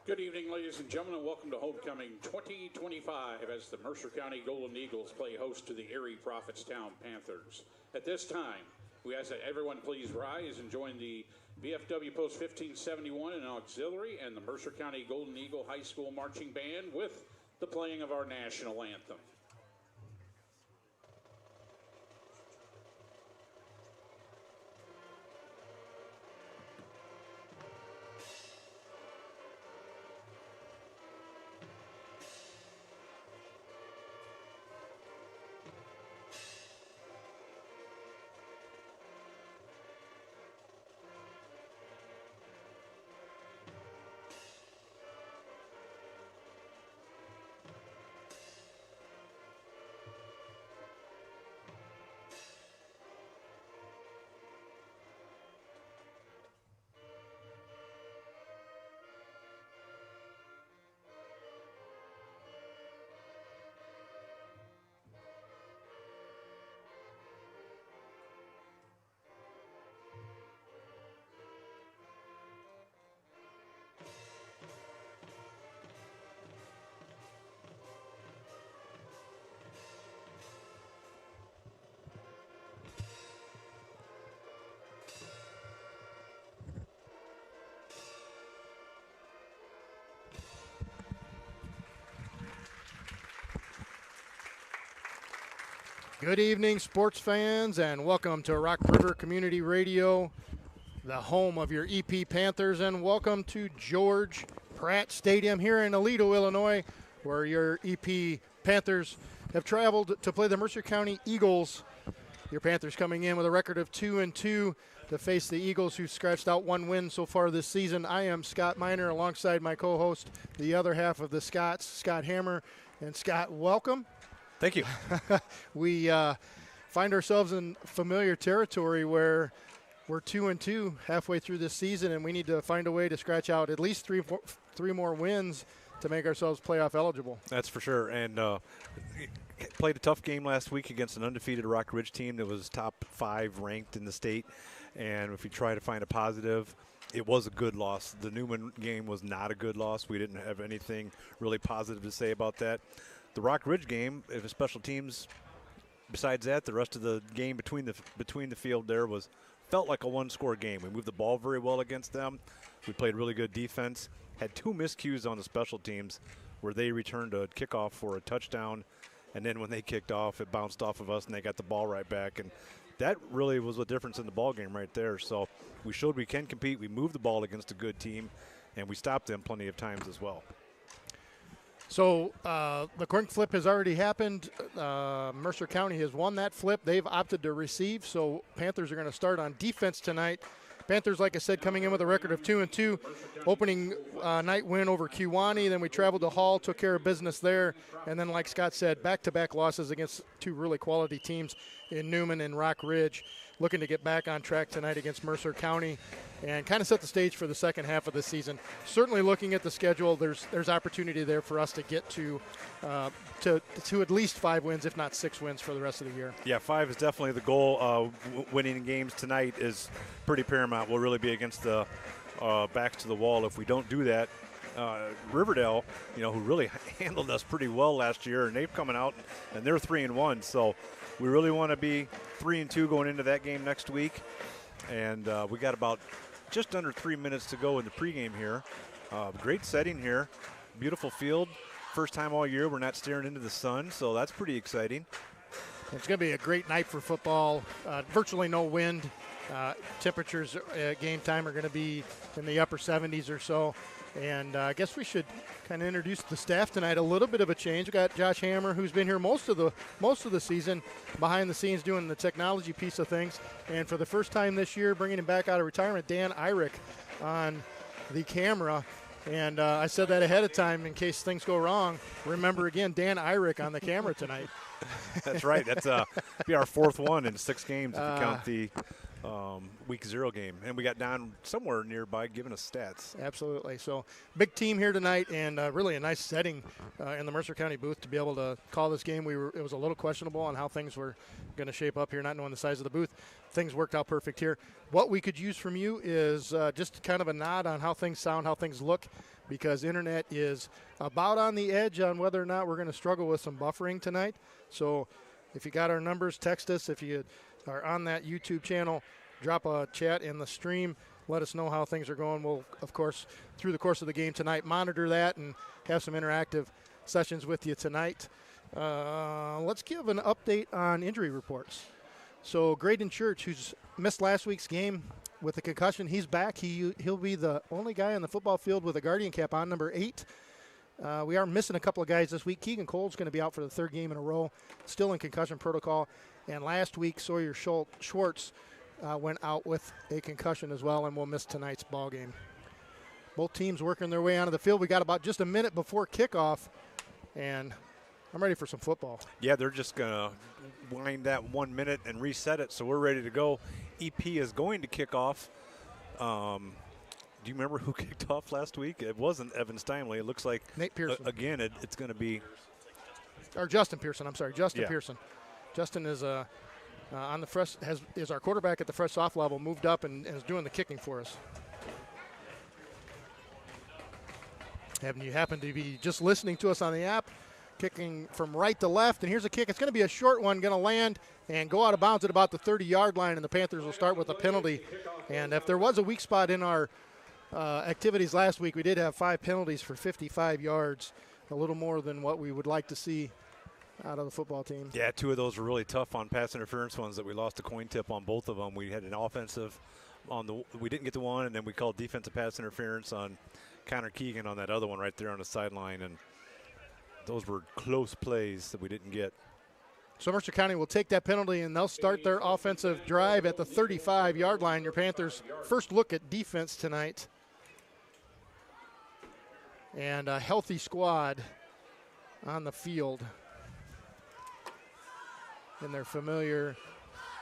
Good evening, ladies and gentlemen, and welcome to Homecoming 2025 as the Mercer County Golden Eagles play host to the Erie Prophetstown Panthers. At this time, we ask that everyone please rise and join the VFW Post 1571 and Auxiliary and the Mercer County Golden Eagle High School Marching Band with the playing of our national anthem. Good evening, sports fans, and welcome to Rock River Community Radio, the home of your EP Panthers, and welcome to George Pratt Stadium here in Aledo, Illinois, where your EP Panthers have traveled to play the Mercer County Eagles. Your Panthers coming in with a record of 2-2 to face the Eagles, who scratched out one win so far this season. I am Scott Miner, alongside my co-host, the other half of the Scots, Scott Hammer. And Scott, welcome. Thank you. We find ourselves in familiar territory where we're 2-2 halfway through this season, and we need to find a way to scratch out at least three more wins to make ourselves playoff eligible. That's for sure. And played a tough game last week against an undefeated Rock Ridge team that was top 5 ranked in the state. And if we try to find a positive, it was a good loss. The Newman game was not a good loss. We didn't have anything really positive to say about that. The Rock Ridge game, if a special teams, besides that, the rest of the game between the field there felt like a one-score game. We moved the ball very well against them. We played really good defense. Had 2 miscues on the special teams where they returned a kickoff for a touchdown, and then when they kicked off, it bounced off of us and they got the ball right back. And that really was the difference in the ball game right there. So we showed we can compete. We moved the ball against a good team, and we stopped them plenty of times as well. So the coin flip has already happened. Mercer County has won that flip. They've opted to receive, so Panthers are going to start on defense tonight. Panthers, like I said, coming in with a record of 2-2. Opening night win over Kewanee. Then we traveled to Hall, took care of business there. And then, like Scott said, back-to-back losses against 2 really quality teams in Newman and Rock Ridge. Looking to get back on track tonight against Mercer County and kind of set the stage for the second half of the season. Certainly looking at the schedule, there's opportunity there for us to get to at least 5 wins, if not 6 wins for the rest of the year. Yeah, 5 is definitely the goal. Winning games tonight is pretty paramount. We'll really be against the backs to the wall if we don't do that. Riverdale, who really handled us pretty well last year, and they've coming out and they're 3-1. So we really want to be 3-2 going into that game next week. And we got about just under 3 minutes to go in the pregame here. Great setting here, beautiful field. First time all year we're not staring into the sun, so that's pretty exciting. It's going to be a great night for football. Virtually no wind. Temperatures at game time are going to be in the upper 70s or so. And I guess we should kind of introduce the staff tonight. A little bit of a change. We got Josh Hammer, who's been here most of the season, behind the scenes doing the technology piece of things. And for the first time this year, bringing him back out of retirement, Dan Eyrich on the camera. And I said that ahead of time in case things go wrong. Remember, again, Dan Eyrich on the camera tonight. That's right. That's be our 4th one in 6 games if you count week 0 game, and we got Don somewhere nearby giving us stats. Absolutely. So big team here tonight, and really a nice setting in the Mercer County booth to be able to call this game. It was a little questionable on how things were going to shape up here, not knowing the size of the booth. Things worked out perfect here. What we could use from you is just kind of a nod on how things sound, how things look, because internet is about on the edge on whether or not we're going to struggle with some buffering tonight. So if you got our numbers, text us. If you are on that YouTube channel, drop a chat in the stream. Let us know how things are going. We'll, of course, through the course of the game tonight, monitor that and have some interactive sessions with you tonight. Let's give an update on injury reports. So Graydon Church, who's missed last week's game with a concussion, he's back. He'll be the only guy on the football field with a Guardian cap on, number 8. We are missing a couple of guys this week. Keegan Cole's going to be out for the 3rd game in a row, still in concussion protocol. And last week, Sawyer Schwartz went out with a concussion as well and will miss tonight's ball game. Both teams working their way onto the field. We got about just a minute before kickoff, and I'm ready for some football. Yeah, they're just going to wind that 1 minute and reset it, so we're ready to go. EP is going to kick off. Do you remember who kicked off last week? It wasn't Evan Steinway. It looks like Nate Pearson. Again, it's going to be Justin Pearson. I'm sorry, Justin Yeah. Pearson. Justin is on the fresh is our quarterback at the fresh soft level, moved up and is doing the kicking for us. And you happen to be just listening to us on the app, kicking from right to left, and here's a kick. It's going to be a short one, going to land and go out of bounds at about the 30-yard line, and the Panthers will start with a penalty. And if there was a weak spot in our activities last week, we did have 5 penalties for 55 yards, a little more than what we would like to see out of the football team. Yeah, 2 of those were really tough on pass interference ones that we lost a coin tip on both of them. We had an offensive we didn't get to one, and then we called defensive pass interference on Connor Keegan on that other one right there on the sideline, and those were close plays that we didn't get. So Mercer County will take that penalty, and they'll start their offensive drive at the 35-yard line. Your Panthers' first look at defense tonight. And a healthy squad on the field in their familiar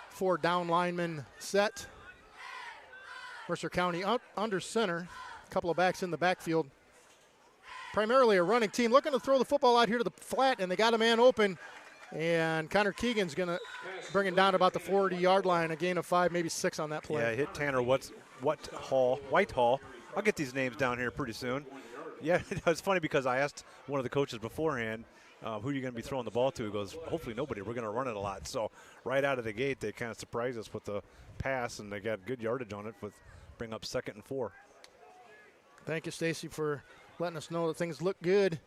4 down lineman set. Mercer County under center, a couple of backs in the backfield. Primarily a running team, looking to throw the football out here to the flat, and they got a man open. And Connor Keegan's going to bring it down about the 40-yard line, a gain of 5, maybe 6 on that play. Yeah, hit Tanner Whitehall. I'll get these names down here pretty soon. Yeah, it's funny because I asked one of the coaches beforehand, who are you going to be throwing the ball to? He goes, hopefully nobody. We're going to run it a lot. So right out of the gate, they kind of surprised us with the pass, and they got good yardage on it with bring up 2nd and 4. Thank you, Stacy, for letting us know that things look good.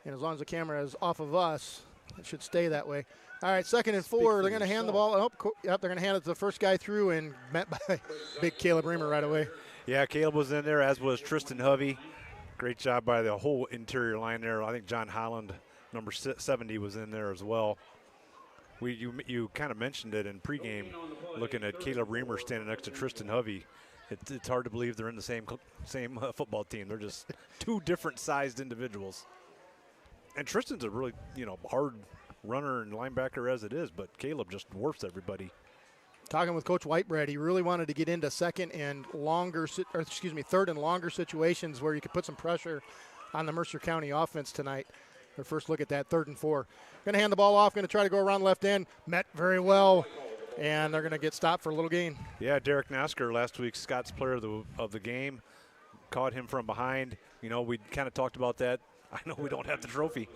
And as long as the camera is off of us, it should stay that way. All right, 2nd and 4. They're going to hand the ball. They're going to hand it to the first guy through, and met by big Caleb Reamer right away. Yeah, Caleb was in there, as was Tristan Hovey. Great job by the whole interior line there. I think John Holland, number 70, was in there as well. You kind of mentioned it in pregame, looking at Caleb Reamer standing next to Tristan Hovey. It's hard to believe they're in the same football team. They're just 2 different-sized individuals. And Tristan's a really, hard runner and linebacker as it is, but Caleb just dwarfs everybody. Talking with Coach Whitebread, he really wanted to get into third and longer situations where you could put some pressure on the Mercer County offense tonight. Their first look at that, 3rd and 4. Going to hand the ball off, going to try to go around left end. Met very well, and they're going to get stopped for a little gain. Yeah, Derek Nasker, last week's Scott's player of the game, caught him from behind. We kind of talked about that. I know we don't have the trophy.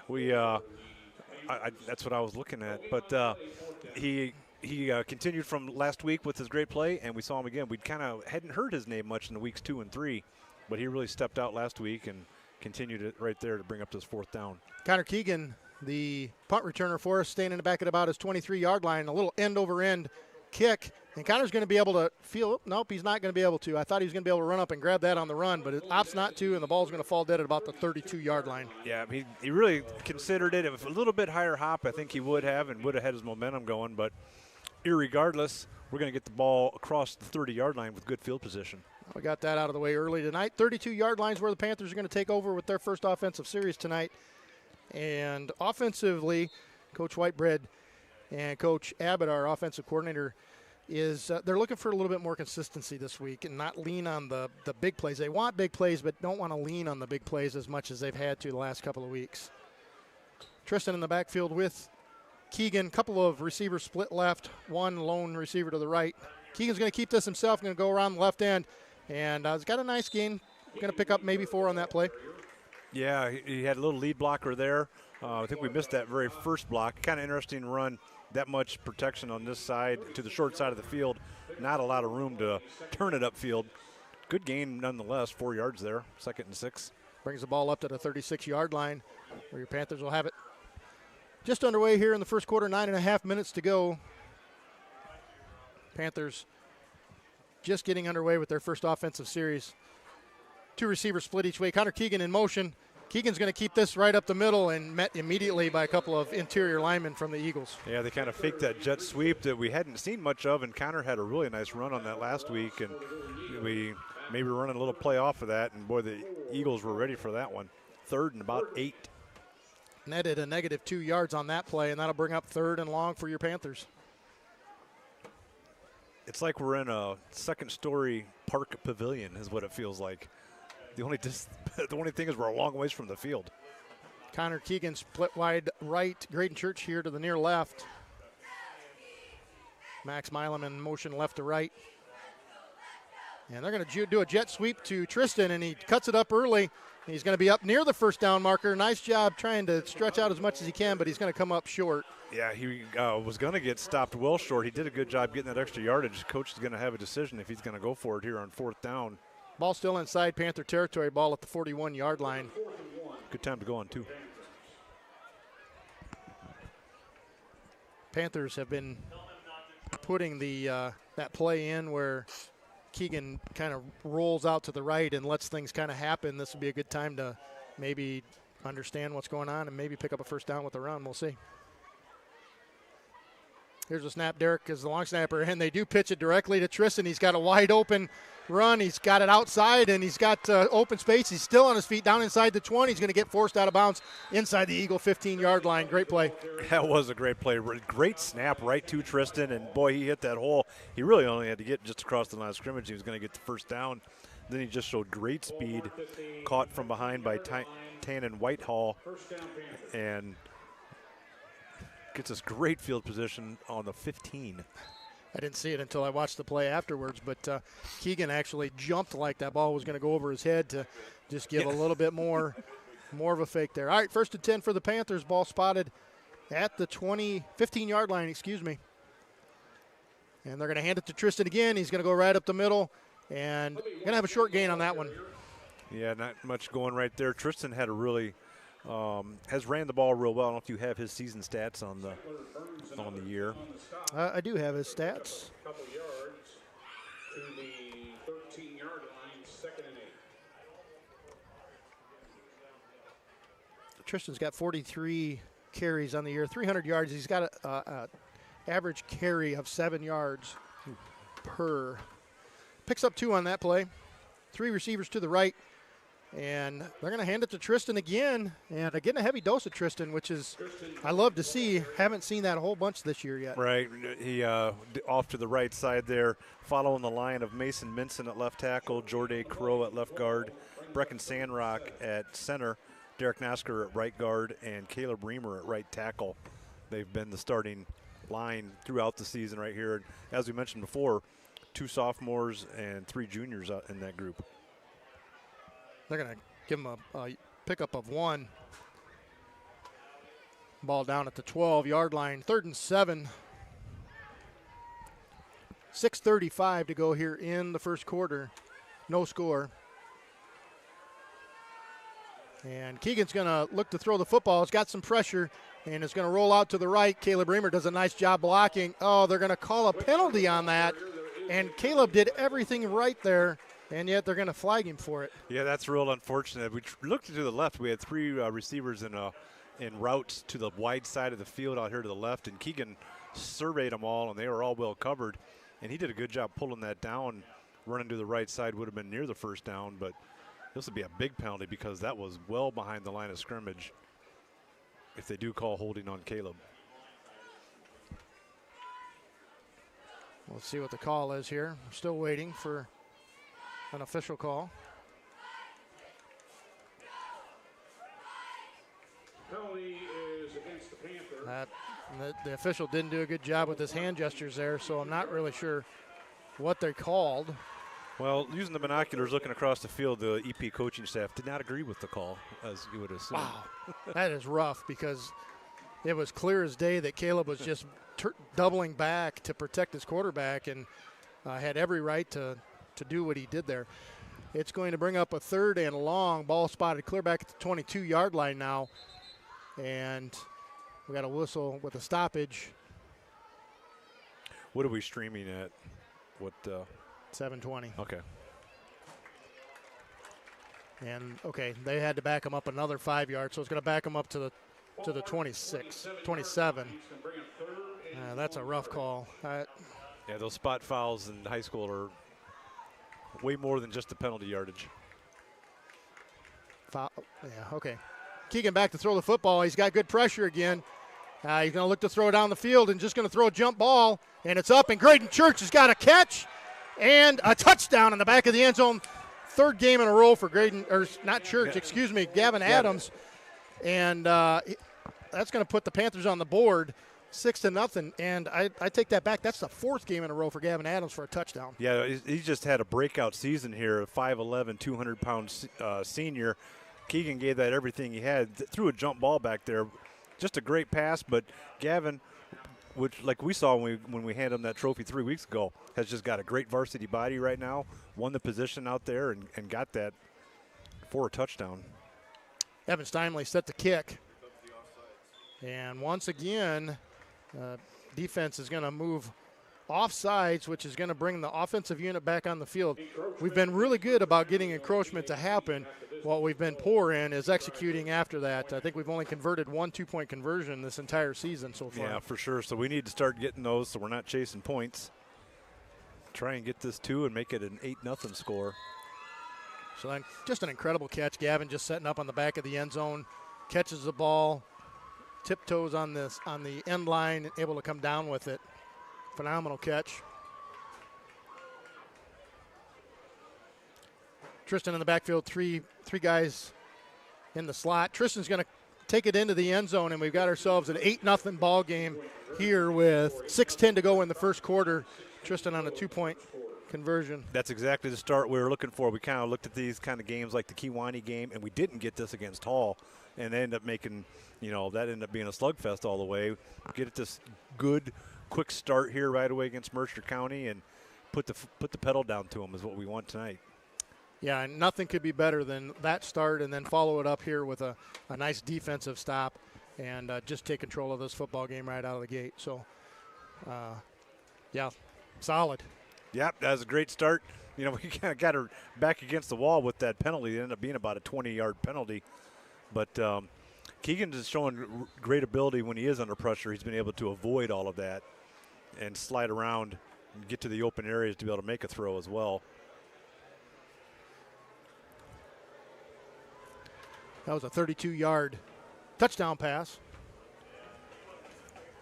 That's what I was looking at. But he continued from last week with his great play, and we saw him again. We kind of hadn't heard his name much in the weeks 2 and 3, but he really stepped out last week and continued it right there to bring up this 4th down. Connor Keegan, the punt returner for us, staying in the back at about his 23-yard line, a little end-over-end kick. And Connor's going to be able to nope, he's not going to be able to. I thought he was going to be able to run up and grab that on the run, but it opts not to, and the ball's going to fall dead at about the 32-yard line. Yeah, he really considered it. If a little bit higher hop, I think he would have had his momentum going, but irregardless, we're going to get the ball across the 30-yard line with good field position. We got that out of the way early tonight. 32-yard lines where the Panthers are going to take over with their first offensive series tonight. And offensively, Coach Whitebread and Coach Abbott, our offensive coordinator, is they're looking for a little bit more consistency this week and not lean on the big plays. They want big plays, but don't want to lean on the big plays as much as they've had to the last couple of weeks. Tristan in the backfield with Keegan. Couple of receivers split left, one lone receiver to the right. Keegan's going to keep this himself, going to go around the left end, and he's got a nice gain. Going to pick up maybe 4 on that play. Yeah, he had a little lead blocker there. I think we missed that very first block. Kind of interesting run. That much protection on this side to the short side of the field. Not a lot of room to turn it upfield. Good gain nonetheless, 4 yards there, 2nd and 6. Brings the ball up to the 36-yard line where your Panthers will have it. Just underway here in the first quarter, 9.5 minutes to go. Panthers just getting underway with their first offensive series. 2 receivers split each way. Connor Keegan in motion. Keegan's going to keep this right up the middle and met immediately by a couple of interior linemen from the Eagles. Yeah, they kind of faked that jet sweep that we hadn't seen much of, and Connor had a really nice run on that last week, and we maybe running a little play off of that, and boy, the Eagles were ready for that one. 3rd and about 8. Netted a negative 2 yards on that play, and that'll bring up 3rd and long for your Panthers. It's like we're in a second-story park pavilion is what it feels like. The only thing is we're a long ways from the field. Connor Keegan split wide right. Graydon Church here to the near left. Max Milam in motion left to right. And they're going to do a jet sweep to Tristan, and he cuts it up early. He's going to be up near the first down marker. Nice job trying to stretch out as much as he can, but he's going to come up short. Yeah, he was going to get stopped well short. He did a good job getting that extra yardage. Coach is going to have a decision if he's going to go for it here on 4th down. Ball still inside Panther territory, ball at the 41-yard line. Good time to go on, too. Panthers have been putting that play in where Keegan kind of rolls out to the right and lets things kind of happen. This would be a good time to maybe understand what's going on and maybe pick up a first down with the run. We'll see. Here's a snap. Derek is the long snapper, and they do pitch it directly to Tristan. He's got a wide open run. He's got it outside, and he's got open space. He's still on his feet down inside the 20. He's going to get forced out of bounds inside the Eagle 15-yard line. Great play. That was a great play. Great snap right to Tristan, and, boy, he hit that hole. He really only had to get just across the line of scrimmage. He was going to get the first down. Then he just showed great speed, caught from behind by Tannen Whitehall, and gets us great field position on the 15. I didn't see it until I watched the play afterwards, but Keegan actually jumped like that ball was going to go over his head to just give a little bit more of a fake there. All right, 1st and 10 for the Panthers. Ball spotted at the 15-yard line, excuse me. And they're going to hand it to Tristan again. He's going to go right up the middle, and going to have a short gain on that one. Yeah, not much going right there. Tristan had a really has ran the ball real well. I don't know if you have his season stats on the year. I do have his stats. Couple yards to the 13-yard line, 2nd and 8. Tristan's got 43 carries on the year, 300 yards. He's got a average carry of 7 yards per. Picks up 2 on that play. 3 receivers to the right. And they're going to hand it to Tristan again. And again, a heavy dose of Tristan, which is I love to see. Haven't seen that a whole bunch this year yet. Right. He off to the right side there, following the line of Mason Minson at left tackle, Jordan Crow at left guard, Brecken Sandrock at center, Derek Nasker at right guard, and Caleb Reamer at right tackle. They've been the starting line throughout the season right here. And as we mentioned before, 2 sophomores and 3 juniors in that group. They're going to give him a pickup of 1. Ball down at the 12-yard line, 3rd and 7. 6:35 to go here in the first quarter. No score. And Keegan's going to look to throw the football. It's got some pressure, and it's going to roll out to the right. Caleb Reamer does a nice job blocking. Oh, they're going to call a penalty on that. And Caleb did everything right there, and yet they're going to flag him for it. Yeah, that's real unfortunate. We looked to the left. We had 3 receivers in routes to the wide side of the field out here to the left, and Keegan surveyed them all, and they were all well covered. And he did a good job pulling that down. Running to the right side would have been near the first down, but this would be a big penalty because that was well behind the line of scrimmage if they do call holding on Caleb. We'll see what the call is here. I'm still waiting for an official call. Penalty is against the Panther. The official didn't do a good job with his hand gestures there, so I'm not really sure what they called. Well, using the binoculars, looking across the field, the EP coaching staff did not agree with the call, as you would assume. Wow, that is rough because it was clear as day that Caleb was just doubling back to protect his quarterback and had every right to do what he did there. It's going to bring up a 3rd and long, ball spotted clear back at the 22-yard line now. And we got a whistle with a stoppage. What are we streaming at? What? 7:20. Okay. And okay, they had to back him up another 5 yards, so it's going to back him up to the 26, 27. That's a rough call. Yeah, those spot fouls in high school are way more than just the penalty yardage. Foul. Yeah. Okay. Keegan back to throw the football. He's got good pressure again. He's going to look to throw down the field and just going to throw a jump ball, and it's up. And Graydon Church has got a catch and a touchdown in the back of the end zone. 3rd game in a row for Graydon, or not Church, excuse me, Gavin Adams. And that's going to put the Panthers on the board 6-0. And I take that back. That's the 4th game in a row for Gavin Adams for a touchdown. Yeah, he just had a breakout season here, a 5'11", 200-pound senior. Keegan gave that everything he had, threw a jump ball back there. Just a great pass, but Gavin, which like we saw when we handed him that trophy 3 weeks ago, has just got a great varsity body right now, won the position out there and got that for a touchdown. Evan Steinway set the kick. And once again, defense is going to move offsides, which is going to bring the offensive unit back on the field. We've been really good about getting encroachment to happen. What we've been poor in is executing after that. I think we've only converted 1 2-point conversion this entire season so far. Yeah, for sure. So we need to start getting those so we're not chasing points. Try and get this 2 and make it an 8-0 score. So then just an incredible catch. Gavin just setting up on the back of the end zone, catches the ball, tiptoes on the end line, able to come down with it. Phenomenal catch. Tristan in the backfield, three guys in the slot. Tristan's going to take it into the end zone, and we've got ourselves an 8-0 ball game here with 6:10 to go in the first quarter. Tristan on a 2-point conversion. That's exactly the start we were looking for. We kind of looked at these kind of games like the Kewanee game, and we didn't get this against Hall, and they ended up making, that ended up being a slugfest all the way. Get it this good, quick start here right away against Mercer County and put the pedal down to them is what we want tonight. Yeah, and nothing could be better than that start and then follow it up here with a nice defensive stop and just take control of this football game right out of the gate. So, yeah, solid. Yep, that was a great start. We kind of got her back against the wall with that penalty. It ended up being about a 20-yard penalty. But Keegan is showing great ability when he is under pressure. He's been able to avoid all of that and slide around and get to the open areas to be able to make a throw as well. That was a 32-yard touchdown pass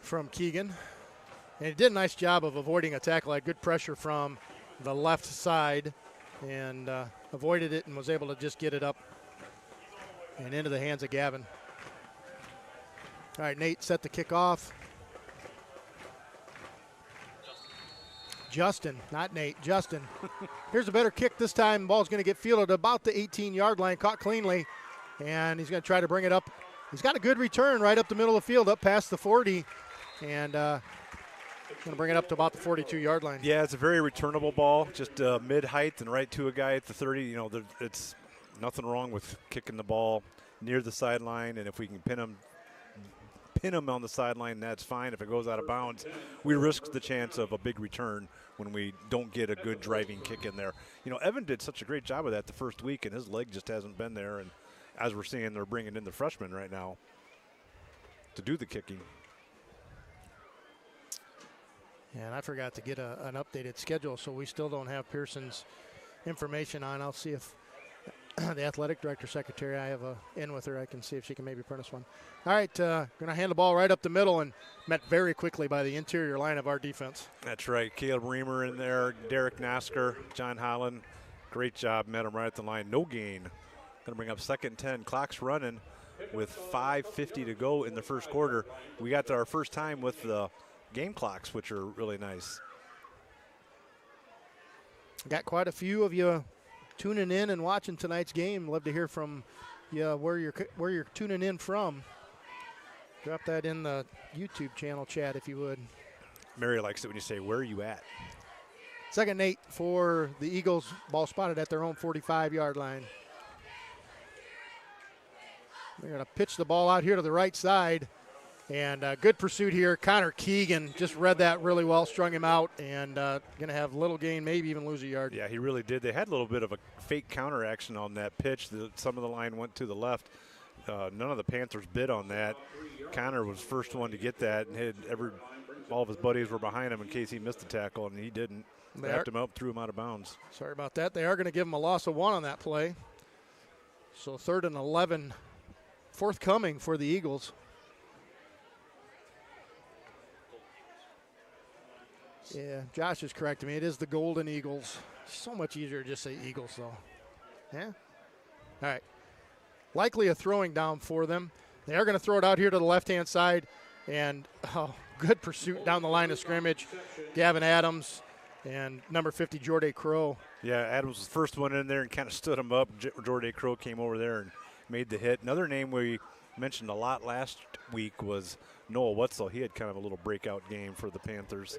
from Keegan. And he did a nice job of avoiding a tackle. Had good pressure from the left side and avoided it and was able to just get it up and into the hands of Gavin. All right, Nate set the kickoff. Justin, not Nate, Justin. Here's a better kick this time. The ball's going to get fielded about the 18-yard line, caught cleanly. And he's going to try to bring it up. He's got a good return right up the middle of the field, up past the 40. And going to bring it up to about the 42-yard line. Yeah, it's a very returnable ball, just mid-height and right to a guy at the 30. It's nothing wrong with kicking the ball near the sideline. And if we can pin him on the sideline, that's fine. If it goes out of bounds, we risk the chance of a big return when we don't get a good driving kick in there. Evan did such a great job of that the first week, and his leg just hasn't been there. And as we're seeing, they're bringing in the freshmen right now to do the kicking. And I forgot to get an updated schedule, so we still don't have Pearson's information on. I'll see if the athletic director secretary. I have a in with her. I can see if she can maybe print us one. All right, going to hand the ball right up the middle and met very quickly by the interior line of our defense. That's right. Caleb Reamer in there, Derek Nosker, John Holland. Great job. Met him right at the line. No gain. Going to bring up 2nd and 10. Clock's running with 5:50 to go in the first quarter. We got to our first time with the game clocks, which are really nice. Got quite a few of you tuning in and watching tonight's game. Love to hear from you where you're tuning in from. Drop that in the YouTube channel chat if you would. Mary likes it when you say, "Where are you at?" 2nd and 8 for the Eagles. Ball spotted at their own 45-yard line. They're going to pitch the ball out here to the right side. And good pursuit here. Connor Keegan just read that really well, strung him out, and going to have little gain, maybe even lose a yard. Yeah, he really did. They had a little bit of a fake counter action on that pitch. Some of the line went to the left. None of the Panthers bid on that. Connor was first one to get that, and all of his buddies were behind him in case he missed the tackle, and he didn't. Wrapped him up, threw him out of bounds. Sorry about that. They are going to give him a loss of 1 on that play. So 3rd and 11 forthcoming for the Eagles. Yeah, Josh is correcting me. It is the Golden Eagles. So much easier to just say Eagles, though. Yeah? All right. Likely a throwing down for them. They are going to throw it out here to the left-hand side. And, good pursuit down the line of scrimmage. Gavin Adams and number 50, Jordan Crow. Yeah, Adams was the first one in there and kind of stood him up. Jordan Crow came over there and made the hit. Another name we mentioned a lot last week was Noah Wetzel. He had kind of a little breakout game for the Panthers.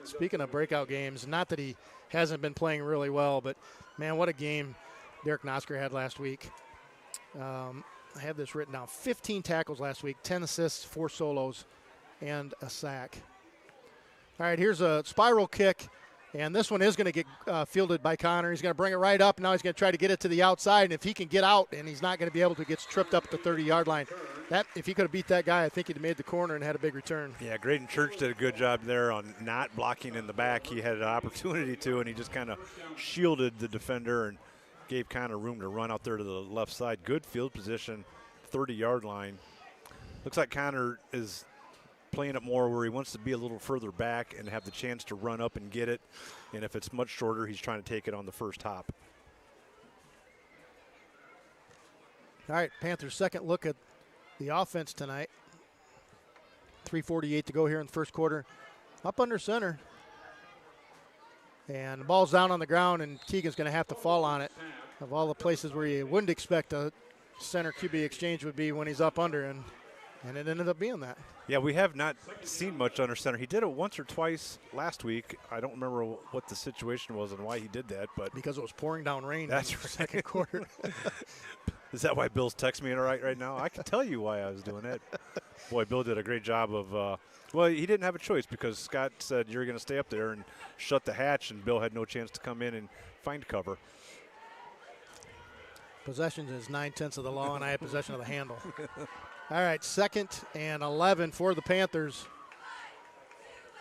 Speaking of breakout games, not that he hasn't been playing really well, but, man, what a game Derek Nosker had last week. I have this written down. 15 tackles last week, 10 assists, 4 solos, and a sack. All right, here's a spiral kick, and this one is going to get fielded by Connor. He's going to bring it right up. Now he's going to try to get it to the outside, and if he can get out, and he's not going to be able to, get tripped up at the 30-yard line. If he could have beat that guy, I think he'd have made the corner and had a big return. Yeah, Graydon Church did a good job there on not blocking in the back. He had an opportunity to, and he just kind of shielded the defender and gave Connor room to run out there to the left side. Good field position, 30-yard line. Looks like Connor is playing it more where he wants to be a little further back and have the chance to run up and get it. And if it's much shorter, he's trying to take it on the first hop. All right, Panthers' second look at the offense tonight. 3:48 to go here in the first quarter. Up under center. And the ball's down on the ground, and Keegan's going to have to fall on it. Of all the places where you wouldn't expect a center QB exchange would be when he's up under, and it ended up being that. Yeah, we have not seen much under center. He did it once or twice last week. I don't remember what the situation was and why he did that, but because it was pouring down rain. That's in the right. second quarter. Is that why Bill's texting me right now? I can tell you why I was doing it. Boy, Bill did a great job of well, he didn't have a choice because Scott said you're going to stay up there and shut the hatch, and Bill had no chance to come in and find cover. Possession is 9/10 of the law, and I had possession of the handle. All right, 2nd and 11 for the Panthers.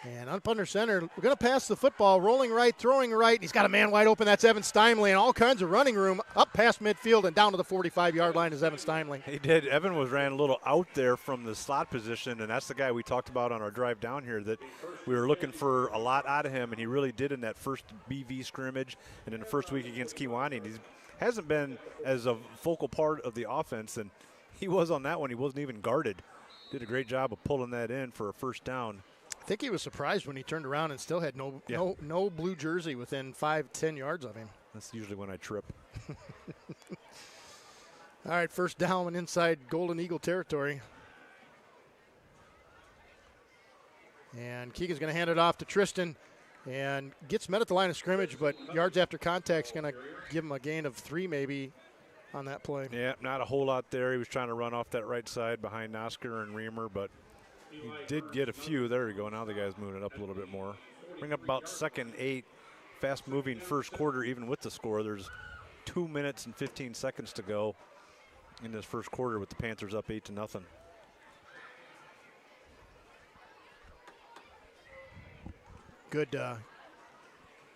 And up under center, we're going to pass the football, rolling right, throwing right. He's got a man wide open. That's Evan Steinway, and all kinds of running room up past midfield and down to the 45-yard line is Evan Steinway. He did. Evan ran a little out there from the slot position, and that's the guy we talked about on our drive down here that we were looking for a lot out of him, and he really did in that first BV scrimmage and in the first week against Kewanee. And he hasn't been as a focal part of the offense, and he was on that one. He wasn't even guarded. Did a great job of pulling that in for a first down. I think he was surprised when he turned around and still had no blue jersey within 5-10 yards of him. That's usually when I trip. All right, first down and inside Golden Eagle territory. And Keegan's going to hand it off to Tristan and gets met at the line of scrimmage, but yards after contact is going to give him a gain of 3 maybe on that play. Yeah, not a whole lot there. He was trying to run off that right side behind Nosker and Reamer, but he did get a few. There we go. Now the guy's moving it up a little bit more. Bring up about 2nd and 8. Fast-moving first quarter, even with the score. There's 2 minutes and 15 seconds to go in this first quarter with the Panthers up 8-0.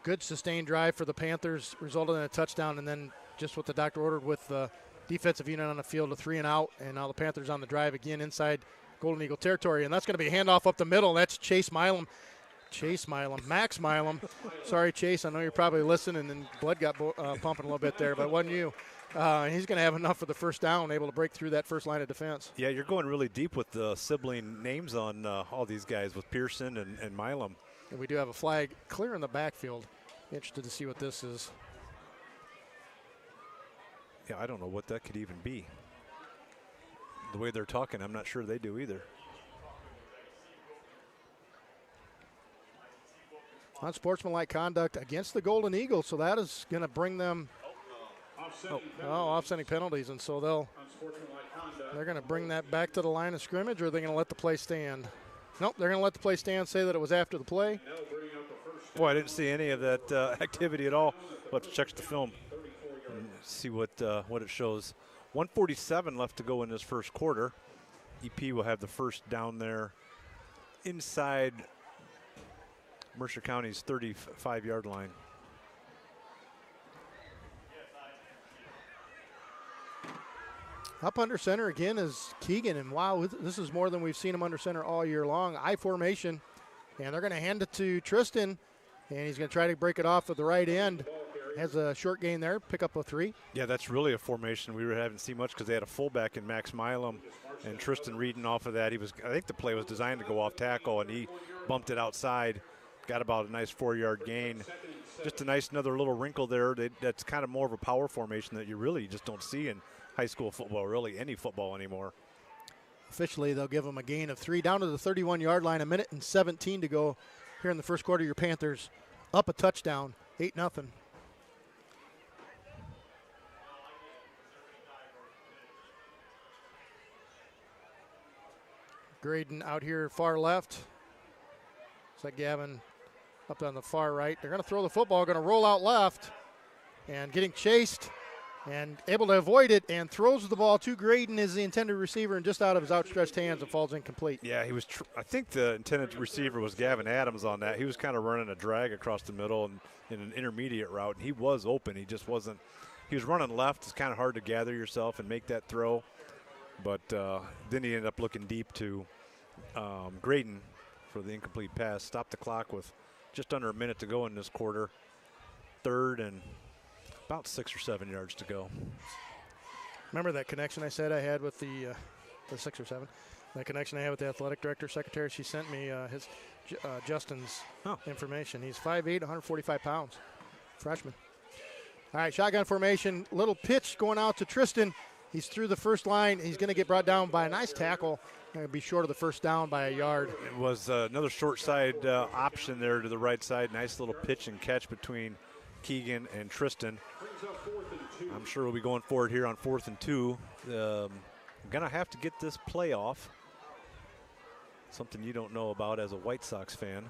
Good sustained drive for the Panthers, resulted in a touchdown, and then just what the doctor ordered with the defensive unit on the field, a 3 and out, and now the Panthers on the drive again inside Golden Eagle territory, and that's going to be a handoff up the middle. That's Max Milam. Sorry, Chase, I know you're probably listening, and blood got pumping a little bit there, but it wasn't you. He's going to have enough for the first down, able to break through that first line of defense. Yeah, you're going really deep with the sibling names on all these guys with Pearson and Milam. And we do have a flag clear in the backfield. Interested to see what this is. Yeah, I don't know what that could even be. The way they're talking, I'm not sure they do either. Unsportsmanlike conduct against the Golden Eagles, so that is going to bring them offsetting penalties, and so they're going to bring that back to the line of scrimmage, or are they going to let the play stand? Nope, they're going to let the play stand, say that it was after the play. Boy, I didn't see any of that activity at all. We'll have to check the film and see what it shows. 1:47 left to go in this first quarter. EP will have the first down there inside Mercer County's 35-yard line. Up under center again is Keegan, and wow, this is more than we've seen him under center all year long. I formation, and they're going to hand it to Tristan, and he's going to try to break it off with the right end. Has a short gain there, pick up a 3. Yeah, that's really a formation we haven't seen much because they had a fullback in Max Milam, and Tristan reading off of that. I think the play was designed to go off tackle, and he bumped it outside. Got about a nice 4-yard gain. Just a nice another little wrinkle there. That's kind of more of a power formation that you really just don't see in high school football, really any football anymore. Officially, they'll give them a gain of 3 down to the 31-yard line. 1:17 to go here in the first quarter. Your Panthers up a touchdown, 8-0. Graydon out here far left. Looks like Gavin up on the far right. They're going to throw the football, going to roll out left, and getting chased and able to avoid it, and throws the ball to Graydon as the intended receiver, and just out of his outstretched hands, it falls incomplete. Yeah, he was. I think the intended receiver was Gavin Adams on that. He was kind of running a drag across the middle and in an intermediate route, and he was open. He just wasn't. He was running left. It's kind of hard to gather yourself and make that throw. But then he ended up looking deep to Graydon for the incomplete pass. Stopped the clock with just under a minute to go in this quarter. 3rd and about 6 or 7 yards to go. Remember that connection I said I had with the 6 or 7? That connection I had with the athletic director, secretary. She sent me Justin's information. He's 5'8", 145 pounds, freshman. All right, shotgun formation. Little pitch going out to Tristan. He's through the first line. He's going to get brought down by a nice tackle. Going to be short of the first down by a yard. It was another short side option there to the right side. Nice little pitch and catch between Keegan and Tristan. I'm sure we'll be going forward here on 4th and 2. I'm going to have to get this play off. Something you don't know about as a White Sox fan.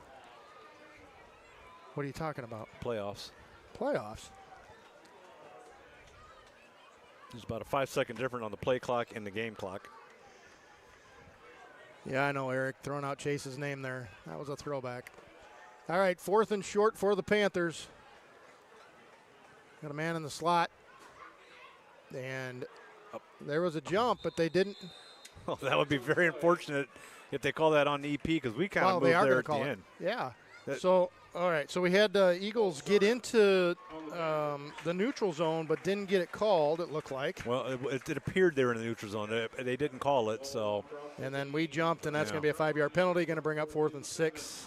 What are you talking about? Playoffs. Playoffs? There's about a 5-second difference on the play clock and the game clock. Yeah, I know, Eric. Throwing out Chase's name there. That was a throwback. All right, 4th and short for the Panthers. Got a man in the slot. And there was a jump, but they didn't. Well, that would be very unfortunate if they call that on EP, because we kind of moved there at the end. Yeah. So, all right. So we had Eagles get into the neutral zone, but didn't get it called, it looked like. Well, it appeared they were in the neutral zone. They didn't call it, so. And then we jumped, and that's going to be a 5-yard penalty, going to bring up 4th and 6.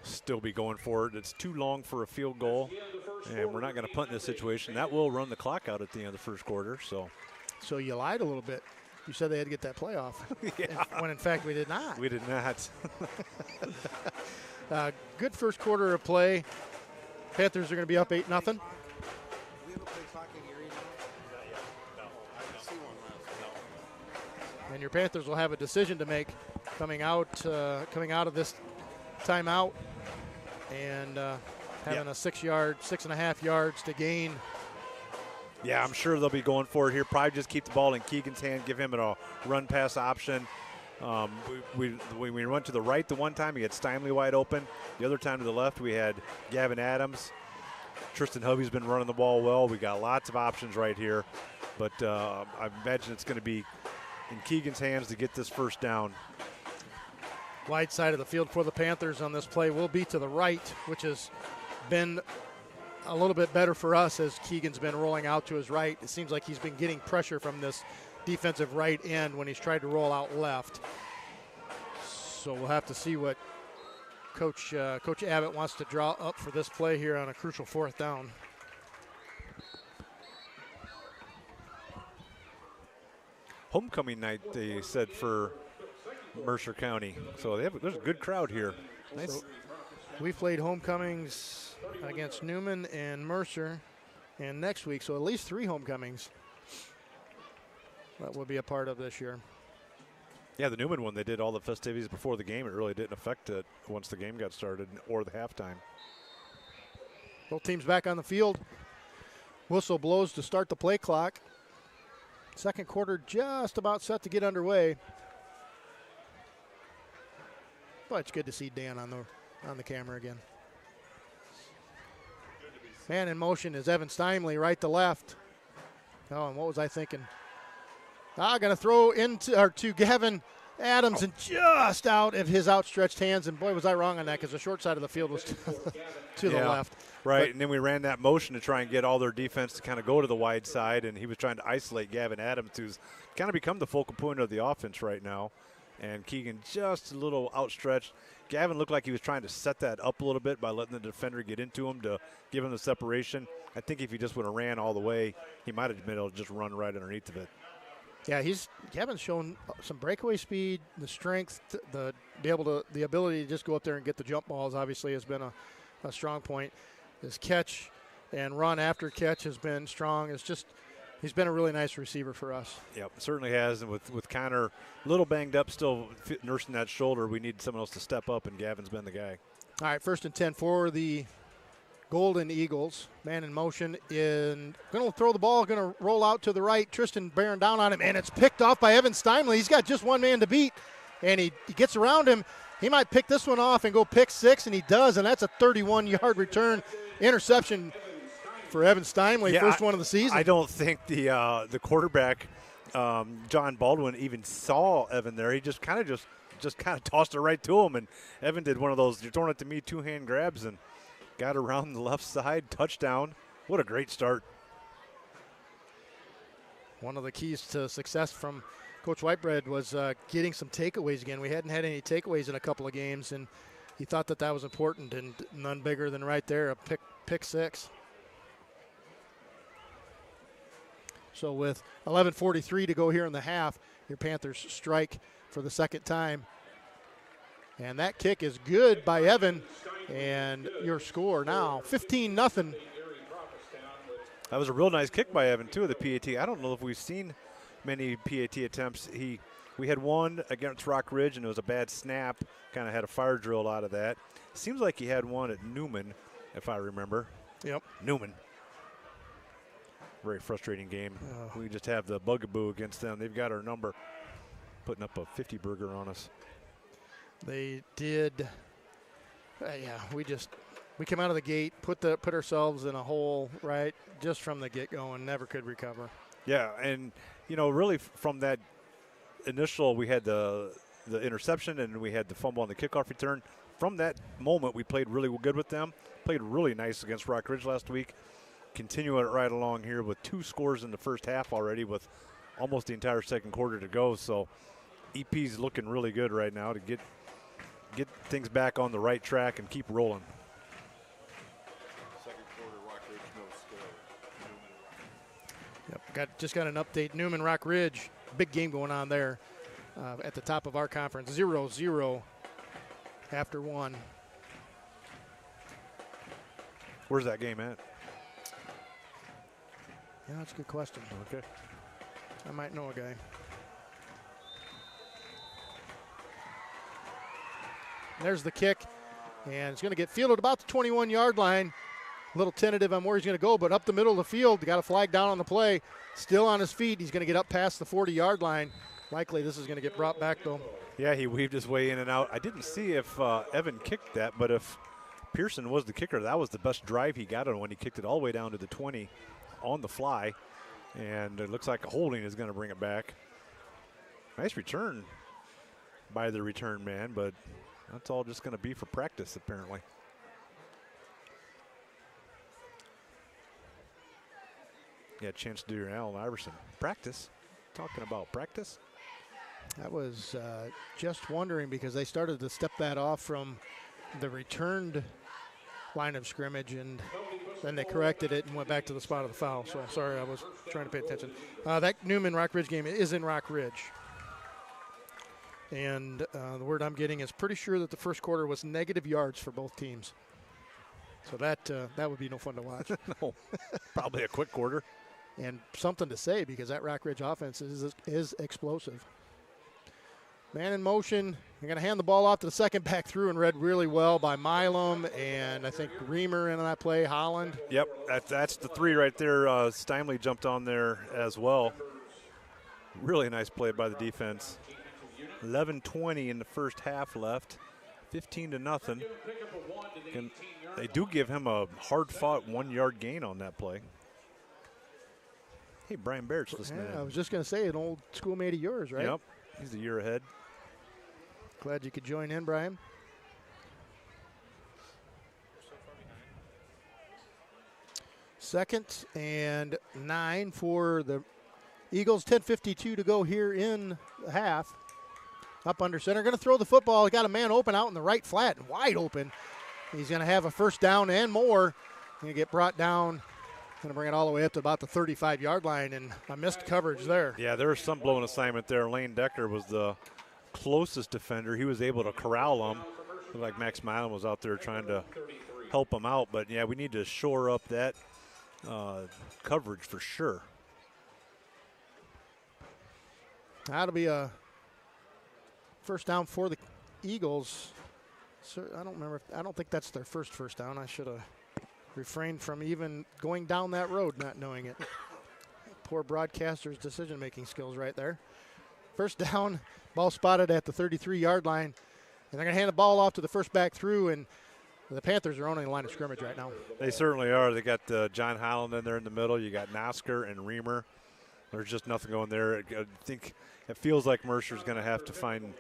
Still be going for it. It's too long for a field goal, and we're not going to punt in this situation. That will run the clock out at the end of the first quarter. So you lied a little bit. You said they had to get that play off. Yeah. When in fact we did not. We did not. Good first quarter of play. Panthers are going to be up 8-0. We have a play clock in your email? No. I didn't see one. And your Panthers will have a decision to make coming out of this timeout, and having a 6.5 yards to gain. Yeah, I'm sure they'll be going for it here. Probably just keep the ball in Keegan's hand, give him a run-pass option. We went to the right the one time, he had Steinway wide open. The other time to the left, we had Gavin Adams. Tristan Hubby's been running the ball well. We got lots of options right here. But I imagine it's going to be in Keegan's hands to get this first down. Wide side of the field for the Panthers on this play will be to the right, which has been a little bit better for us as Keegan's been rolling out to his right. It seems like he's been getting pressure from this defensive right end when he's tried to roll out left. So we'll have to see what Coach Abbott wants to draw up for this play here on a crucial 4th down. Homecoming night, they said, for Mercer County. So there's a good crowd here. Nice. So we played homecomings against Newman and Mercer, and next week, so at least 3 homecomings that will be a part of this year. Yeah, the Newman one, they did all the festivities before the game. It really didn't affect it once the game got started or the halftime. Both teams back on the field. Whistle blows to start the play clock. Second quarter just about set to get underway. But it's good to see Dan on the camera again. Man in motion is Evan Steinway, right to left. Oh, and what was I thinking? Going to throw to Gavin Adams and just out of his outstretched hands. And boy, was I wrong on that because the short side of the field was to the left. Right, But, and then we ran that motion to try and get all their defense to kind of go to the wide side, and he was trying to isolate Gavin Adams, who's kind of become the focal point of the offense right now. And Keegan just a little outstretched. Gavin looked like he was trying to set that up a little bit by letting the defender get into him to give him the separation. I think if he just would have ran all the way, he might have been able to just run right underneath of it. Yeah, Gavin's shown some breakaway speed, the strength, the ability to just go up there and get the jump balls. Obviously, has been a strong point. His catch and run after catch has been strong. He's been a really nice receiver for us. Yep, certainly has. And with Connor a little banged up, still nursing that shoulder, we need someone else to step up, and Gavin's been the guy. All right, 1st and 10 for the Golden Eagles. Man in motion, going to throw the ball, going to roll out to the right. Tristan bearing down on him, and it's picked off by Evan Steinway. He's got just one man to beat, and he gets around him. He might pick this one off and go pick 6, and he does, and that's a 31-yard return interception for Evan Steinway, first one of the season. I don't think the quarterback, John Baldwin, even saw Evan there. He just kind of tossed it right to him, and Evan did one of those, you're throwing it to me, 2-hand grabs, and got around the left side, touchdown. What a great start. One of the keys to success from Coach Whitebread was getting some takeaways again. We hadn't had any takeaways in a couple of games, and he thought that was important, and none bigger than right there, a pick 6. So with 11:43 to go here in the half, your Panthers strike for the second time. And that kick is good by Evan, and your score now 15-0. That was a real nice kick by Evan, too, of the PAT. I don't know if we've seen many PAT attempts. We had one against Rock Ridge, and it was a bad snap. Kind of had a fire drill out of that. Seems like he had one at Newman, if I remember. Yep. Newman. Very frustrating game. We just have the bugaboo against them. They've got our number, putting up a 50-burger on us. They did. We came out of the gate, put ourselves in a hole, right, just from the get-go, and never could recover. Yeah, and, really from that initial, we had the interception and we had the fumble on the kickoff return. From that moment, we played really good with them, played really nice against Rock Ridge last week. Continuing it right along here with 2 scores in the first half already with almost the entire second quarter to go. So EP's looking really good right now to get things back on the right track and keep rolling. Second quarter, Rock Ridge, no score. Yep, just got an update. Newman Rock Ridge, big game going on there at the top of our conference. 0-0 after 1. Where's that game at? Yeah, that's a good question. Okay. I might know a guy. There's the kick, and it's going to get fielded about the 21-yard line. A little tentative on where he's going to go, but up the middle of the field, got a flag down on the play. Still on his feet. He's going to get up past the 40-yard line. Likely this is going to get brought back, though. Yeah, he weaved his way in and out. I didn't see if Evan kicked that, but if Pearson was the kicker. That was the best drive he got on when he kicked it all the way down to the 20 on the fly. And it looks like a holding is going to bring it back. Nice return by the return man, but that's all just going to be for practice, apparently. Yeah, chance to do your Allen Iverson. Practice? Talking about practice? I was just wondering because they started to step that off from the returned line of scrimmage, and then they corrected it and went back to the spot of the foul. So I'm sorry, I was trying to pay attention. That Newman Rock Ridge game is in Rock Ridge. And the word I'm getting is pretty sure that the first quarter was negative yards for both teams. So that would be no fun to watch. No, probably a quick quarter. And something to say because that Rock Ridge offense is explosive. Man in motion. You're going to hand the ball off to the second back through and read really well by Milam and I think Reamer in that play, Holland. Yep, that's the three right there. Steinway jumped on there as well. Really nice play by the defense. 11:20 in the first half left. 15-0. And they do give him a hard-fought 1-yard gain on that play. Hey, Brian Barrett's listening. Yeah, I was just going to say, an old schoolmate of yours, right? Yep, he's a year ahead. Glad you could join in, Brian. Second and 9 for the Eagles. 10:52 to go here in the half. Up under center. Going to throw the football. He got a man open out in the right flat, wide open. He's going to have a first down and more. Going to get brought down. Going to bring it all the way up to about the 35-yard line, and I missed coverage there. Yeah, there was some blown assignment there. Lane Decker was the closest defender. He was able to corral him. Looked like Max Milam was out there trying to help him out. But, yeah, we need to shore up that coverage for sure. That'll be a first down for the Eagles. So I don't think that's their first down. I should have refrained from even going down that road, not knowing it. Poor broadcaster's decision-making skills right there. First down, ball spotted at the 33-yard line. And they're going to hand the ball off to the first back through, and the Panthers are owning the line of scrimmage right now. They certainly are. They got John Holland in there in the middle. You got Nosker and Reamer. There's just nothing going there. I think it feels like Mercer's going to have to find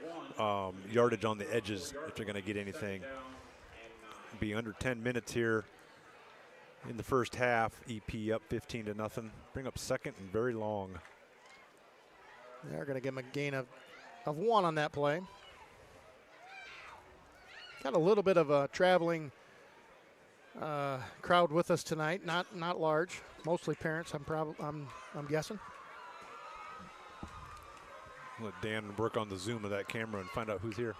yardage on the edges if they're going to get anything. Be under 10 minutes here in the first half. EP up 15-0. Bring up second and very long. They're going to give him a gain of 1 on that play. Got a little bit of a traveling crowd with us tonight. Not large, mostly parents. I'm guessing. Let Dan work on the zoom of that camera and find out who's here.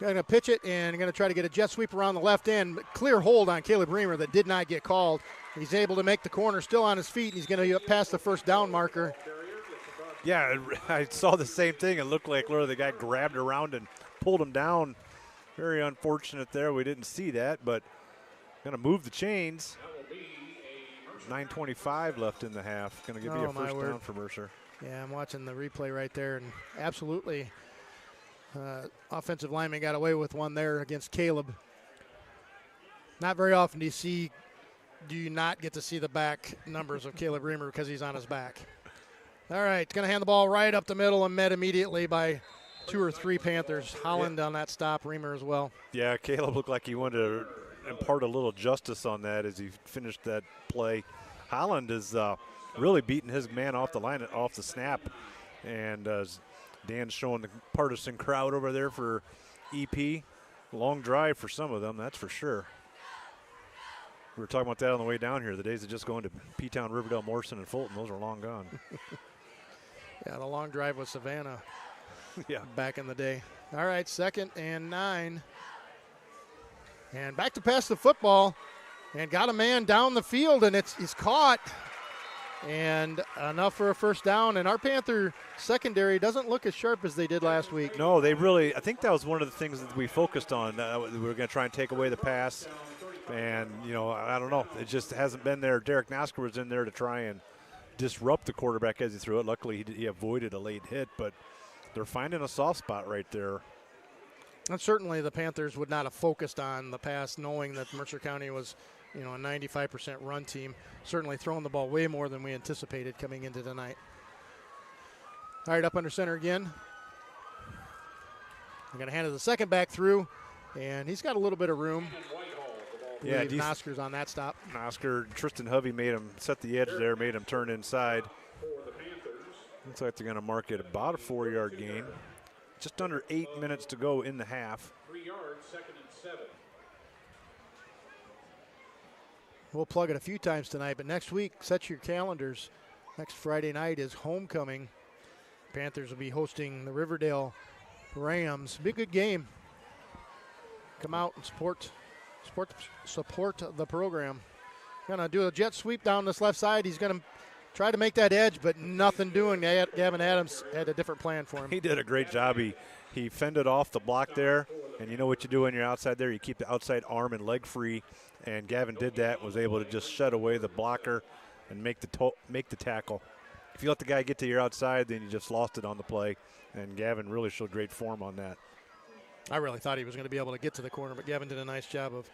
Going to pitch it and going to try to get a jet sweep around the left end. Clear hold on Caleb Reamer that did not get called. He's able to make the corner, still on his feet, and he's going to get past the first down marker. Yeah, I saw the same thing. It looked like literally the guy grabbed around and pulled him down. Very unfortunate there. We didn't see that, but going to move the chains. 9:25 left in the half. Going to give you a first down for Mercer. Yeah, I'm watching the replay right there, and absolutely offensive lineman got away with one there against Caleb. Not very often do you not get to see the back numbers of Caleb Reamer because he's on his back. All right, going to hand the ball right up the middle and met immediately by 2 or 3 Panthers. Holland on that stop, Reamer as well. Yeah, Caleb looked like he wanted to impart a little justice on that as he finished that play. Holland is really beating his man off the line, off the snap. And Dan's showing the partisan crowd over there for EP. Long drive for some of them, that's for sure. We were talking about that on the way down here. The days of just going to P-Town, Riverdale, Morrison, and Fulton, those are long gone. Yeah, the long drive with Savannah yeah, back in the day. All right, 2nd and 9. And back to pass the football. And got a man down the field, and he's caught. And enough for a first down. And our Panther secondary doesn't look as sharp as they did last week. No, they really – I think that was one of the things that we focused on. We were going to try and take away the pass. And, you know, I don't know. It just hasn't been there. Derek Nosker was in there to try and disrupt the quarterback as he threw it. Luckily, he avoided a late hit. But they're finding a soft spot right there. And certainly the Panthers would not have focused on the pass knowing that Mercer County was, a 95% run team. Certainly throwing the ball way more than we anticipated coming into tonight. All right, up under center again. I'm going to hand it the second back through, and he's got a little bit of room. Yeah, Nosker's on that stop. Nosker, Tristan Hovey made him set the edge there, made him turn inside. Looks like they're going to mark it about a 4-yard gain. Just under 8 minutes to go in the half. 3 yards, 2nd and 7. We'll plug it a few times tonight, but next week, set your calendars. Next Friday night is homecoming. Panthers will be hosting the Riverdale Rams. Be a good game. Come out and support the program. Gonna do a jet sweep down this left side. He's gonna try to make that edge, but nothing doing. Gavin Adams had a different plan for him. He did a great job. He fended off the block there, and you know what you do when you're outside there? You keep the outside arm and leg free, and Gavin did that, was able to just shut away the blocker and make the tackle. If you let the guy get to your outside, then you just lost it on the play, and Gavin really showed great form on that. I really thought he was going to be able to get to the corner, but Gavin did a nice job of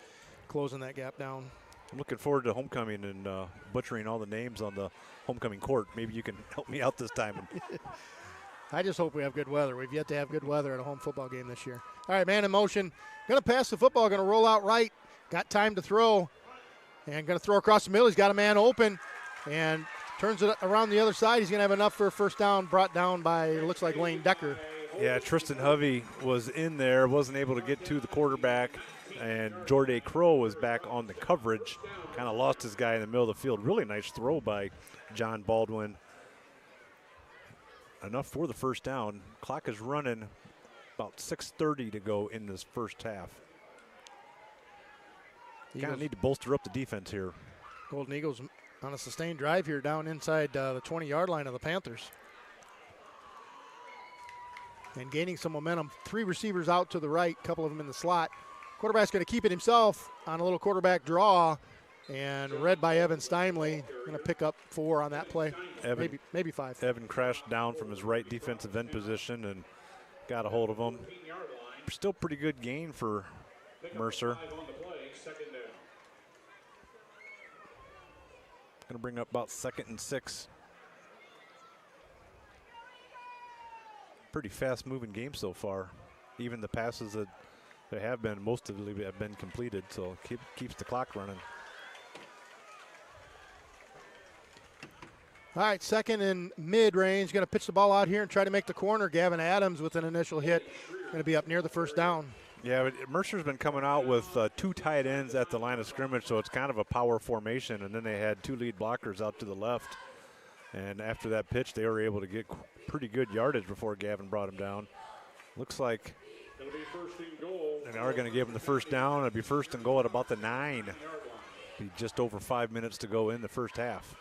closing that gap down. I'm looking forward to homecoming and butchering all the names on the homecoming court. Maybe you can help me out this time. I just hope we have good weather. We've yet to have good weather at a home football game this year. All right, man in motion. Going to pass the football, going to roll out right. Got time to throw, and going to throw across the middle. He's got a man open, and turns it around the other side. He's going to have enough for a first down, brought down by, it looks like, Lane Decker. Yeah, Tristan Hovey was in there, wasn't able to get to the quarterback, and Jordan Crow was back on the coverage. Kind of lost his guy in the middle of the field. Really nice throw by John Baldwin. Enough for the first down. Clock is running, about 6:30 to go in this first half. Kind of need to bolster up the defense here. Golden Eagles on a sustained drive here down inside the 20-yard line of the Panthers. And gaining some momentum. 3 receivers out to the right, a couple of them in the slot. Quarterback's going to keep it himself on a little quarterback draw, and read by Evan Steinway. Going to pick up 4 on that play, maybe 5. Evan crashed down from his right defensive end position and got a hold of him. Still pretty good gain for Mercer. Going to bring up about 2nd and 6. Pretty fast-moving game so far. Even the passes that they have been, most of them have been completed, so keeps the clock running. All right, 2nd and mid-range. Going to pitch the ball out here and try to make the corner. Gavin Adams with an initial hit. Going to be up near the first down. Yeah, but Mercer's been coming out with 2 tight ends at the line of scrimmage, so it's kind of a power formation, and then they had 2 lead blockers out to the left. And after that pitch, they were able to get pretty good yardage before Gavin brought him down. Looks like they are going to give him the first down. It'll be 1st and goal at about the 9. Be just over 5 minutes to go in the first half.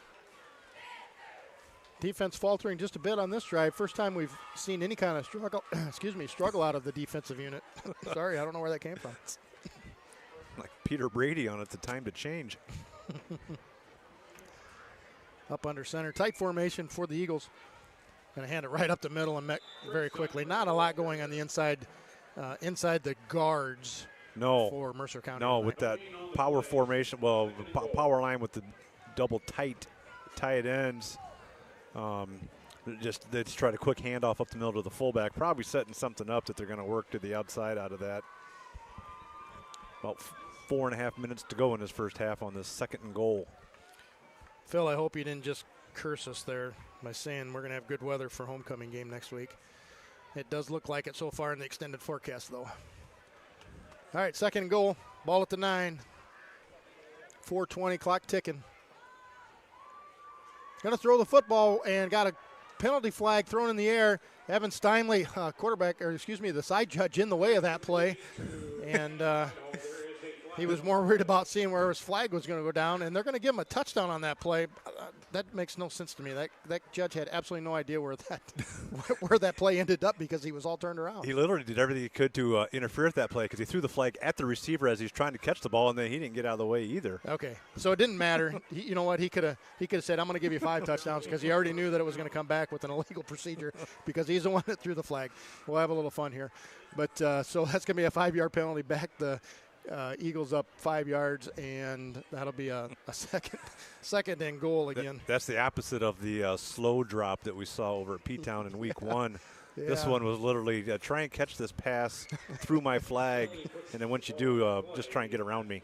Defense faltering just a bit on this drive. First time we've seen any kind of struggle out of the defensive unit. Sorry, I don't know where that came from. Like Peter Brady on it, the time to change. Up under center. Tight formation for the Eagles. Going to hand it right up the middle and met very quickly. Not a lot going on the inside the guards for Mercer County. No, with that power formation, power line with the double tight ends. They just try to quick handoff up the middle to the fullback, probably setting something up that they're going to work to the outside out of that. About 4.5 minutes to go in this first half on this 2nd and goal. Phil, I hope you didn't just curse us there by saying we're going to have good weather for homecoming game next week. It does look like it so far in the extended forecast, though. All right, 2nd and goal. Ball at the 9. 4:20, clock ticking. Going to throw the football and got a penalty flag thrown in the air. Evan Steinway, the side judge, in the way of that play. And He was more worried about seeing where his flag was going to go down, and they're going to give him a touchdown on that play. That makes no sense to me. That judge had absolutely no idea where that play ended up because he was all turned around. He literally did everything he could to interfere with that play because he threw the flag at the receiver as he's trying to catch the ball, and then he didn't get out of the way either. Okay, so it didn't matter. You know what? He could have said, "I'm going to give you 5 touchdowns," because he already knew that it was going to come back with an illegal procedure because he's the one that threw the flag. We'll have a little fun here, but so that's going to be a 5-yard penalty. Back the Eagles up 5 yards, and that'll be a second and goal again. That's the opposite of the slow drop that we saw over at P-Town in week 1. Yeah. This one was literally try and catch this pass through my flag, and then once you do, just try and get around me.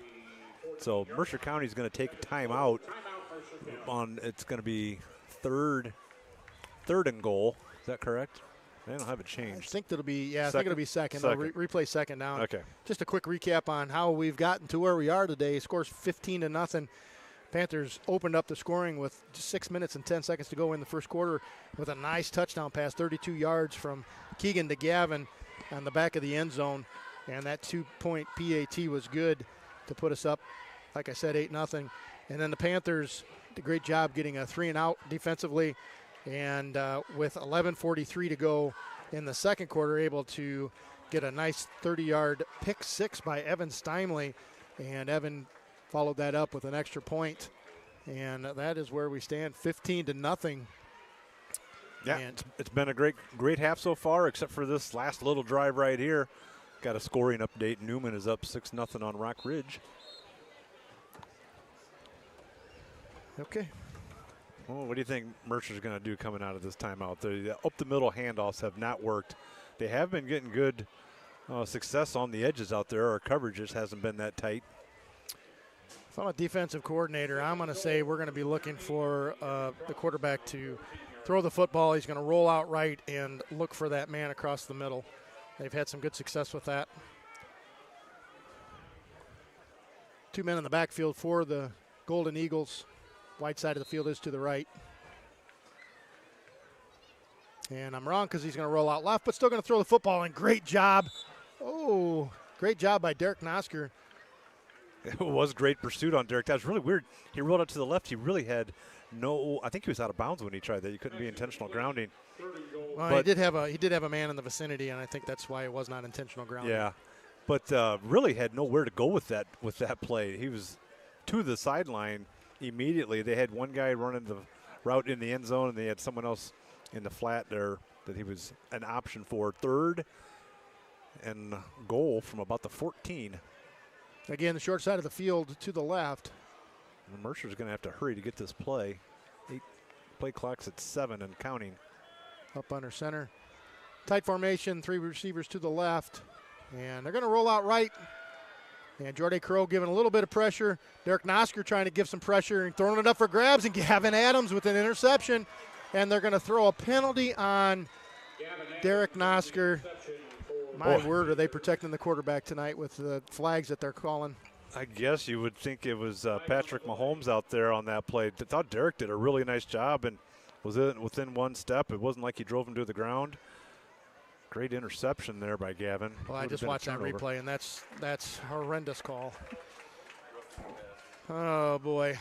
So Mercer County is going to take a timeout. It's going to be third and goal. Is that correct? They don't have it changed. I think it'll be I think it'll be second. Second. They'll replay second down. Okay. Just a quick recap on how we've gotten to where we are today. Scores 15-0. Panthers opened up the scoring with just 6 minutes and 10 seconds to go in the first quarter with a nice touchdown pass, 32 yards from Keegan to Gavin on the back of the end zone. And that 2-point PAT was good to put us up, like I said, 8-0. And then the Panthers did a great job getting a 3-and-out defensively. And with 11:43 to go in the second quarter, able to get a nice 30-yard pick six by Evan Steinway. And Evan followed that up with an extra point. And that is where we stand, 15-0. Yeah, it's been a great half so far, except for this last little drive right here. Got a scoring update. Newman is up 6-0 on Rock Ridge. Okay. Well, what do you think Mercer's going to do coming out of this timeout? The up-the-middle handoffs have not worked. They have been getting good success on the edges out there. Our coverage just hasn't been that tight. If I'm a defensive coordinator, I'm going to say we're going to be looking for the quarterback to throw the football. He's going to roll out right and look for that man across the middle. They've had some good success with that. 2 men in the backfield for the Golden Eagles. Wide side of the field is to the right. And I'm wrong because he's going to roll out left, but still going to throw the football, and great job. Oh, great job by Derek Nosker. It was great pursuit on Derek. That was really weird. He rolled out to the left. He really had I think he was out of bounds when he tried that. He couldn't be intentional grounding. Well, he did have a man in the vicinity, and I think that's why it was not intentional grounding. Yeah, but really had nowhere to go with that play. He was to the sideline immediately. They had one guy running the route in the end zone, and they had someone else in the flat there that he was an option for. 3rd and goal from about the 14. Again, the short side of the field to the left. And Mercer's going to have to hurry to get this play. Play clock's at 7 and counting. Up under center. Tight formation, 3 receivers to the left. And they're going to roll out right. And Jordan Crow giving a little bit of pressure. Derek Nosker trying to give some pressure and throwing it up for grabs, and Gavin Adams with an interception. And they're going to throw a penalty on Derek Nosker. My word, are they protecting the quarterback tonight with the flags that they're calling? I guess you would think it was Patrick Mahomes out there on that play. I thought Derek did a really nice job and was within one step. It wasn't like he drove him to the ground. Great interception there by Gavin. Well, I just watched that replay, and that's a horrendous call. Oh, boy.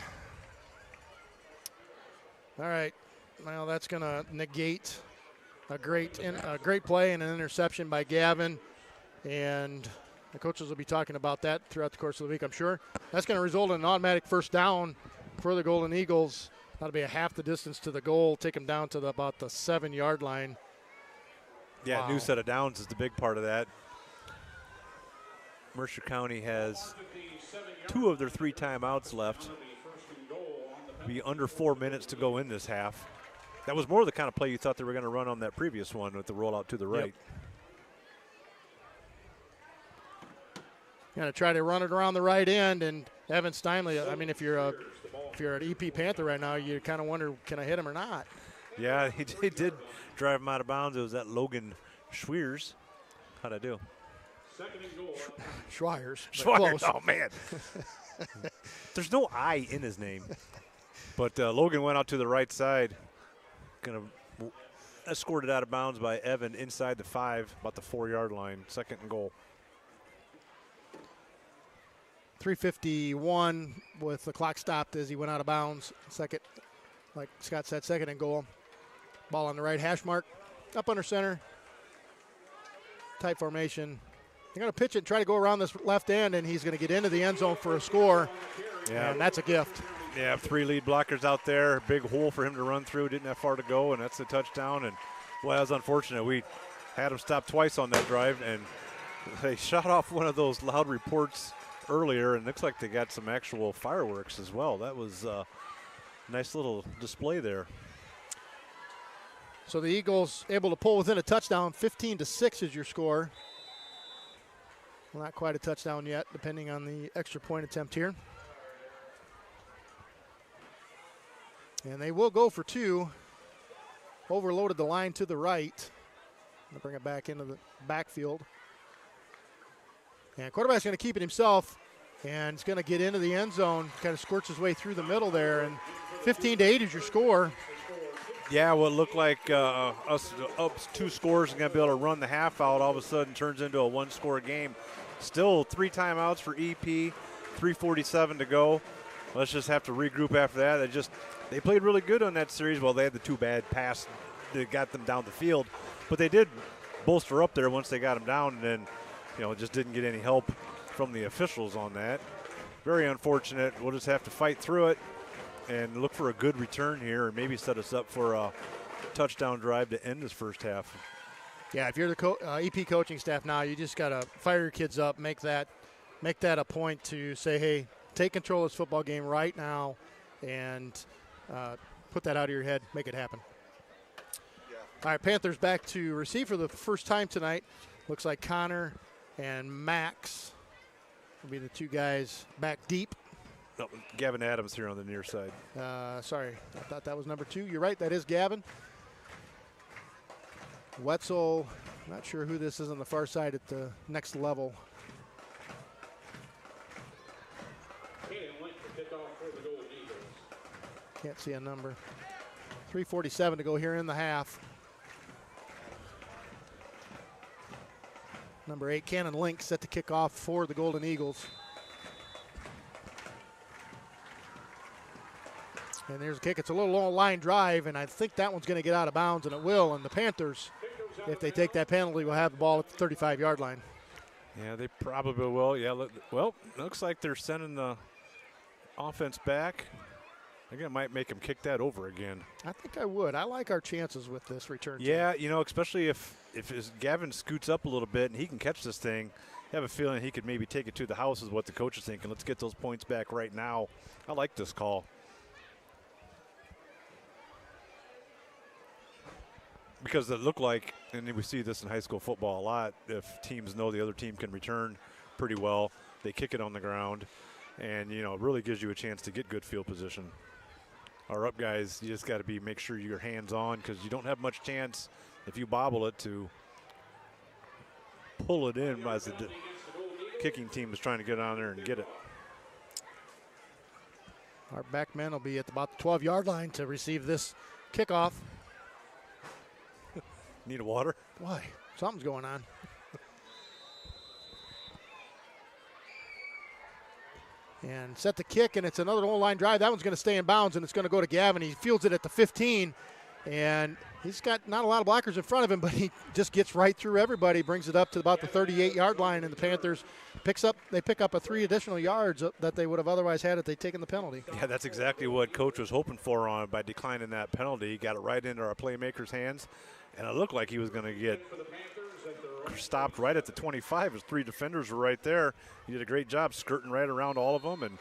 All right. Well, that's going to negate a great play and an interception by Gavin. And the coaches will be talking about that throughout the course of the week, I'm sure. That's going to result in an automatic first down for the Golden Eagles. That'll be a half the distance to the goal, take them down to about the 7-yard line. Yeah, wow. New set of downs is the big part of that. Mercer County has 2 of their 3 timeouts left. Be under 4 minutes to go in this half. That was more the kind of play you thought they were going to run on that previous one with the rollout to the right. Yep. Going to try to run it around the right end, and Evan Steinley, I mean, if you're an EP Panther right now, you kind of wonder, can I hit him or not? Yeah, he did drive him out of bounds. It was that Logan Schwiers. How'd I do? Schwiers. Oh, man. There's no I in his name. But Logan went out to the right side. Going to escorted out of bounds by Evan inside the 5, about the 4-yard line. 2nd and goal. 3:51 with the clock stopped as he went out of bounds. Second, like Scott said, second and goal. Ball on the right hash mark, up under center. Tight formation. They're going to pitch it and try to go around this left end, and he's going to get into the end zone for a score. Yeah, and that's a gift. Yeah, 3 lead blockers out there. Big hole for him to run through. Didn't have far to go, and that's a touchdown. And, well, that was unfortunate. We had him stop twice on that drive, and they shot off one of those loud reports earlier, and looks like they got some actual fireworks as well. That was a nice little display there. So the Eagles able to pull within a touchdown. 15-6 is your score. Well, not quite a touchdown yet, depending on the extra point attempt here. And they will go for 2. Overloaded the line to the right. They'll bring it back into the backfield. And quarterback's going to keep it himself, and it's going to get into the end zone. Kind of squirts his way through the middle there, and 15-8 is your score. Yeah, what looked like us up 2 scores and going to be able to run the half out all of a sudden turns into a 1-score game. Still 3 timeouts for EP, 3:47 to go. Let's just have to regroup after that. They played really good on that series. Well, they had the 2 bad passes that got them down the field, but they did bolster up there once they got them down, and then, just didn't get any help from the officials on that. Very unfortunate. We'll just have to fight through it and look for a good return here and maybe set us up for a touchdown drive to end this first half. Yeah, if you're the EP coaching staff now, you just got to fire your kids up, make that a point to say, hey, take control of this football game right now and put that out of your head, make it happen. Yeah. All right, Panthers back to receive for the first time tonight. Looks like Connor and Max will be the 2 guys back deep. No, Gavin Adams here on the near side. Sorry, I thought that was number 2. You're right, that is Gavin. Wetzel, not sure who this is on the far side at the next level. Can't see a number. 3:47 to go here in the half. Number 8, Cannon Link, set to kick off for the Golden Eagles. And there's a kick. It's a little long line drive, and I think that one's going to get out of bounds, and it will. And the Panthers, if they take that penalty, will have the ball at the 35-yard line. Yeah, they probably will. Yeah, well, looks like they're sending the offense back. I think it might make them kick that over again. I think I would. I like our chances with this return. Yeah, especially if Gavin scoots up a little bit and he can catch this thing, I have a feeling he could maybe take it to the house is what the coach is thinking. Let's get those points back right now. I like this call. Because it looked like, and we see this in high school football a lot, if teams know the other team can return pretty well, they kick it on the ground, and, it really gives you a chance to get good field position. Our up guys, you just got to make sure your hands on because you don't have much chance if you bobble it to pull it in as the kicking team is trying to get on there and get it. Our back men will be at about the 12-yard line to receive this kickoff. Need a water? Why? Something's going on. And set the kick, and it's another line drive. That one's going to stay in bounds, and it's going to go to Gavin. He fields it at the 15, and he's got not a lot of blockers in front of him, but he just gets right through everybody, brings it up to about the 38-yard line, and the Panthers pick up 3 additional yards that they would have otherwise had if they'd taken the penalty. Yeah, that's exactly what Coach was hoping for by declining that penalty. He got it right into our playmakers' hands, and it looked like he was going to get stopped right at the 25 as 3 defenders were right there. He did a great job skirting right around all of them, and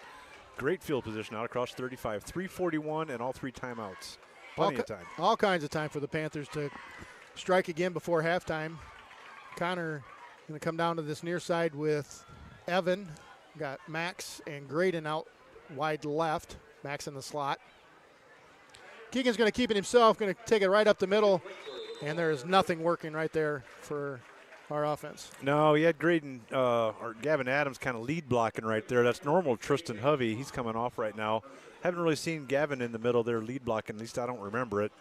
great field position out across 35. 3:41 and all 3 timeouts. Plenty of time. All kinds of time for the Panthers to strike again before halftime. Connor going to come down to this near side with Evan. Got Max and Graydon out wide left. Max in the slot. Keegan's going to keep it himself, going to take it right up the middle, and there is nothing working right there for our offense. No, he had Graydon or Gavin Adams kind of lead blocking right there. That's normal. Tristan Hovey, he's coming off right now. Haven't really seen Gavin in the middle there lead blocking. At least I don't remember it.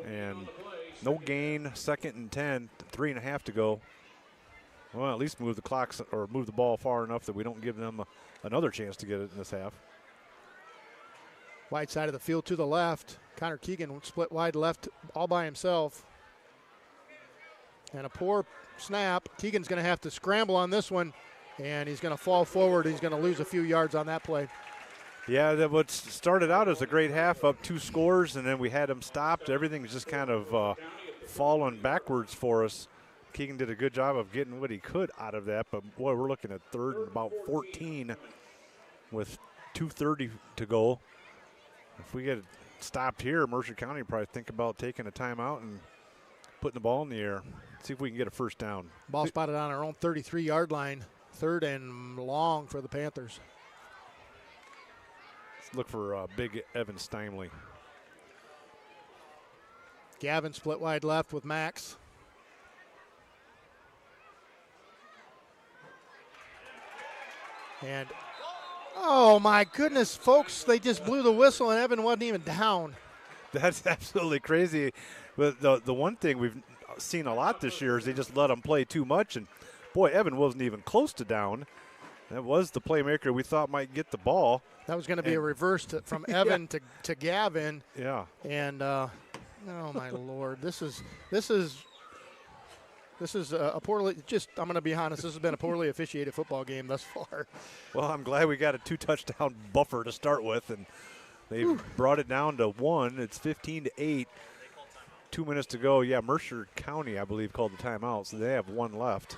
And no gain, 2nd and 10, 3.5 to go. Well, at least move the clocks or move the ball far enough that we don't give them another chance to get it in this half. Wide side of the field to the left. Connor Keegan split wide left all by himself. And a poor snap. Keegan's going to have to scramble on this one, and he's going to fall forward. He's going to lose a few yards on that play. Yeah, that what started out as a great half, up 2 scores, and then we had them stopped. Everything's just kind of fallen backwards for us. Keegan did a good job of getting what he could out of that, but boy, we're looking at third and about 14 with 2:30 to go. If we get stopped here, Mercer County will probably think about taking a timeout and putting the ball in the air. See if we can get a first down. Ball spotted on our own 33-yard line. Third and long for the Panthers. Let's look for big Evan Steinway. Gavin split wide left with Max. And, oh my goodness, folks, they just blew the whistle and Evan wasn't even down. That's absolutely crazy. But the one thing we've seen a lot this year is they just let them play too much. And, boy, Evan wasn't even close to down. That was the playmaker we thought might get the ball. That was going to be a reverse from Evan to Gavin. Yeah. And, oh, my Lord, this is a poorly, I'm going to be honest, this has been a poorly officiated football game thus far. Well, I'm glad we got a 2-touchdown buffer to start with, and they've brought it down to 1. It's 15-8. 2 minutes to go. Yeah, Mercer County, I believe, called the timeout, so they have 1 left.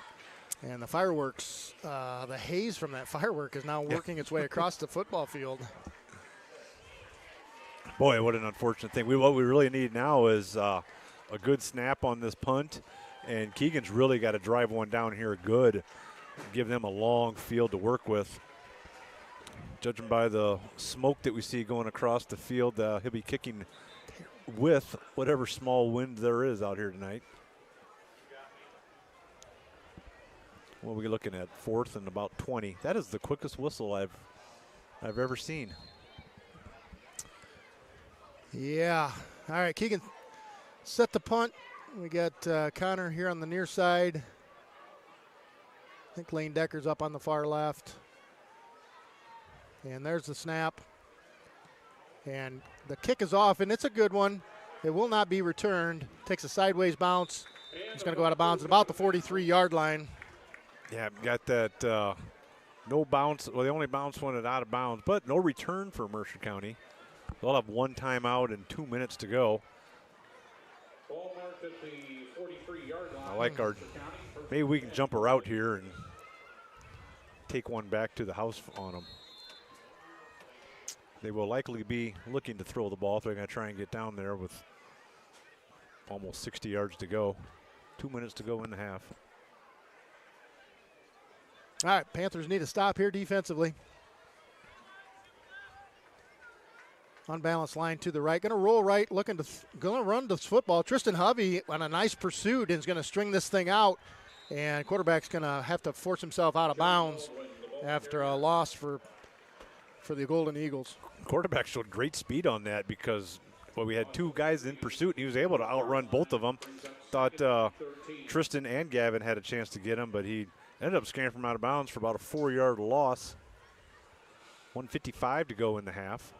And the fireworks, the haze from that firework is now working its way across the football field. Boy, what an unfortunate thing. What we really need now is a good snap on this punt, and Keegan's really got to drive one down here good, give them a long field to work with. Judging by the smoke that we see going across the field, he'll be kicking with whatever small wind there is out here tonight. What are we looking at? 4th and about 20. That is the quickest whistle I've ever seen. Yeah. All right, Keegan set the punt. We got Connor here on the near side. I think Lane Decker's up on the far left. And there's the snap. And the kick is off, and it's a good one. It will not be returned. Takes a sideways bounce. It's going to go out of bounds at about the 43-yard line. Yeah, got that no bounce. Well, they only bounced one out of bounds, but no return for Mercer County. They'll have 1 timeout and 2 minutes to go. Ball marked at the 43-yard line. I like our, maybe we can jump a route here and take one back to the house on them. They will likely be looking to throw the ball. They're going to try and get down there with almost 60 yards to go. 2 minutes to go in the half. All right, Panthers need a stop here defensively. Unbalanced line to the right. Going to roll right, looking to run this football. Tristan Hovey on a nice pursuit is going to string this thing out. And quarterback's going to have to force himself out of bounds after a loss for the Golden Eagles. Quarterback showed great speed on that because, well, we had 2 guys in pursuit, and he was able to outrun both of them. Thought Tristan and Gavin had a chance to get him, but he ended up scaring from out of bounds for about a 4-yard loss. 1:55 to go in the half.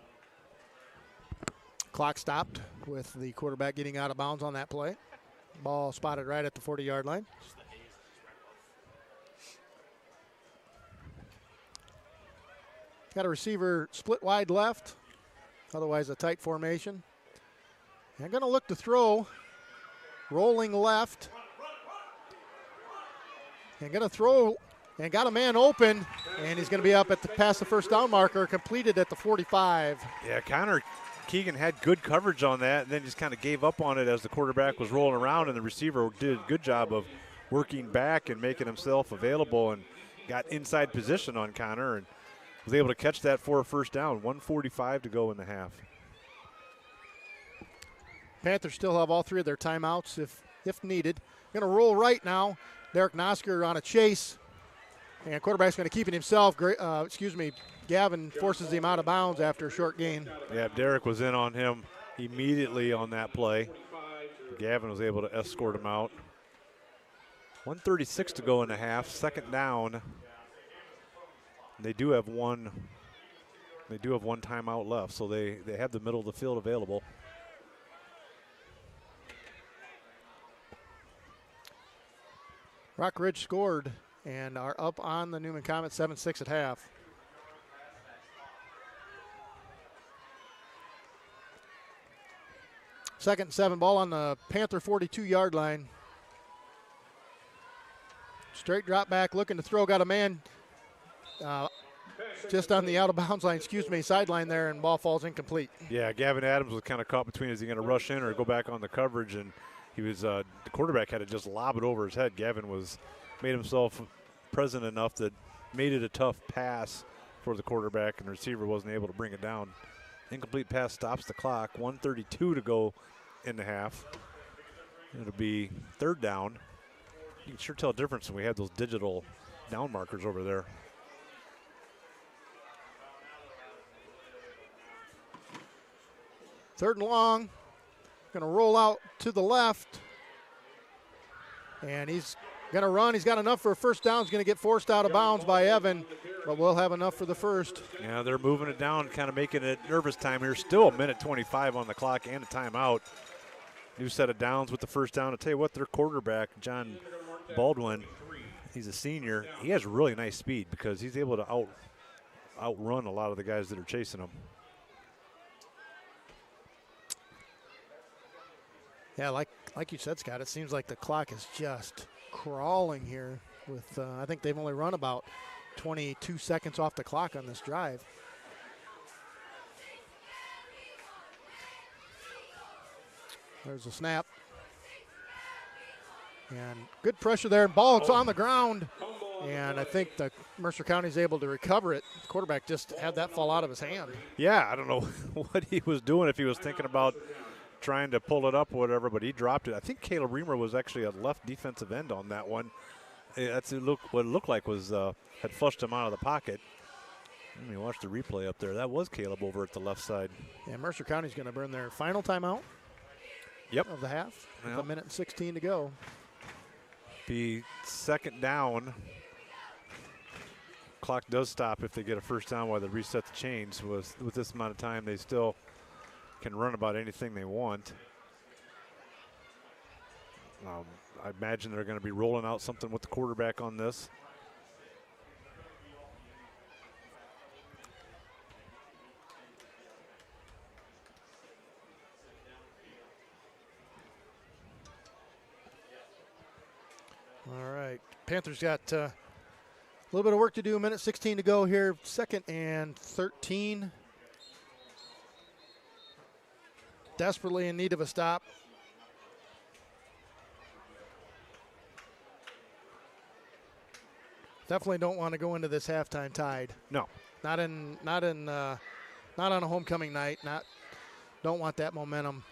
Clock stopped with the quarterback getting out of bounds on that play. Ball spotted right at the 40-yard line. Got a receiver split wide left, otherwise a tight formation. And going to look to throw, rolling left. And going to throw, and got a man open, and he's going to be up at past the first down marker, completed at the 45. Yeah, Connor Keegan had good coverage on that, and then just kind of gave up on it as the quarterback was rolling around, and the receiver did a good job of working back and making himself available and got inside position on Connor and was able to catch that for a first down. 1:45 to go in the half. Panthers still have all 3 of their timeouts if needed. Going to roll right now. Derek Nosker on a chase, and quarterback's going to keep it himself. Gavin forces him out of bounds after a short gain. Yeah, Derek was in on him immediately on that play. Gavin was able to escort him out. 1:36 to go in the half. Second down. They do have one. They do have one timeout left, so they have the middle of the field available. Rock Ridge scored and are up on the Newman Comet 7-6 at half. Second and 7, ball on the Panther 42-yard line. Straight drop back, looking to throw, got a man just on the out of bounds line, sideline there, and ball falls incomplete. Yeah, Gavin Adams was kind of caught between, is he going to rush in or go back on the coverage, and he was the quarterback had to just lob it over his head. Gavin made himself present enough that made it a tough pass for the quarterback, and the receiver wasn't able to bring it down. Incomplete pass stops the clock. 1:32 to go in the half. It'll be third down. You can sure tell a difference when we have those digital down markers over there. Third and long. Going to roll out to the left. And he's going to run. He's got enough for a first down. He's going to get forced out of bounds by Evan, but we'll have enough for the first. Yeah, they're moving it down, kind of making it nervous time here. Still a minute 25 on the clock and a timeout. New set of downs with the first down. I'll tell you what, their quarterback, John Baldwin, he's a senior. He has really nice speed because he's able to outrun a lot of the guys that are chasing him. Yeah, like you said, Scott, it seems like the clock is just crawling here with, I think they've only run about 22 seconds off the clock on this drive. There's a snap. And good pressure there. Ball's on the ground. And I think the Mercer County is able to recover it. The quarterback just had that fall out of his hand. Yeah, I don't know what he was doing, if he was thinking about trying to pull it up or whatever, but he dropped it. I think Caleb Reamer was actually a left defensive end on that one. That's what it looked like was had flushed him out of the pocket. Let me watch the replay up there. That was Caleb over at the left side. Yeah, Mercer County's going to burn their final timeout. Yep. Of the half. With a minute and 16 to go. Be second down. Clock does stop if they get a first down while they reset the chains. With this amount of time, they still can run about anything they want. I imagine they're going to be rolling out something with the quarterback on this. All right, Panthers got a little bit of work to do. A minute 16 to go here. Second and 13. Desperately in need of a stop. Definitely don't want to go into this halftime tied. No, not on a homecoming night. Don't want that momentum.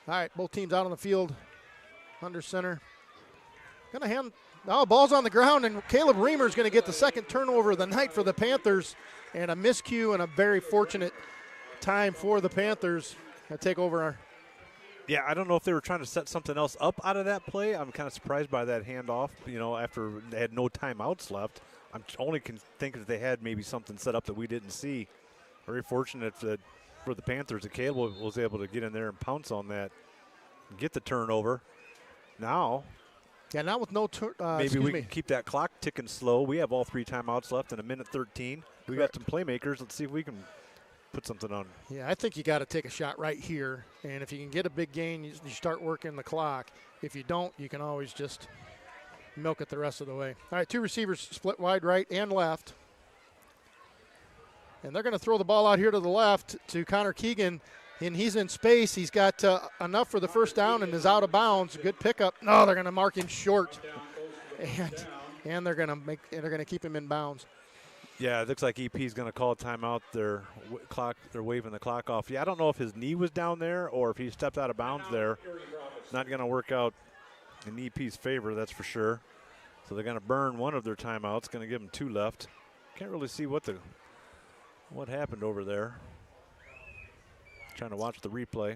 All right, both teams out on the field. Under center. Gonna hand. Oh, ball's on the ground, and Caleb Reamer's going to get the second turnover of the night for the Panthers, and a miscue and a very fortunate time for the Panthers. Gonna take over. Yeah, I don't know if they were trying to set something else up out of that play. I'm kind of surprised by that handoff, after they had no timeouts left. I'm only can think that they had maybe something set up that we didn't see. Very fortunate for the Panthers that Caleb was able to get in there and pounce on that and get the turnover. Now with no maybe we can keep that clock ticking slow. We have all 3 timeouts left in a minute 13. We got some playmakers. Let's see if we can put something on. Yeah, I think you got to take a shot right here. And if you can get a big gain, you start working the clock. If you don't, you can always just milk it the rest of the way. All right, 2 receivers split wide right and left. And they're going to throw the ball out here to the left to Connor Keegan. And he's in space. He's got enough for the first down and is out of bounds. Good pickup. No, they're going to mark him short. And they're going to keep him in bounds. Yeah, it looks like EP is going to call a timeout. They're waving the clock off. Yeah, I don't know if his knee was down there or if he stepped out of bounds there. It's not going to work out in EP's favor, that's for sure. So they're going to burn one of their timeouts. Going to give them 2 left. Can't really see what happened over there. Trying to watch the replay.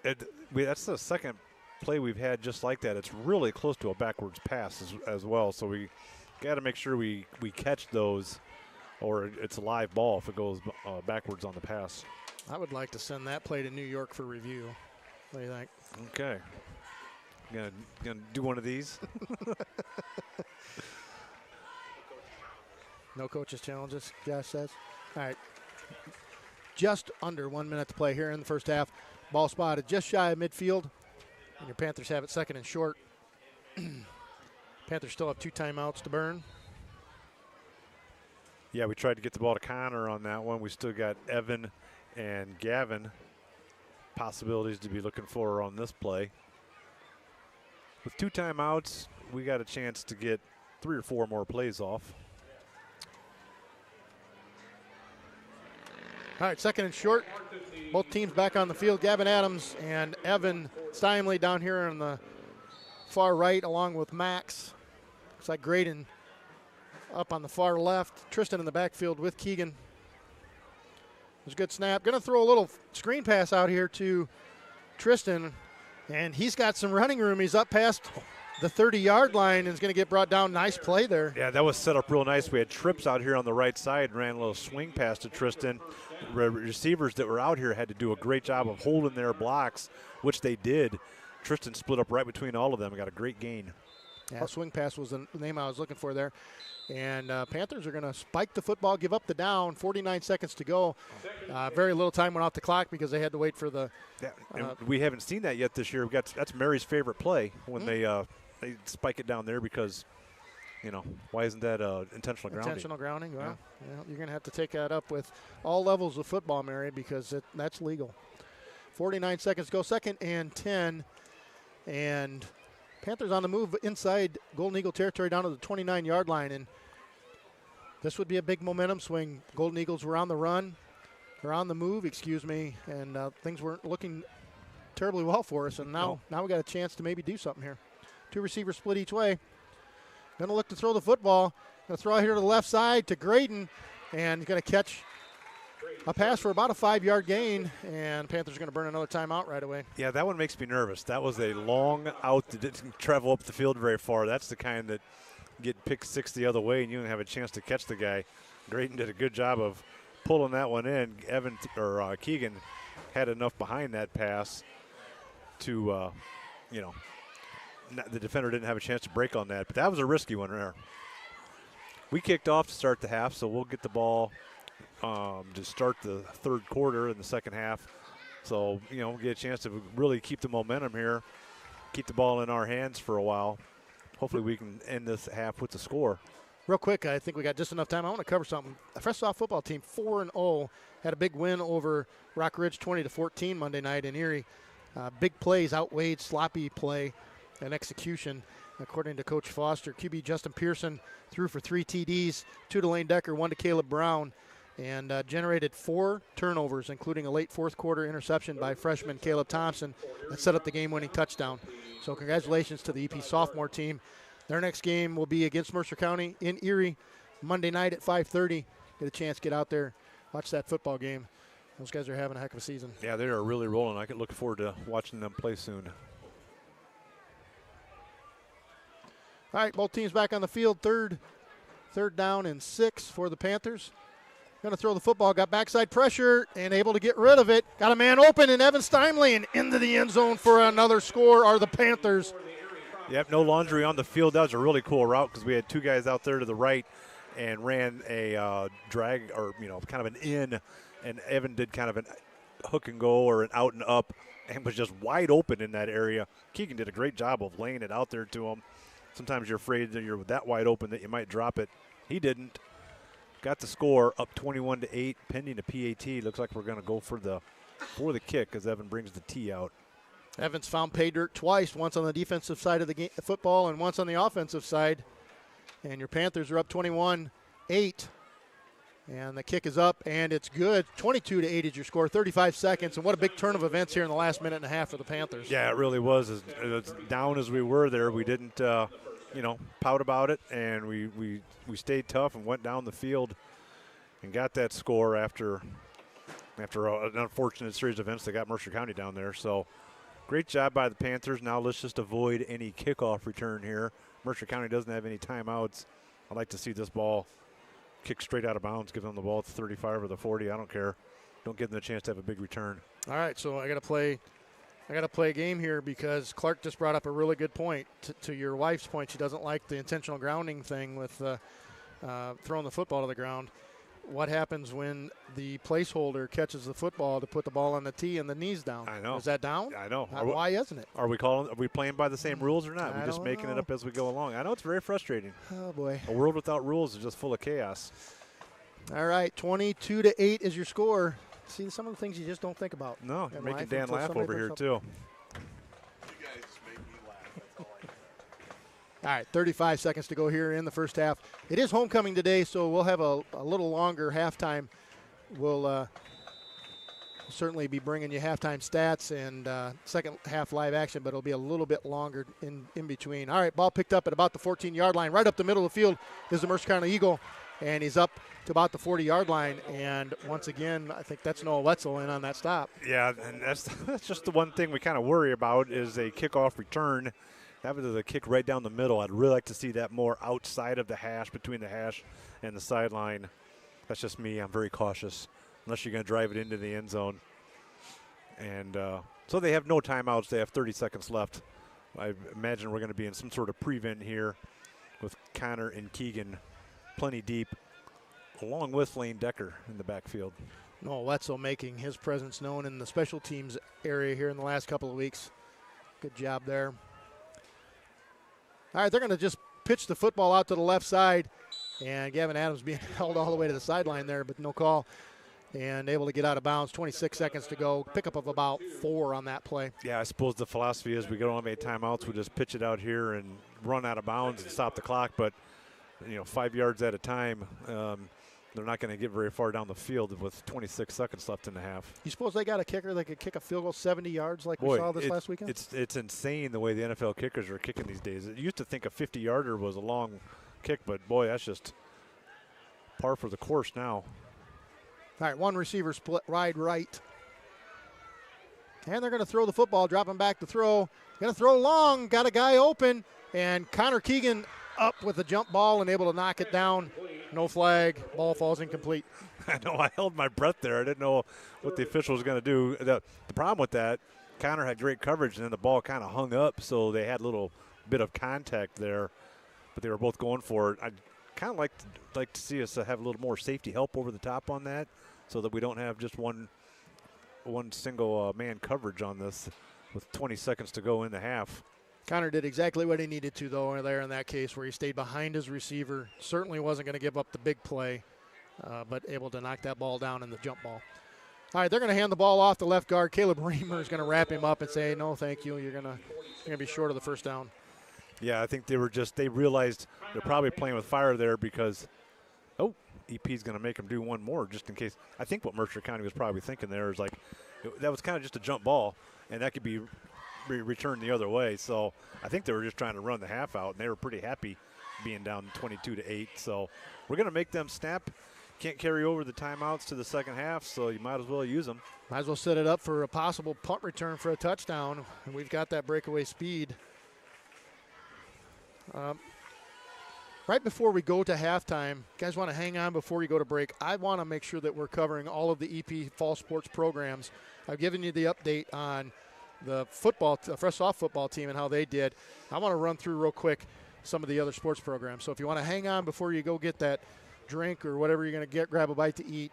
That's the second play we've had just like that. It's really close to a backwards pass as well. So we got to make sure we catch those, or it's a live ball if it goes backwards on the pass. I would like to send that play to New York for review. What do you think? Okay. Gonna do one of these. No coaches challenges, Josh says. All right. Just under 1 minute to play here in the first half. Ball spotted just shy of midfield. And your Panthers have it second and short. Panthers still have 2 timeouts to burn. Yeah, we tried to get the ball to Connor on that one. We still got Evan and Gavin possibilities to be looking for on this play. With 2 timeouts, we got a chance to get 3 or 4 more plays off. All right, second and short. Both teams back on the field. Gavin Adams and Evan Steinway down here on the far right along with Max. Looks like Graydon up on the far left. Tristan in the backfield with Keegan. There's a good snap. Going to throw a little screen pass out here to Tristan, and he's got some running room. He's up past the 30-yard line and is going to get brought down. Nice play there. Yeah, that was set up real nice. We had trips out here on the right side, ran a little swing pass to Tristan. Receivers that were out here had to do a great job of holding their blocks, which they did. Tristan split up right between all of them and got a great gain. Yeah, swing pass was the name I was looking for there. And Panthers are going to spike the football, give up the down, 49 seconds to go. Very little time went off the clock because they had to wait for the we haven't seen that yet this year. That's Mary's favorite play when they spike it down there because, why isn't that intentional grounding? Intentional grounding, well, you're going to have to take that up with all levels of football, Mary, because that's legal. 49 seconds to go, second and 10. And Panthers on the move inside Golden Eagle territory down to the 29-yard line. And this would be a big momentum swing. Golden Eagles were on the run, or on the move, and things weren't looking terribly well for us. And now we got a chance to maybe do something here. 2 receivers split each way. Going to look to throw the football. Going to throw it here to the left side to Graydon, and he's going to catch a pass for about a 5-yard gain, and Panthers are going to burn another timeout right away. Yeah, that one makes me nervous. That was a long out that didn't travel up the field very far. That's the kind that get picked 6 the other way, and you don't have a chance to catch the guy. Graydon did a good job of pulling that one in. Keegan had enough behind that pass to, the defender didn't have a chance to break on that. But that was a risky one there. We kicked off to start the half, so we'll get the ball to start the third quarter in the second half. So, get a chance to really keep the momentum here, keep the ball in our hands for a while. Hopefully we can end this half with the score. Real quick, I think we got just enough time. I want to cover something. The Fresh Soft football team, 4-0, had a big win over Rock Ridge 20-14 Monday night in Erie. Big plays outweighed sloppy play and execution. According to Coach Foster, QB Justin Pearson threw for 3 TDs, 2 to Lane Decker, 1 to Caleb Brown, and generated 4 turnovers, including a late fourth quarter interception by freshman Caleb Thompson that set up the game-winning touchdown. So congratulations to the EP sophomore team. Their next game will be against Mercer County in Erie Monday night at 5:30. Get a chance to get out there, watch that football game. Those guys are having a heck of a season. Yeah, they are really rolling. I could look forward to watching them play soon. All right, both teams back on the field. Third down and 6 for the Panthers. Going to throw the football, got backside pressure and able to get rid of it. Got a man open, and Evan Steinway and into the end zone for another score are the Panthers. Yep, no laundry on the field. That was a really cool route because we had 2 guys out there to the right and ran a drag or, kind of an in, and Evan did kind of an hook and go or an out and up and was just wide open in that area. Keegan did a great job of laying it out there to him. Sometimes you're afraid that you're that wide open that you might drop it. He didn't. Got the score up 21-8, pending a PAT. Looks like we're going to go for the kick as Evan brings the tee out. Evans found pay dirt twice, once on the defensive side of the football and once on the offensive side. And your Panthers are up 21-8. And the kick is up, and it's good. 22-8 is your score, 35 seconds. And what a big turn of events here in the last minute and a half for the Panthers. Yeah, it really was. As down as we were there, we didn't, pout about it. And we stayed tough and went down the field and got that score after an unfortunate series of events that got Mercer County down there. So Great job by the Panthers. Now let's just avoid any kickoff return here. Mercer County doesn't have any timeouts. I'd like to see this ball kick straight out of bounds, give them the ball at the 35 or the 40. I don't care. Don't give them the chance to have a big return. All right, so I got to play a game here because Clark just brought up a really good point. To your wife's point, she doesn't like the intentional grounding thing with throwing the football to the ground. What happens when the placeholder catches the football to put the ball on the tee and the knees down? I know. Is that down? I know. Why isn't it? Are we playing by the same rules or not? We're just making it up as we go along. I know it's very frustrating. Oh, boy. A world without rules is just full of chaos. All right, 22-8 is your score. See, some of the things you just don't think about. No, you're making Dan laugh over here, too. You guys make me laugh. That's all I know. All right, 35 seconds to go here in the first half. It is homecoming today, so we'll have a little longer halftime. We'll certainly be bringing you halftime stats and second half live action, but it'll be a little bit longer in between. All right, ball picked up at about the 14-yard line. Right up the middle of the field is the Mercer County Eagle, and he's up to about the 40-yard line. And once again, I think that's Noah Wetzel in on that stop. Yeah, and that's just the one thing we kind of worry about is a kickoff return. That was a kick right down the middle. I'd really like to see that more outside of the hash, between the hash and the sideline. That's just me. I'm very cautious, unless you're going to drive it into the end zone. And so they have no timeouts. They have 30 seconds left. I imagine we're going to be in some sort of prevent here with Connor and Keegan plenty deep, along with Lane Decker in the backfield. Noah Wetzel making his presence known in the special teams area here in the last couple of weeks. Good job there. All right, they're going to just pitch the football out to the left side, and Gavin Adams being held all the way to the sideline there, but no call, and able to get out of bounds. 26 seconds to go. Pickup of about 4 on that play. Yeah, I suppose the philosophy is we don't have any timeouts. We just pitch it out here and run out of bounds and stop the clock, but 5 yards at a time. They're not going to get very far down the field with 26 seconds left in the half. You suppose they got a kicker that could kick a field goal 70 yards like we saw this last weekend? It's insane the way the NFL kickers are kicking these days. You used to think a 50-yarder was a long kick, but, boy, that's just par for the course now. All right, one receiver split right. And they're going to throw the football, dropping back to throw. Going to throw long, got a guy open, and Connor Keegan up with a jump ball and able to knock it down. No flag. Ball falls incomplete. I know. I held my breath there. I didn't know what the official was going to do. The problem with that, Connor had great coverage, and then the ball kind of hung up, so they had a little bit of contact there, but they were both going for it. I'd kind of like to see us have a little more safety help over the top on that so that we don't have just one single man coverage on this with 20 seconds to go in the half. Connor did exactly what he needed to, though, there in that case where he stayed behind his receiver. Certainly wasn't going to give up the big play, but able to knock that ball down in the jump ball. All right, they're going to hand the ball off to left guard. Caleb Reamer is going to wrap him up and say, no, thank you. You're going to be short of the first down. Yeah, I think they realized they're probably playing with fire there because, EP's going to make them do one more just in case. I think what Mercer County was probably thinking there is that was kind of just a jump ball, and that could be returned the other way. So I think they were just trying to run the half out, and they were pretty happy being down 22-8. So we're going to make them snap. Can't carry over the timeouts to the second half, so you might as well use them. Might as well set it up for a possible punt return for a touchdown, and we've got that breakaway speed. Right before we go to halftime, you guys want to hang on before you go to break. I want to make sure that we're covering all of the EP fall sports programs. I've given you the update on the fresh soft football team and how they did. I want to run through real quick some of the other sports programs. So if you want to hang on before you go get that drink or whatever you're going to get, grab a bite to eat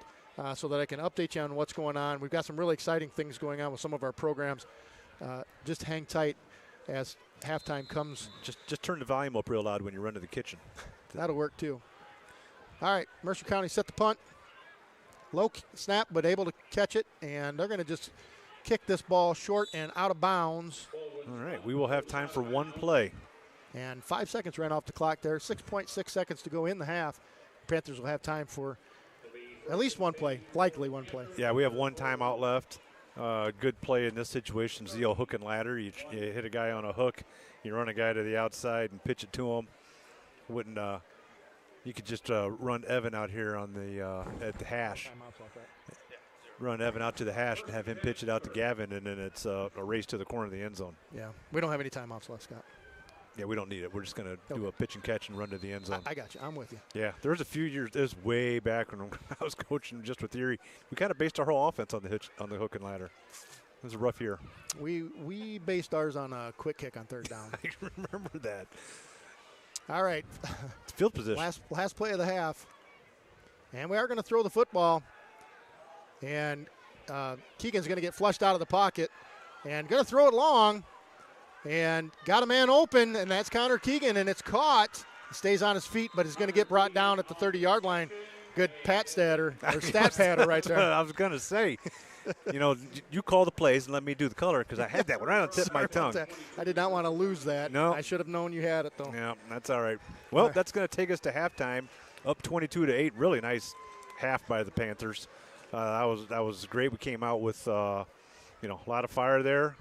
so that I can update you on what's going on. We've got some really exciting things going on with some of our programs. Just hang tight as halftime comes. Just turn the volume up real loud when you run to the kitchen. That'll work too. All right, Mercer County set the punt. Low snap, but able to catch it, and they're going to just kick this ball short and out of bounds. All right, we will have time for one play. And 5 seconds ran off the clock there. 6.6 seconds to go in the half. Panthers will have time for at least one play, likely one play. Yeah, we have one timeout left. Good play in this situation is the old hook and ladder. You hit a guy on a hook, you run a guy to the outside and pitch it to him. You could just run Evan out here on the at the hash. run Evan out to the hash and have him pitch it out to Gavin, and then it's a race to the corner of the end zone. Yeah, we don't have any timeouts left, Scott. Yeah, we don't need it. We're just going to do a pitch and catch and run to the end zone. I got you. I'm with you. Yeah, there was a few years. This was way back when I was coaching just with Erie. We kind of based our whole offense on the hook and ladder. It was a rough year. We based ours on a quick kick on third down. I remember that. All right. It's field position. Last play of the half. And we are going to throw the football. And Keegan's going to get flushed out of the pocket. And going to throw it long. And got a man open, and that's Connor Keegan, and it's caught. He stays on his feet, but is going to get brought down at the 30-yard line. Good pat statter, or stat patter right there. I was going to say, you call the plays and let me do the color because I had that one right on the tip of my tongue. I did not want to lose that. No. I should have known you had it, though. Yeah, that's all right. Well, that's going to take us to halftime, up 22-8. Really nice half by the Panthers. That was great. We came out with a lot of fire there.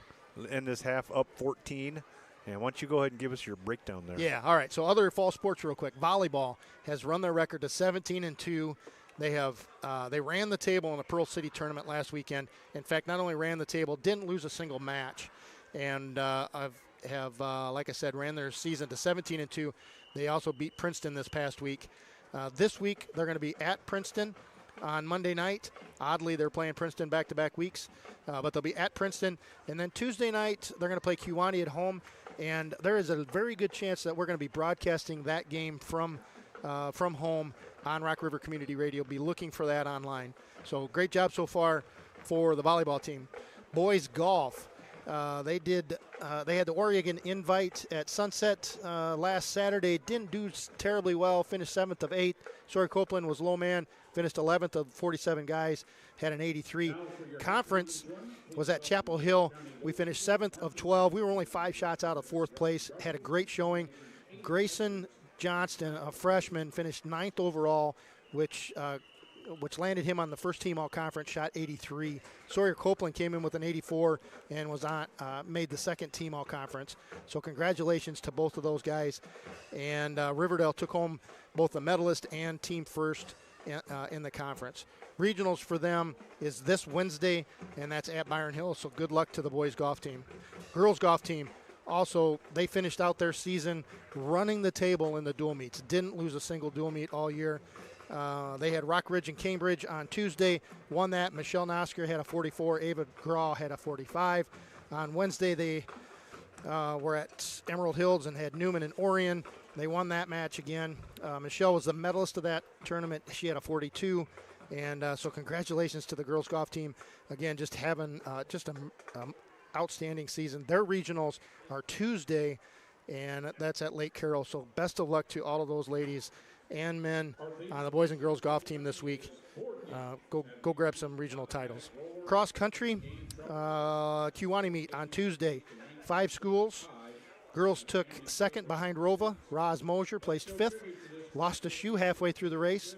In this half, up 14. And why don't you go ahead and give us your breakdown there? Yeah, all right. So other fall sports real quick. Volleyball has run their record to 17-2. They ran the table in the Pearl City tournament last weekend. In fact, not only ran the table, didn't lose a single match. And like I said, ran their season to 17-2. They also beat Princeton this past week. This week, they're going to be at Princeton on Monday night. Oddly, they're playing Princeton back-to-back weeks, but they'll be at Princeton. And then Tuesday night, they're going to play Kewanee at home, and there is a very good chance that we're going to be broadcasting that game from home on Rock River Community Radio. Be looking for that online. So great job so far for the volleyball team. Boys golf. They had the Oregon Invite at Sunset last Saturday. Didn't do terribly well. Finished 7th of 8. Sawyer Copeland was low man. Finished 11th of 47 guys. Had an 83. Conference was at Chapel Hill. We finished 7th of 12. We were only 5 shots out of 4th place. Had a great showing. Grayson Johnston, a freshman, finished 9th overall, which landed him on the first team all-conference, shot 83. Sawyer Copeland came in with an 84 and was made the second team all-conference. So congratulations to both of those guys. And Riverdale took home both the medalist and team first in the conference. Regionals for them is this Wednesday, and that's at Byron Hill. So good luck to the boys golf team. Girls golf team, also, they finished out their season running the table in the dual meets. Didn't lose a single dual meet all year. They had Rock Ridge and Cambridge on Tuesday. Won that. Michelle Nosker had a 44. Ava Graw had a 45. On Wednesday, they were at Emerald Hills and had Newman and Orion. They won that match again. Michelle was the medalist of that tournament. She had a 42. And so congratulations to the girls golf team. Again, just having just an outstanding season. Their regionals are Tuesday, and that's at Lake Carroll. So best of luck to all of those ladies and men on the boys and girls golf team this week. Go grab some regional titles. Cross country, Kewanee meet on Tuesday. 5 schools. Girls took second behind Rova. Roz Mosier placed 5th. Lost a shoe halfway through the race,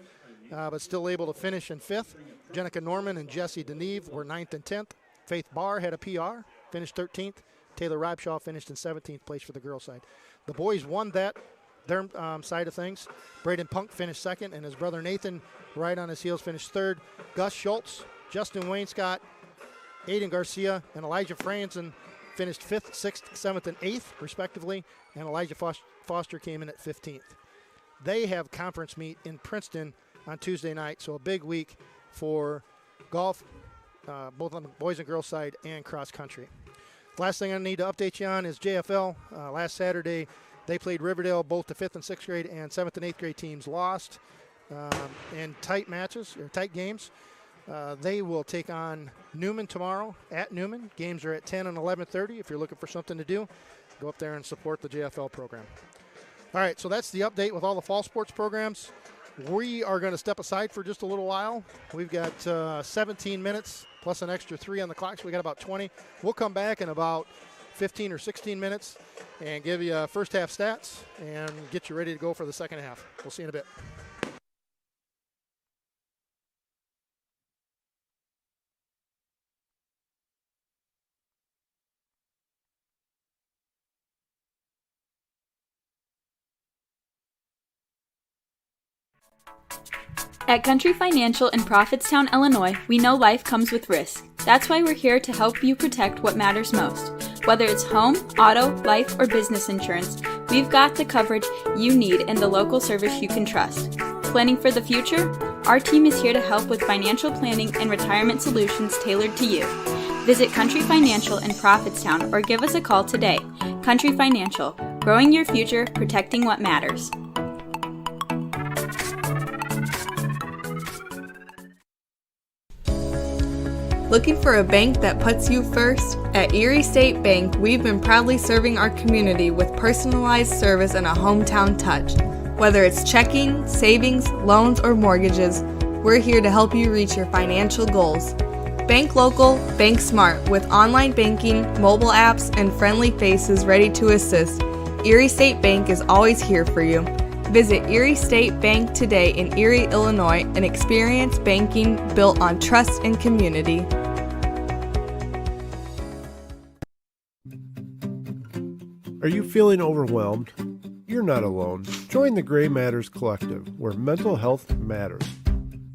but still able to finish in 5th. Jenica Norman and Jessie Deneve were 9th and 10th. Faith Barr had a PR, finished 13th. Taylor Rabshaw finished in 17th place for the girls' side. The boys won their side of things. Braden Punk finished 2nd, and his brother Nathan, right on his heels, finished 3rd. Gus Schultz, Justin Wainscott, Aiden Garcia, and Elijah Franzen finished 5th, 6th, 7th, and 8th, respectively, and Elijah Foster came in at 15th. They have conference meet in Princeton on Tuesday night, so a big week for golf, both on the boys and girls side and cross country. Last thing I need to update you on is JFL. Last Saturday, they played Riverdale. Both the 5th and 6th grade and 7th and 8th grade teams lost in tight matches, or tight games. They will take on Newman tomorrow at Newman. Games are at 10 and 11:30. If you're looking for something to do, go up there and support the JFL program. All right, so that's the update with all the fall sports programs. We are going to step aside for just a little while. We've got 17 minutes plus an extra 3 on the clock, so we got about 20. We'll come back in about 15 or 16 minutes and give you first half stats and get you ready to go for the second half. We'll see you in a bit. At Country Financial in Prophetstown, Illinois, we know life comes with risk. That's why we're here to help you protect what matters most. Whether it's home, auto, life, or business insurance, we've got the coverage you need and the local service you can trust. Planning for the future? Our team is here to help with financial planning and retirement solutions tailored to you. Visit Country Financial in Prophetstown or give us a call today. Country Financial, growing your future, protecting what matters. Looking for a bank that puts you first? At Erie State Bank, we've been proudly serving our community with personalized service and a hometown touch. Whether it's checking, savings, loans, or mortgages, we're here to help you reach your financial goals. Bank local, bank smart, with online banking, mobile apps, and friendly faces ready to assist. Erie State Bank is always here for you. Visit Erie State Bank today in Erie, Illinois, and experience banking built on trust and community. Are you feeling overwhelmed? You're not alone. Join the Gray Matters Collective, where mental health matters.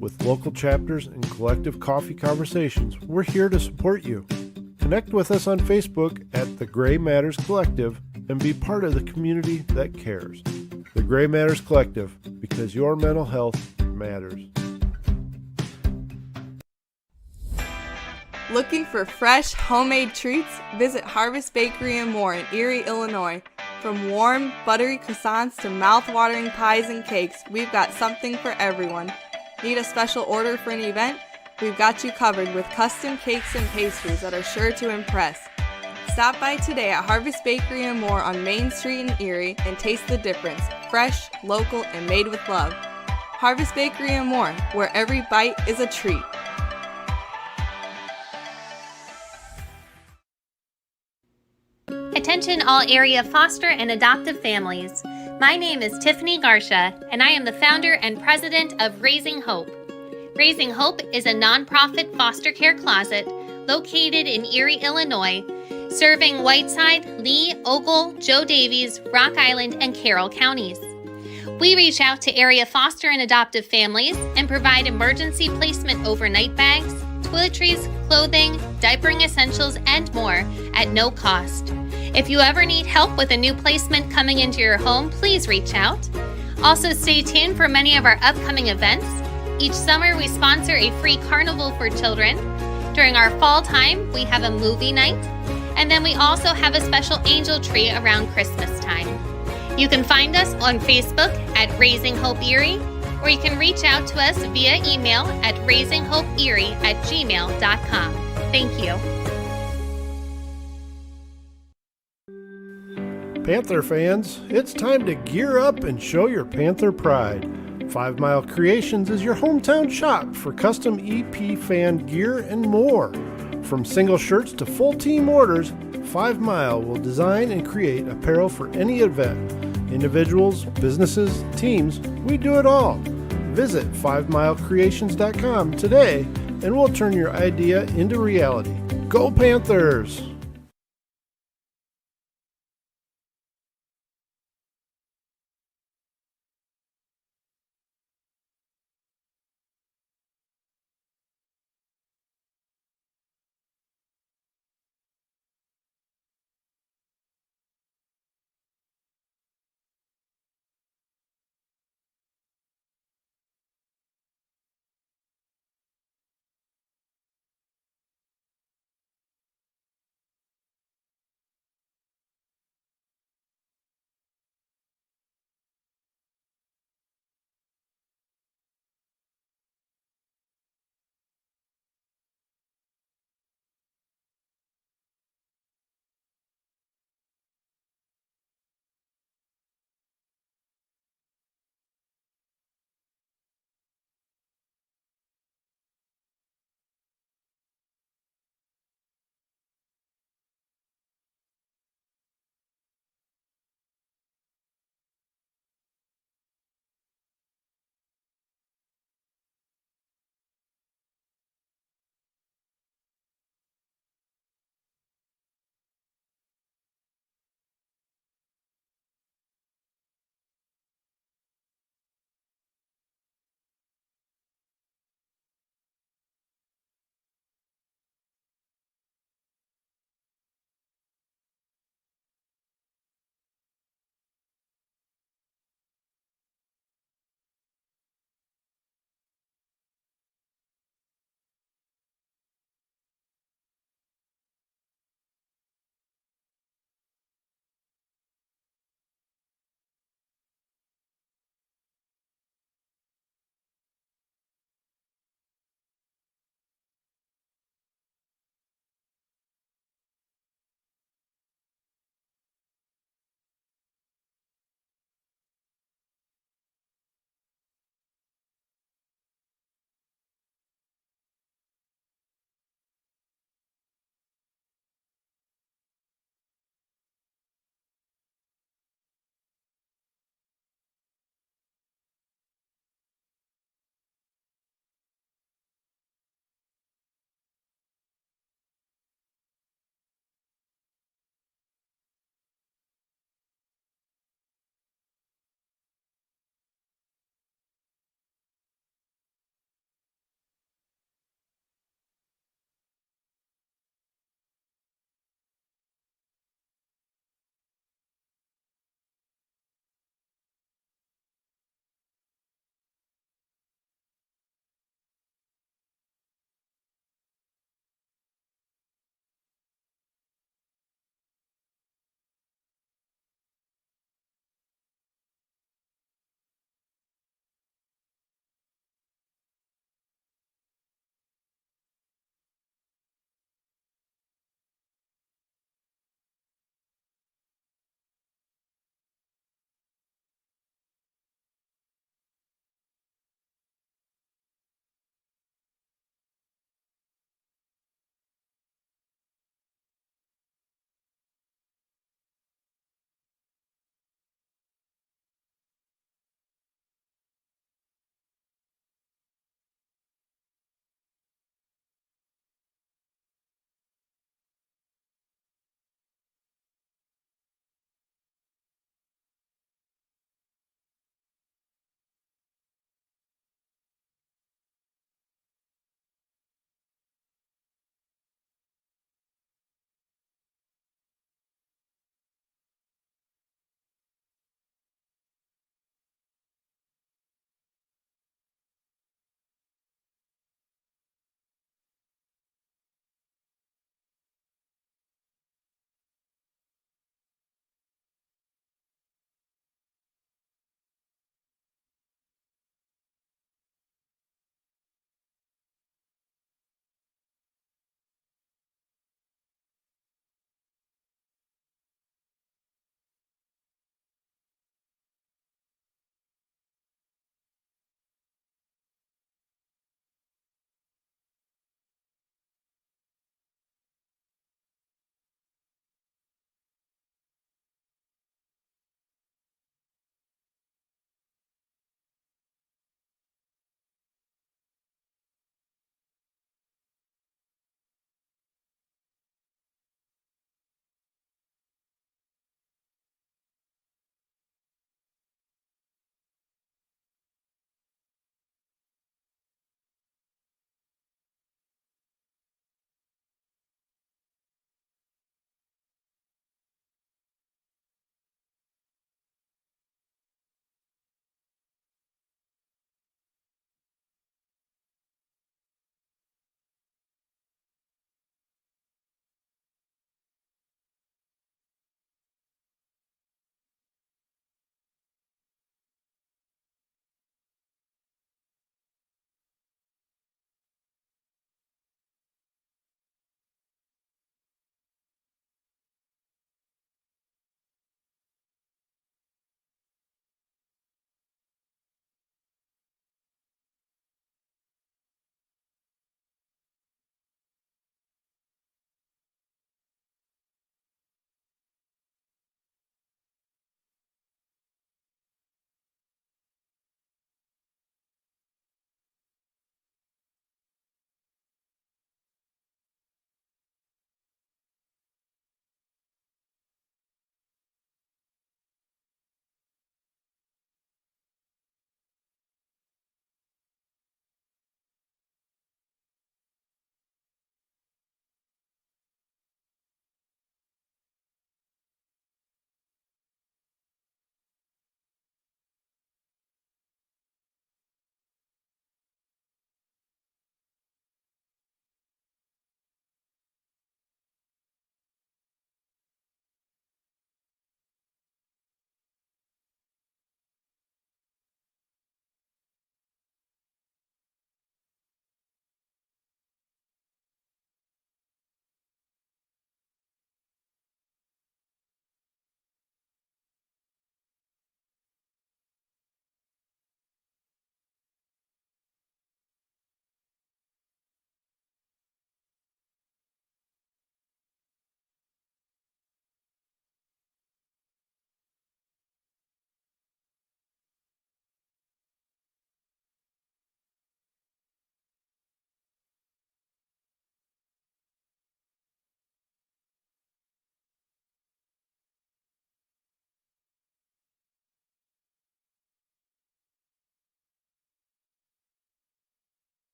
With local chapters and collective coffee conversations, we're here to support you. Connect with us on Facebook at the Gray Matters Collective and be part of the community that cares. The Gray Matters Collective, because your mental health matters. Looking for fresh, homemade treats? Visit Harvest Bakery and More in Erie, Illinois. From warm, buttery croissants to mouth-watering pies and cakes, we've got something for everyone. Need a special order for an event? We've got you covered with custom cakes and pastries that are sure to impress. Stop by today at Harvest Bakery and More on Main Street in Erie and taste the difference. Fresh, local, and made with love. Harvest Bakery and More, where every bite is a treat. Attention all area foster and adoptive families. My name is Tiffany Garsha, and I am the founder and president of Raising Hope. Raising Hope is a nonprofit foster care closet located in Erie, Illinois, serving Whiteside, Lee, Ogle, Joe Davies, Rock Island, and Carroll counties. We reach out to area foster and adoptive families and provide emergency placement overnight bags, toiletries, clothing, diapering essentials, and more at no cost. If you ever need help with a new placement coming into your home, please reach out. Also, stay tuned for many of our upcoming events. Each summer, we sponsor a free carnival for children. During our fall time, we have a movie night. And then we also have a special angel tree around Christmas time. You can find us on Facebook at Raising Hope Erie, or you can reach out to us via email at raisinghopeerie@gmail.com. Thank you. Panther fans, it's time to gear up and show your Panther pride. 5 Mile Creations is your hometown shop for custom EP fan gear and more. From single shirts to full team orders, 5 Mile will design and create apparel for any event. Individuals, businesses, teams, we do it all. Visit 5milecreations.com today and we'll turn your idea into reality. Go Panthers!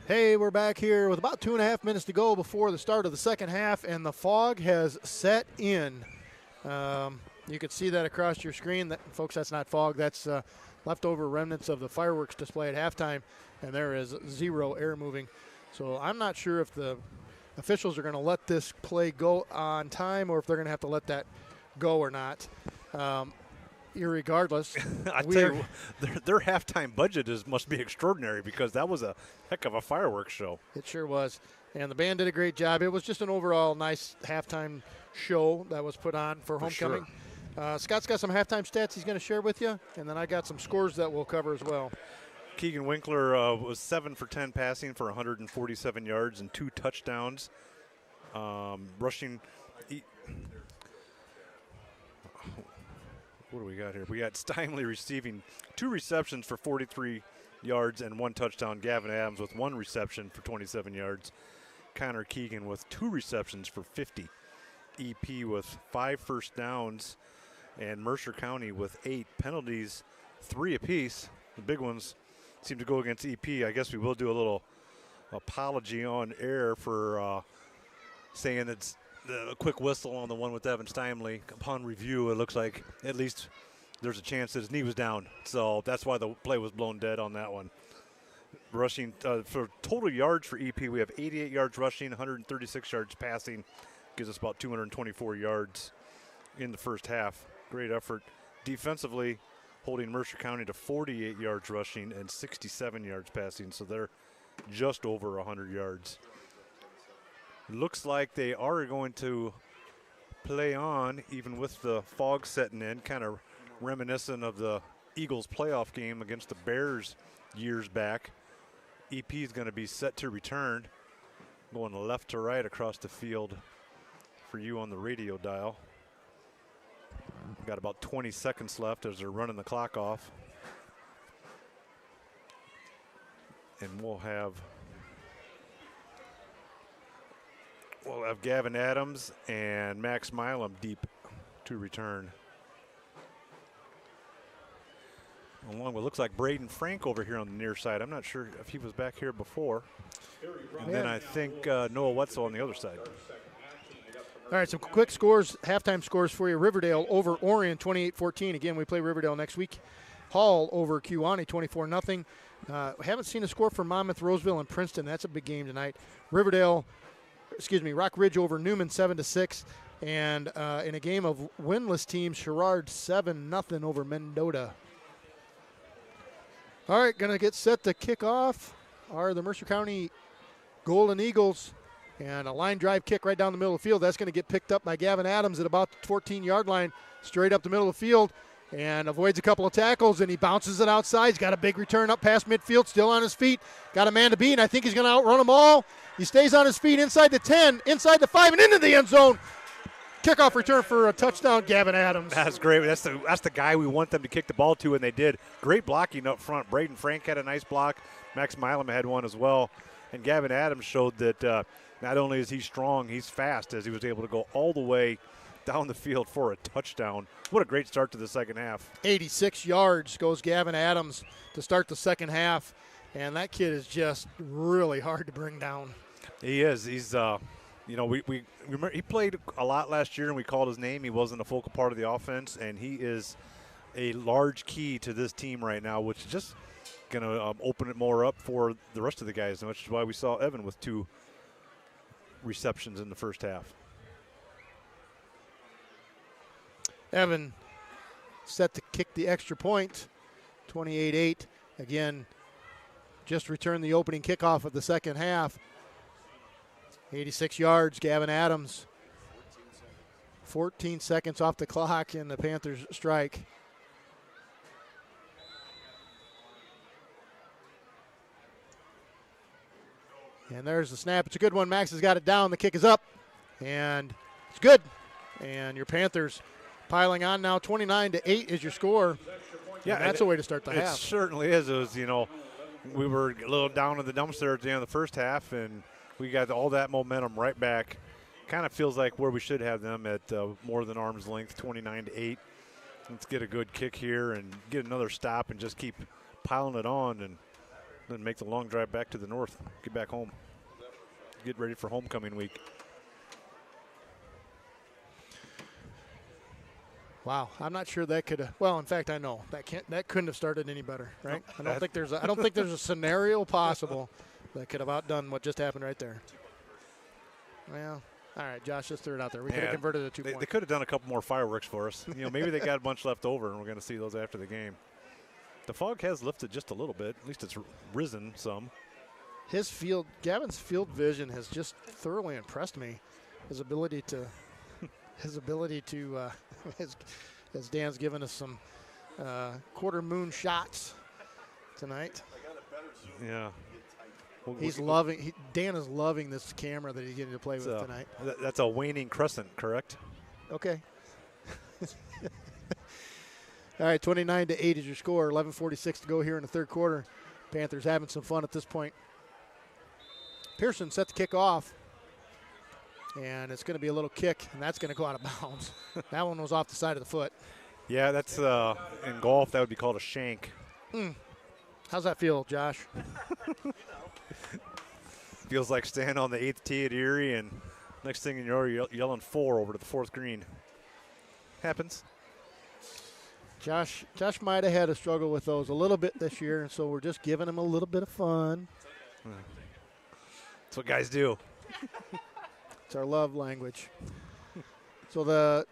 Hey, we're back here with about 2.5 minutes to go before the start of the second half, and the fog has set in. You can see that across your screen. Folks, that's not fog. That's leftover remnants of the fireworks display at halftime, and there is zero air moving. So I'm not sure if the officials are going to let this play go on time or if they're going to have to let that go or not. Irregardless, I tell you, their halftime budget must be extraordinary because that was a heck of a fireworks show. It sure was. And the band did a great job. It was just an overall nice halftime show that was put on for homecoming. Sure. Scott's got some halftime stats he's going to share with you, and then I got some scores that we'll cover as well. Keegan Winkler was 7 for 10 passing for 147 yards and 2 touchdowns. Rushing. What do we got here? We got Steinway receiving 2 receptions for 43 yards and 1 touchdown. Gavin Adams with 1 reception for 27 yards. Connor Keegan with 2 receptions for 50. EP with 5 first downs. And Mercer County with 8 penalties, 3 apiece. The big ones seem to go against EP. I guess we will do a little apology on air for saying it's a quick whistle on the one with Evan Steinley. Upon review, it looks like at least there's a chance that his knee was down. So that's why the play was blown dead on that one. Rushing for total yards for EP, we have 88 yards rushing, 136 yards passing. Gives us about 224 yards in the first half. Great effort. Defensively, holding Mercer County to 48 yards rushing and 67 yards passing. So they're just over 100 yards. Looks like they are going to play on, even with the fog setting in, kind of reminiscent of the Eagles playoff game against the Bears years back. EP is going to be set to return, going left to right across the field for you on the radio dial. Got about 20 seconds left as they're running the clock off. And we'll have Gavin Adams and Max Milam deep to return. Along with, looks like Braden Frank over here on the near side. I'm not sure if he was back here before. And then I think Noah Wetzel on the other side. All right, some quick scores, halftime scores for you. Riverdale over Orion, 28-14. Again, we play Riverdale next week. Hall over Kewanee, 24-0. Haven't seen a score for Monmouth, Roseville, and Princeton. That's a big game tonight. Rock Ridge over Newman, 7-6. And in a game of winless teams, Sherrard 7-0 over Mendota. All right, going to get set to kick off are the Mercer County Golden Eagles. And a line drive kick right down the middle of the field. That's going to get picked up by Gavin Adams at about the 14-yard line, straight up the middle of the field, and avoids a couple of tackles, and he bounces it outside. He's got a big return up past midfield, still on his feet. Got a man to beat, and I think he's going to outrun them all. He stays on his feet inside the 10, inside the 5, and into the end zone. Kickoff return for a touchdown, Gavin Adams. That's great. That's the guy we want them to kick the ball to, and they did. Great blocking up front. Braden Frank had a nice block. Max Milam had one as well. And Gavin Adams showed that not only is he strong, he's fast, as he was able to go all the way down the field for a touchdown. What a great start to the second half. 86 yards goes Gavin Adams to start the second half, and that kid is just really hard to bring down. He is. He's, we remember he played a lot last year, and we called his name. He wasn't a focal part of the offense, and he is a large key to this team right now, which is just going to open it more up for the rest of the guys, which is why we saw Evan with 2 receptions in the first half. Evan set to kick the extra point, 28-8. Again, just returned the opening kickoff of the second half. 86 yards, Gavin Adams. 14 seconds off the clock, and the Panthers strike. And there's the snap. It's a good one. Max has got it down. The kick is up, and it's good. And your Panthers piling on now. 29-8 is your score. Yeah, and that's a way to start the half. It certainly is. It was, we were a little down in the dumpster at the end of the first half, and we got all that momentum right back. Kind of feels like where we should have them at more than arm's length, 29-8. Let's get a good kick here and get another stop and just keep piling it on. And then make the long drive back to the north, get back home, get ready for homecoming week. Wow, I'm not sure that could. Well, in fact, I know that couldn't have started any better, right? I don't think there's a scenario possible that could have outdone what just happened right there. Well, all right, Josh, just threw it out there. We could have converted a 2 point. They could have done a couple more fireworks for us. Maybe they got a bunch left over, and we're going to see those after the game. The fog has lifted just a little bit. At least it's risen some. Gavin's field vision has just thoroughly impressed me. His ability to, as Dan's given us some quarter moon shots tonight. Yeah. Dan is loving this camera that he's getting to play with tonight. That's a waning crescent, correct? Okay. All right, 29-8 is your score. 11:46 to go here in the third quarter. Panthers having some fun at this point. Pearson set the kick off, and it's going to be a little kick, and that's going to go out of bounds. That one was off the side of the foot. Yeah, that's in golf that would be called a shank. How's that feel, Josh? Feels like standing on the 8th tee at Erie, and next thing you know, you're yelling 4 over to the 4th green. Happens. Josh might have had a struggle with those a little bit this year, and so we're just giving him a little bit of fun. That's what guys do. It's our love language. So the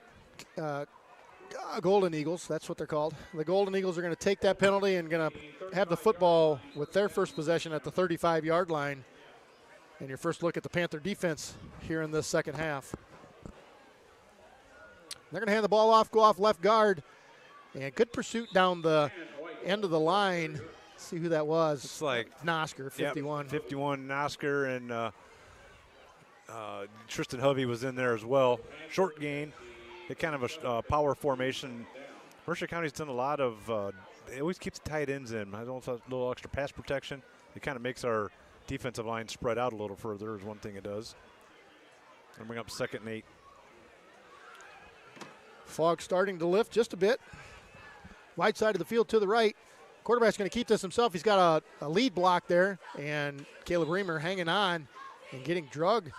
Golden Eagles, that's what they're called. The Golden Eagles are going to take that penalty and going to have the football with their first possession at the 35-yard line. And your first look at the Panther defense here in this second half. They're going to hand the ball off, go off left guard. And good pursuit down the end of the line. Let's see who that was. It's like Nosker, 51. Yep, 51, Nosker, and Tristan Hovey was in there as well. Short gain. They kind of a power formation. Mercer County's done a lot of, they always keep the tight ends in. I don't know, a little extra pass protection. It kind of makes our defensive line spread out a little further is one thing it does. And bring up 2nd and 8. Fog starting to lift just a bit. Wide side of the field to the right. Quarterback's going to keep this himself. He's got a lead block there, and Caleb Reamer hanging on and getting drugged.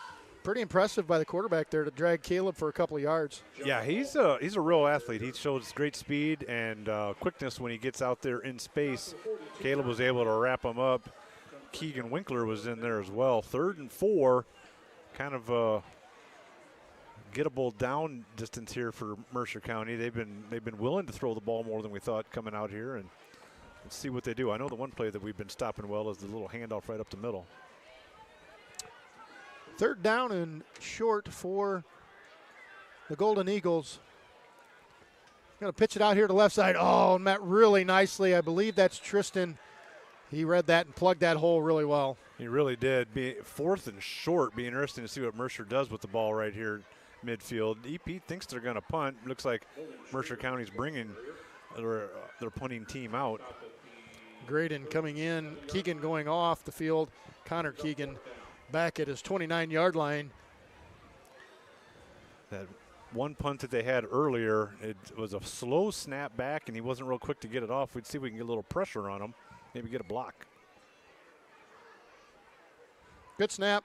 Pretty impressive by the quarterback there to drag Caleb for a couple of yards. Yeah, he's a real athlete. He shows great speed and quickness when he gets out there in space. Caleb was able to wrap him up. Keegan Winkler was in there as well. 3rd and 4, kind of gettable down distance here for Mercer County. They've been willing to throw the ball more than we thought coming out here, and let's see what they do. I know the one play that we've been stopping well is the little handoff right up the middle. 3rd down and short for the Golden Eagles. Going to pitch it out here to left side. Oh, met really nicely. I believe that's Tristan. He read that and plugged that hole really well. He really did. 4th and short. Be interesting to see what Mercer does with the ball right here midfield. EP thinks they're going to punt. Looks like Mercer County's bringing their punting team out. Graydon coming in. Keegan going off the field. Connor Keegan back at his 29-yard line. That one punt that they had earlier, it was a slow snap back, and he wasn't real quick to get it off. We'd see if we can get a little pressure on him, maybe get a block. Good snap.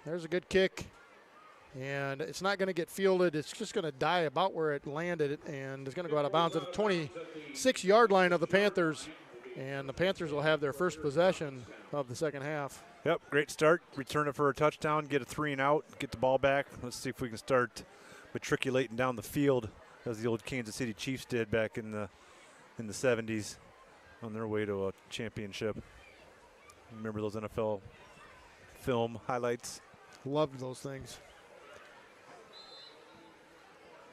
There's a good kick. And it's not going to get fielded. It's just going to die about where it landed, and it's going to go out of bounds at the 26-yard line of the Panthers. And the Panthers will have their first possession of the second half. Yep, great start. Return it for a touchdown, get a 3 and out, get the ball back. Let's see if we can start matriculating down the field as the old Kansas City Chiefs did back in the 70s on their way to a championship. Remember those NFL film highlights? Loved those things.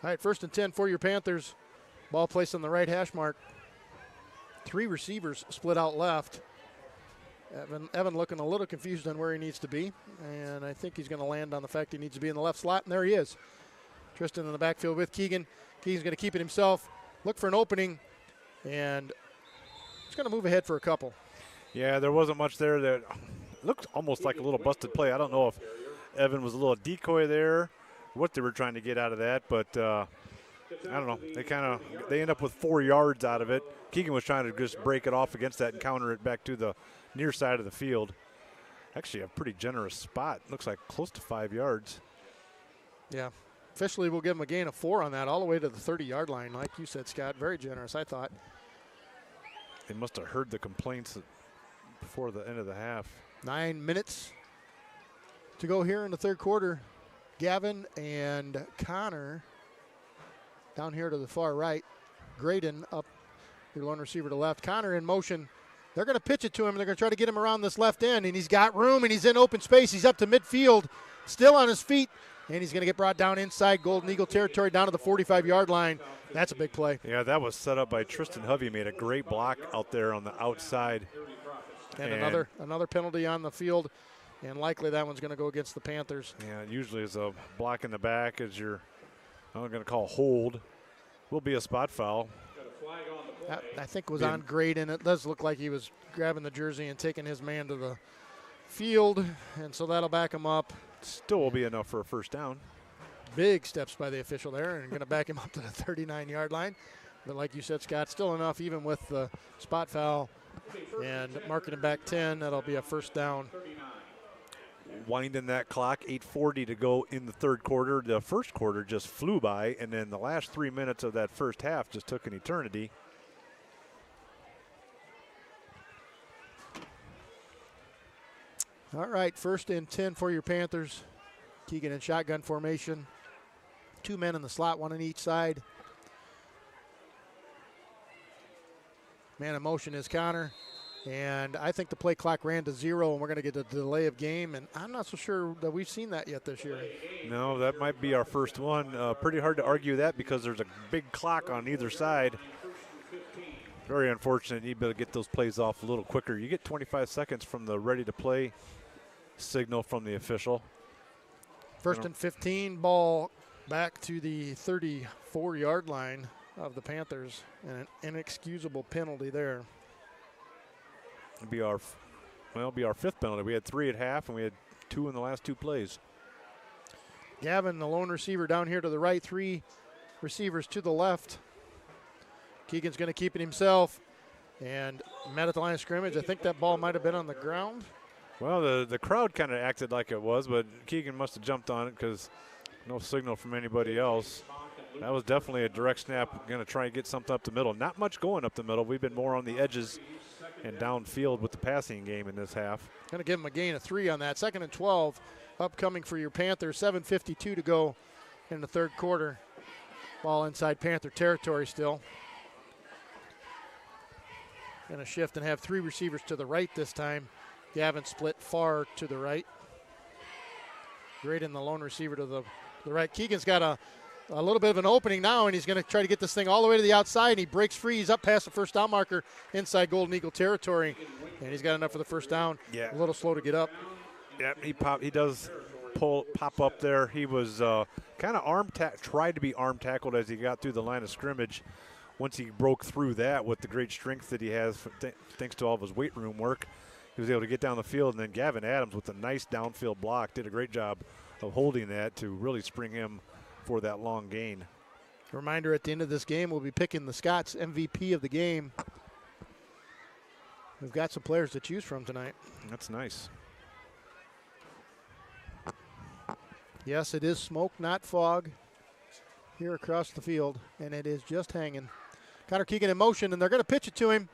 All right, 1st and 10 for your Panthers. Ball placed on the right hash mark. 3 receivers split out left. Evan looking a little confused on where he needs to be, and I think he's going to land on the fact he needs to be in the left slot, and there he is. Tristan in the backfield with Keegan. Keegan's going to keep it himself, look for an opening, and he's going to move ahead for a couple. Yeah, there wasn't much there. That looked almost like a little busted play. I don't know if Evan was a little decoy there, what they were trying to get out of that, but I don't know. They end up with 4 yards out of it. Keegan was trying to just break it off against that and counter it back to the near side of the field. Actually, a pretty generous spot. Looks like close to 5 yards. Yeah. Officially, we'll give him a gain of 4 on that, all the way to the 30-yard line. Like you said, Scott, very generous, I thought. They must have heard the complaints before the end of the half. 9 minutes to go here in the third quarter. Gavin and Connor down here to the far right. Graydon up, your lone receiver to left. Connor in motion. They're going to pitch it to him. They're going to try to get him around this left end, and he's got room, and he's in open space. He's up to midfield, still on his feet, and he's going to get brought down inside Golden Eagle territory down to the 45-yard line. That's a big play. Yeah, that was set up by Tristan Hovey. Made a great block out there on the outside. And another penalty on the field, and likely that one's going to go against the Panthers. Yeah, usually it's a block in the back as I'm going to call hold. Will be a spot foul. I think it was on Graydon. It does look like he was grabbing the jersey and taking his man to the field, and so that'll back him up. Still will be enough for a first down. Big steps by the official there, and going to back him up to the 39-yard line. But like you said, Scott, still enough even with the spot foul and marking him back 10. That'll be a first down. Winding that clock, 8:40 to go in the third quarter. The first quarter just flew by, and then the last 3 minutes of that first half just took an eternity. All right, 1st and 10 for your Panthers. Keegan in shotgun formation. 2 men in the slot, 1 on each side. Man in motion is Connor. And I think the play clock ran to 0, and we're going to get a delay of game. And I'm not so sure that we've seen that yet this year. No, that might be our first one. Pretty hard to argue that because there's a big clock on either side. Very unfortunate. You need to be able to get those plays off a little quicker. You get 25 seconds from the ready to play signal from the official. 1st and 15, ball back to the 34-yard line of the Panthers, and an inexcusable penalty there. It'll be our 5th penalty. We had 3 at half, and we had 2 in the last 2 plays. Gavin, the lone receiver down here to the right, 3 receivers to the left. Keegan's going to keep it himself, and met at the line of scrimmage. I think that ball might have been on the ground. Well, the crowd kind of acted like it was, but Keegan must have jumped on it because no signal from anybody else. That was definitely a direct snap. Going to try and get something up the middle. Not much going up the middle. We've been more on the edges and downfield with the passing game in this half. Going to give him a gain of 3 on that. 2nd and 12 upcoming for your Panthers. 7:52 to go in the third quarter. Ball inside Panther territory still. Going to shift and have 3 receivers to the right this time. Gavin split far to the right. Graydon, the lone receiver to the right. Keegan's got a little bit of an opening now, and he's going to try to get this thing all the way to the outside, and he breaks free. He's up past the first down marker inside Golden Eagle territory, and he's got enough for the first down. Yeah. A little slow to get up. Yeah, he does pop up there. He was kind of tried to be arm tackled as he got through the line of scrimmage. Once he broke through that with the great strength that he has, thanks to all of his weight room work, he was able to get down the field. And then Gavin Adams with a nice downfield block did a great job of holding that to really spring him for that long gain. Reminder, at the end of this game, we'll be picking the Scots MVP of the game. We've got some players to choose from tonight. That's nice. Yes, it is smoke, not fog, here across the field, and it is just hanging. Connor Keegan in motion, and they're going to pitch it to him,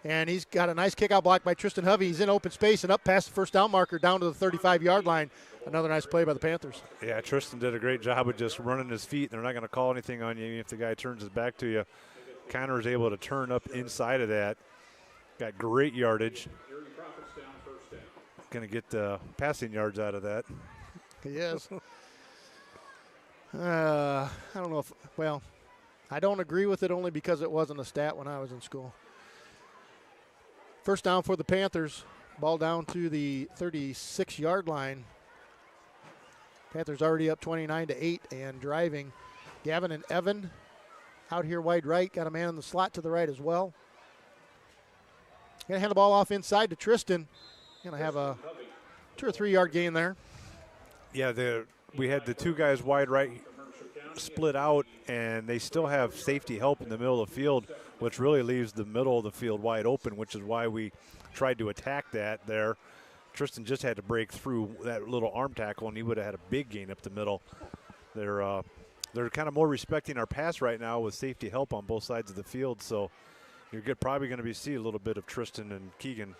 and he's got a nice kick-out block by Tristan Hovey. He's in open space and up past the first down marker down to the 35-yard line. Another nice play by the Panthers. Yeah, Tristan did a great job of just running his feet. They're not going to call anything on you if the guy turns his back to you. Connor is able to turn up inside of that. Got great yardage. Going to get the passing yards out of that. Yes. I don't know if, I don't agree with it only because it wasn't a stat when I was in school. First down for the Panthers. Ball down to the 36-yard line. Panthers already up 29-8 and driving. Gavin and Evan out here wide right. Got a man in the slot to the right as well. Going to hand the ball off inside to Tristan. Going to have a 2 or 3 yard gain there. Yeah, we had the 2 guys wide right split out, and they still have safety help in the middle of the field, which really leaves the middle of the field wide open, which is why we tried to attack that there. Tristan just had to break through that little arm tackle, and he would have had a big gain up the middle. They're kind of more respecting our pass right now with safety help on both sides of the field, so you're probably going to see a little bit of Tristan and Keegan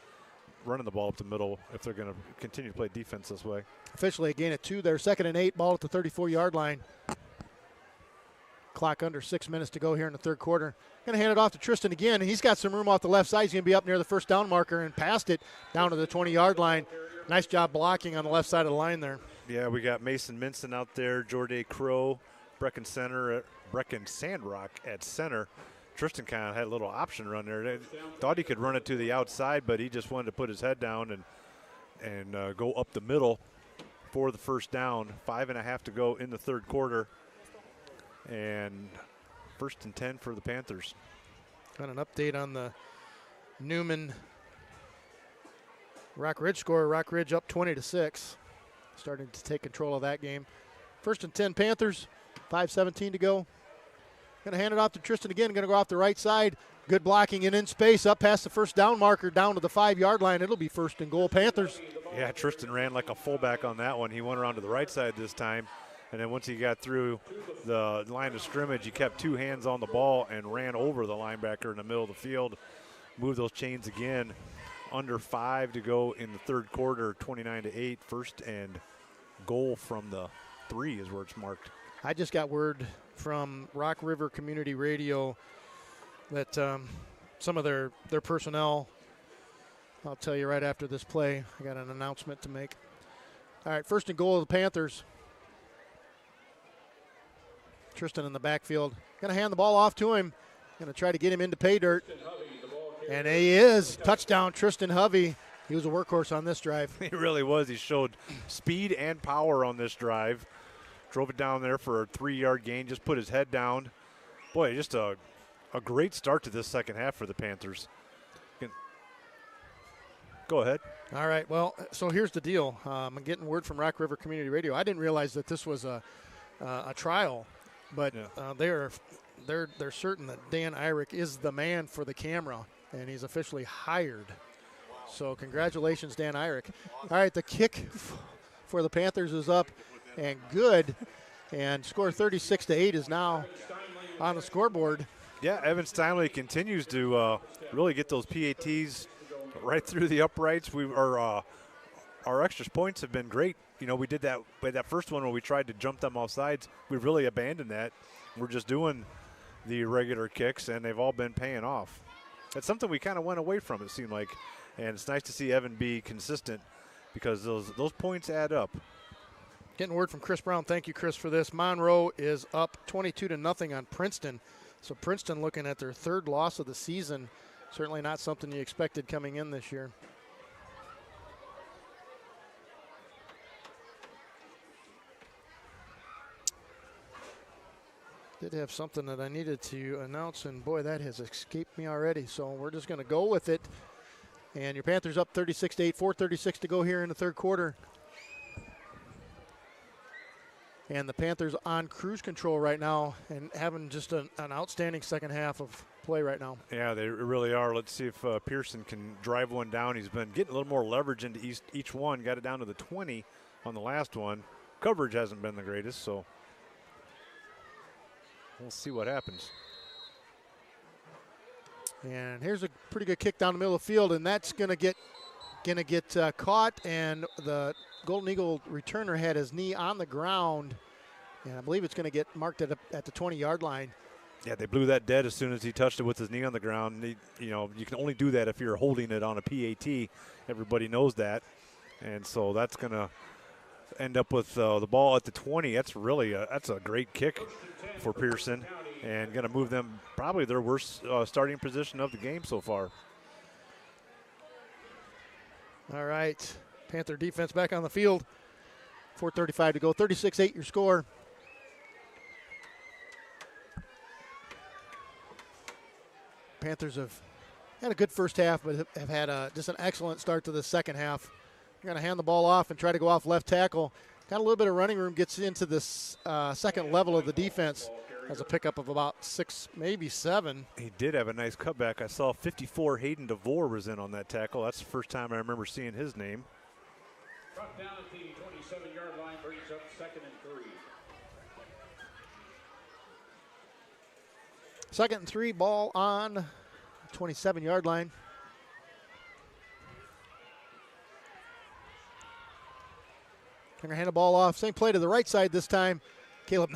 running the ball up the middle if they're going to continue to play defense this way. Officially a gain of 2 there. 2nd and 8, ball at the 34-yard line. Clock under 6 minutes to go here in the third quarter. Going to hand it off to Tristan again, and he's got some room off the left side. He's going to be up near the first down marker and passed it down to the 20-yard line. Nice job blocking on the left side of the line there. Yeah, we got Mason Minson out there, Jorday Crow, Brecken Sandrock at center. Tristan kind of had a little option run there. Thought he could run it to the outside, but he just wanted to put his head down and go up the middle for the first down. 5.5 to go in the third quarter. And 1st and 10 for the Panthers. Got an update on the Newman Rock Ridge score. Rock Ridge up 20-6. Starting to take control of that game. 1st and 10 Panthers. 5:17 to go. Going to hand it off to Tristan again. Going to go off the right side. Good blocking and in space up past the first down marker down to the 5-yard line. It'll be 1st and goal Panthers. Yeah, Tristan ran like a fullback on that one. He went around to the right side this time. And then once he got through the line of scrimmage, he kept 2 hands on the ball and ran over the linebacker in the middle of the field. Moved those chains again. Under 5 to go in the third quarter, 29-8. 1st and goal from the 3 is where it's marked. I just got word from Rock River Community Radio that some of their personnel, I'll tell you right after this play, I got an announcement to make. All right, 1st and goal of the Panthers. Tristan in the backfield. Going to hand the ball off to him. Going to try to get him into pay dirt. And he is. Touchdown, Tristan Hovey. He was a workhorse on this drive. He really was. He showed speed and power on this drive. Drove it down there for a 3-yard gain. Just put his head down. Boy, just a great start to this second half for the Panthers. Go ahead. All right. Well, so here's the deal. I'm getting word from Rock River Community Radio. I didn't realize that this was a trial. But they're certain that Dan Eyrich is the man for the camera, and he's officially hired. So congratulations, Dan Eyrich. All right, the kick for the Panthers is up and good, and score 36-8 is now on the scoreboard. Yeah, Evan Steinway continues to really get those PATs right through the uprights. Our extra points have been great. You know, we did that with that first one when we tried to jump them off sides. We've really abandoned that. We're just doing the regular kicks, and they've all been paying off. That's something we kind of went away from, it seemed like. And it's nice to see Evan be consistent because those points add up. Getting word from Chris Brown. Thank you, Chris, for this. Monroe is up 22-0 on Princeton. So Princeton looking at their 3rd loss of the season. Certainly not something you expected coming in this year. Did have something that I needed to announce, and boy, that has escaped me already. So we're just going to go with it. And your Panthers up 36-8, 4:36 to go here in the third quarter. And the Panthers on cruise control right now and having just an outstanding second half of play right now. Yeah, they really are. Let's see if Pearson can drive one down. He's been getting a little more leverage into each one. Got it down to the 20 on the last one. Coverage hasn't been the greatest, so we'll see what happens. And here's a pretty good kick down the middle of the field, and that's going to get caught, and the Golden Eagle returner had his knee on the ground, and I believe it's going to get marked at the 20-yard line. Yeah, they blew that dead as soon as he touched it with his knee on the ground. You can only do that if you're holding it on a PAT. Everybody knows that, and so that's going to end up with the ball at the 20. That's a great kick for Pearson, and going to move them probably their worst starting position of the game so far. All right, Panther defense back on the field. 4:35 to go. 36-8 your score. Panthers have had a good first half, but have had just an excellent start to the second half. They're going to hand the ball off and try to go off left tackle. got a little bit of running room, gets into this second level of the defense. Has a pickup of about 6, maybe 7. He did have a nice cutback. I saw 54 Hayden DeVore was in on that tackle. That's the first time I remember seeing his name. Brought down at the 27-yard line, brings up 2nd and 3. 2nd and 3, ball on 27-yard line. They're going to hand the ball off. Same play to the right side this time. Caleb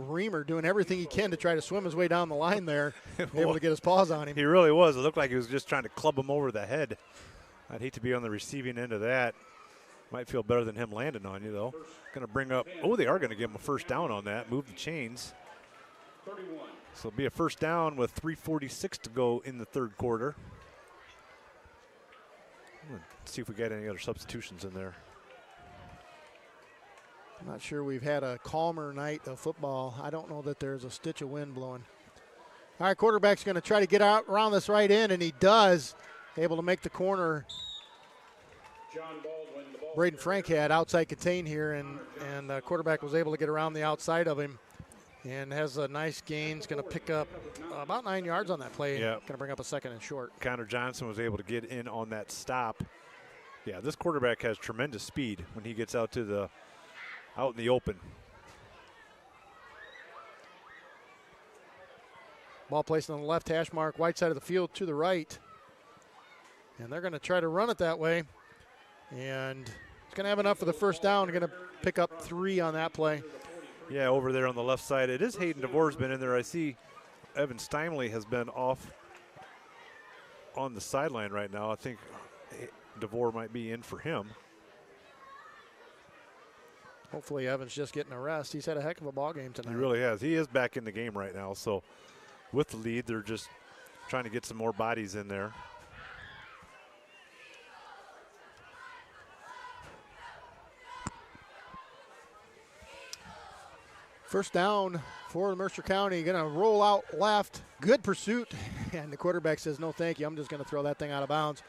Reamer doing everything he can to try to swim his way down the line there, able to get his paws on him. He really was. It looked like he was just trying to club him over the head. I'd hate to be on the receiving end of that. Might feel better than him landing on you, though. Going to bring up, they are going to give him a first down on that. Move the chains. 31. So it'll be a first down with 3:46 to go in the third quarter. Let's see if we got any other substitutions in there. I'm not sure we've had a calmer night of football. I don't know that there's a stitch of wind blowing. All right, quarterback's going to try to get out around this right end, and he does. Able to make the corner. John Baldwin, the ball. Braden Frank had outside contain here, and the quarterback was able to get around the outside of him and has a nice gain. He's going to pick up about 9 yards on that play. Yeah. Going to bring up a 2nd and short. Connor Johnson was able to get in on that stop. Yeah, this quarterback has tremendous speed when he gets out in the open. Ball placed on the left hash mark, right side of the field to the right. And they're going to try to run it that way. And it's going to have enough for the first down. They're going to pick up 3 on that play. Yeah, over there on the left side. It is Hayden DeVore's been in there. I see Evan Steinway has been off on the sideline right now. I think DeVore might be in for him. Hopefully Evan's just getting a rest. He's had a heck of a ball game tonight. He really has. He is back in the game right now. So with the lead, they're just trying to get some more bodies in there. First down for Mercer County. Going to roll out left. Good pursuit. And the quarterback says, no, thank you. I'm just going to throw that thing out of bounds.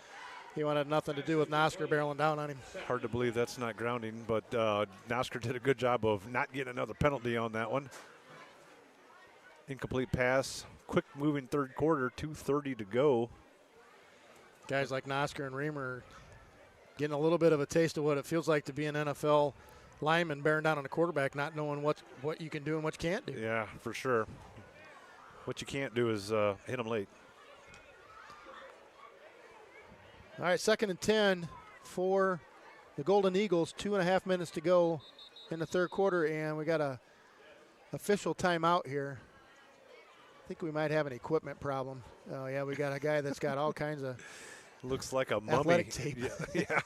He wanted nothing to do with Nosker barreling down on him. Hard to believe that's not grounding, but Nosker did a good job of not getting another penalty on that one. Incomplete pass. Quick moving third quarter, 2:30 to go. Guys like Nosker and Reamer getting a little bit of a taste of what it feels like to be an NFL lineman bearing down on a quarterback, not knowing what you can do and what you can't do. Yeah, for sure. What you can't do is hit them late. All right, 2nd and 10 for the Golden Eagles. 2.5 minutes to go in the third quarter, and we got a official timeout here. I think we might have an equipment problem. Oh, yeah, we got a guy that's got all kinds of looks like a mummy. Athletic tape. Yeah.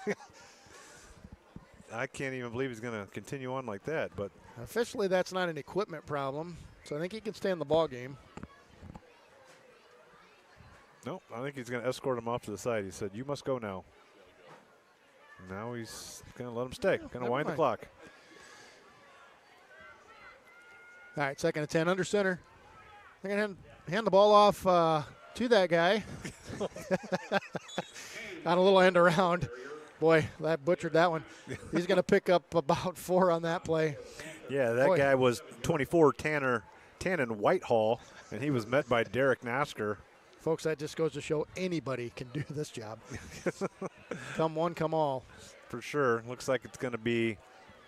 I can't even believe he's going to continue on like that. But officially, that's not an equipment problem, so I think he can stay in the ball game. Nope, I think he's going to escort him off to the side. He said, you must go now. Now he's going to let him stay. Going to wind the clock. All right, 2nd and 10 under center. They're going to hand the ball off to that guy. On a little end around. Boy, that butchered that one. He's going to pick up about 4 on that play. Yeah, that guy was 24, Tannen Whitehall, and he was met by Derek Nosker. Folks, that just goes to show anybody can do this job. Come one, come all. For sure. Looks like it's going to be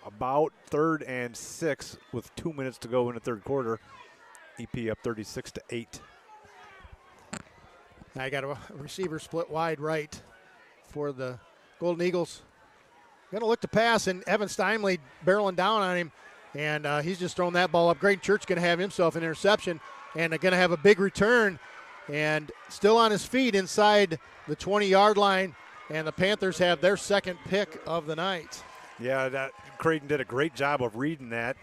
about 3rd and 6 with 2 minutes to go in the third quarter. EP up 36-8. Now I got a receiver split wide right for the Golden Eagles. Going to look to pass, and Evan Steinway barreling down on him, and he's just thrown that ball up. Graydon Church going to have himself an interception, and they're going to have a big return. And still on his feet inside the 20-yard line, and the Panthers have their 2nd pick of the night. Yeah, Creighton did a great job of reading that.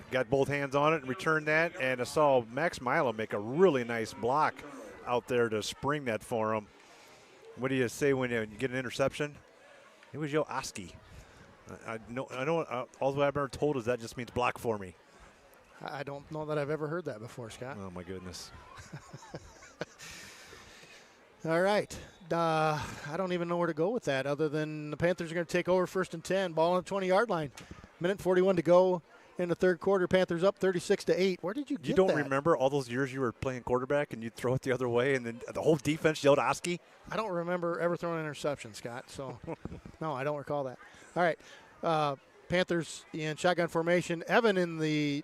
Got both hands on it and returned that, and I saw Max Milo make a really nice block out there to spring that for him. What do you say when you get an interception? It was Yo Oski. I know. All I've ever told is that just means block for me. I don't know that I've ever heard that before, Scott. Oh, my goodness. All right. I don't even know where to go with that other than the Panthers are going to take over 1st and 10, ball on the 20-yard line. Minute 41 to go in the third quarter. Panthers up 36-8. Where did you get that? You don't remember all those years you were playing quarterback and you'd throw it the other way and then the whole defense yelled Oski? I don't remember ever throwing an interception, Scott. So, no, I don't recall that. All right, Panthers in shotgun formation. Evan in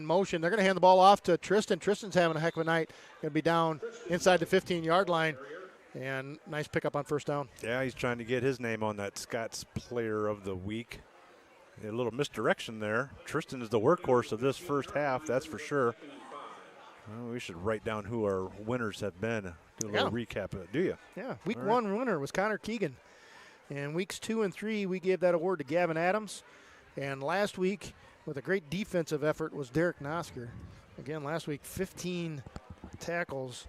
motion. They're going to hand the ball off to Tristan. Tristan's having a heck of a night. Going to be down inside the 15-yard line. And nice pickup on first down. Yeah, he's trying to get his name on that Scott's Player of the Week. A little misdirection there. Tristan is the workhorse of this first half, that's for sure. Well, we should write down who our winners have been. Do a little recap of it, do you? Yeah, week 1 winner was Connor Keegan. And weeks 2 and 3, we gave that award to Gavin Adams. And last week, with a great defensive effort, was Derek Nosker. Again, last week, 15 tackles,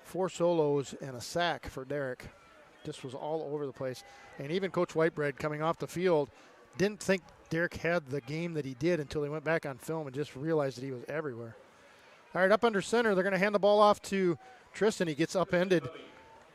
4 solos, and a sack for Derek. This was all over the place. And even Coach Whitebread coming off the field didn't think Derek had the game that he did until he went back on film and just realized that he was everywhere. All right, up under center, they're going to hand the ball off to Tristan. He gets upended.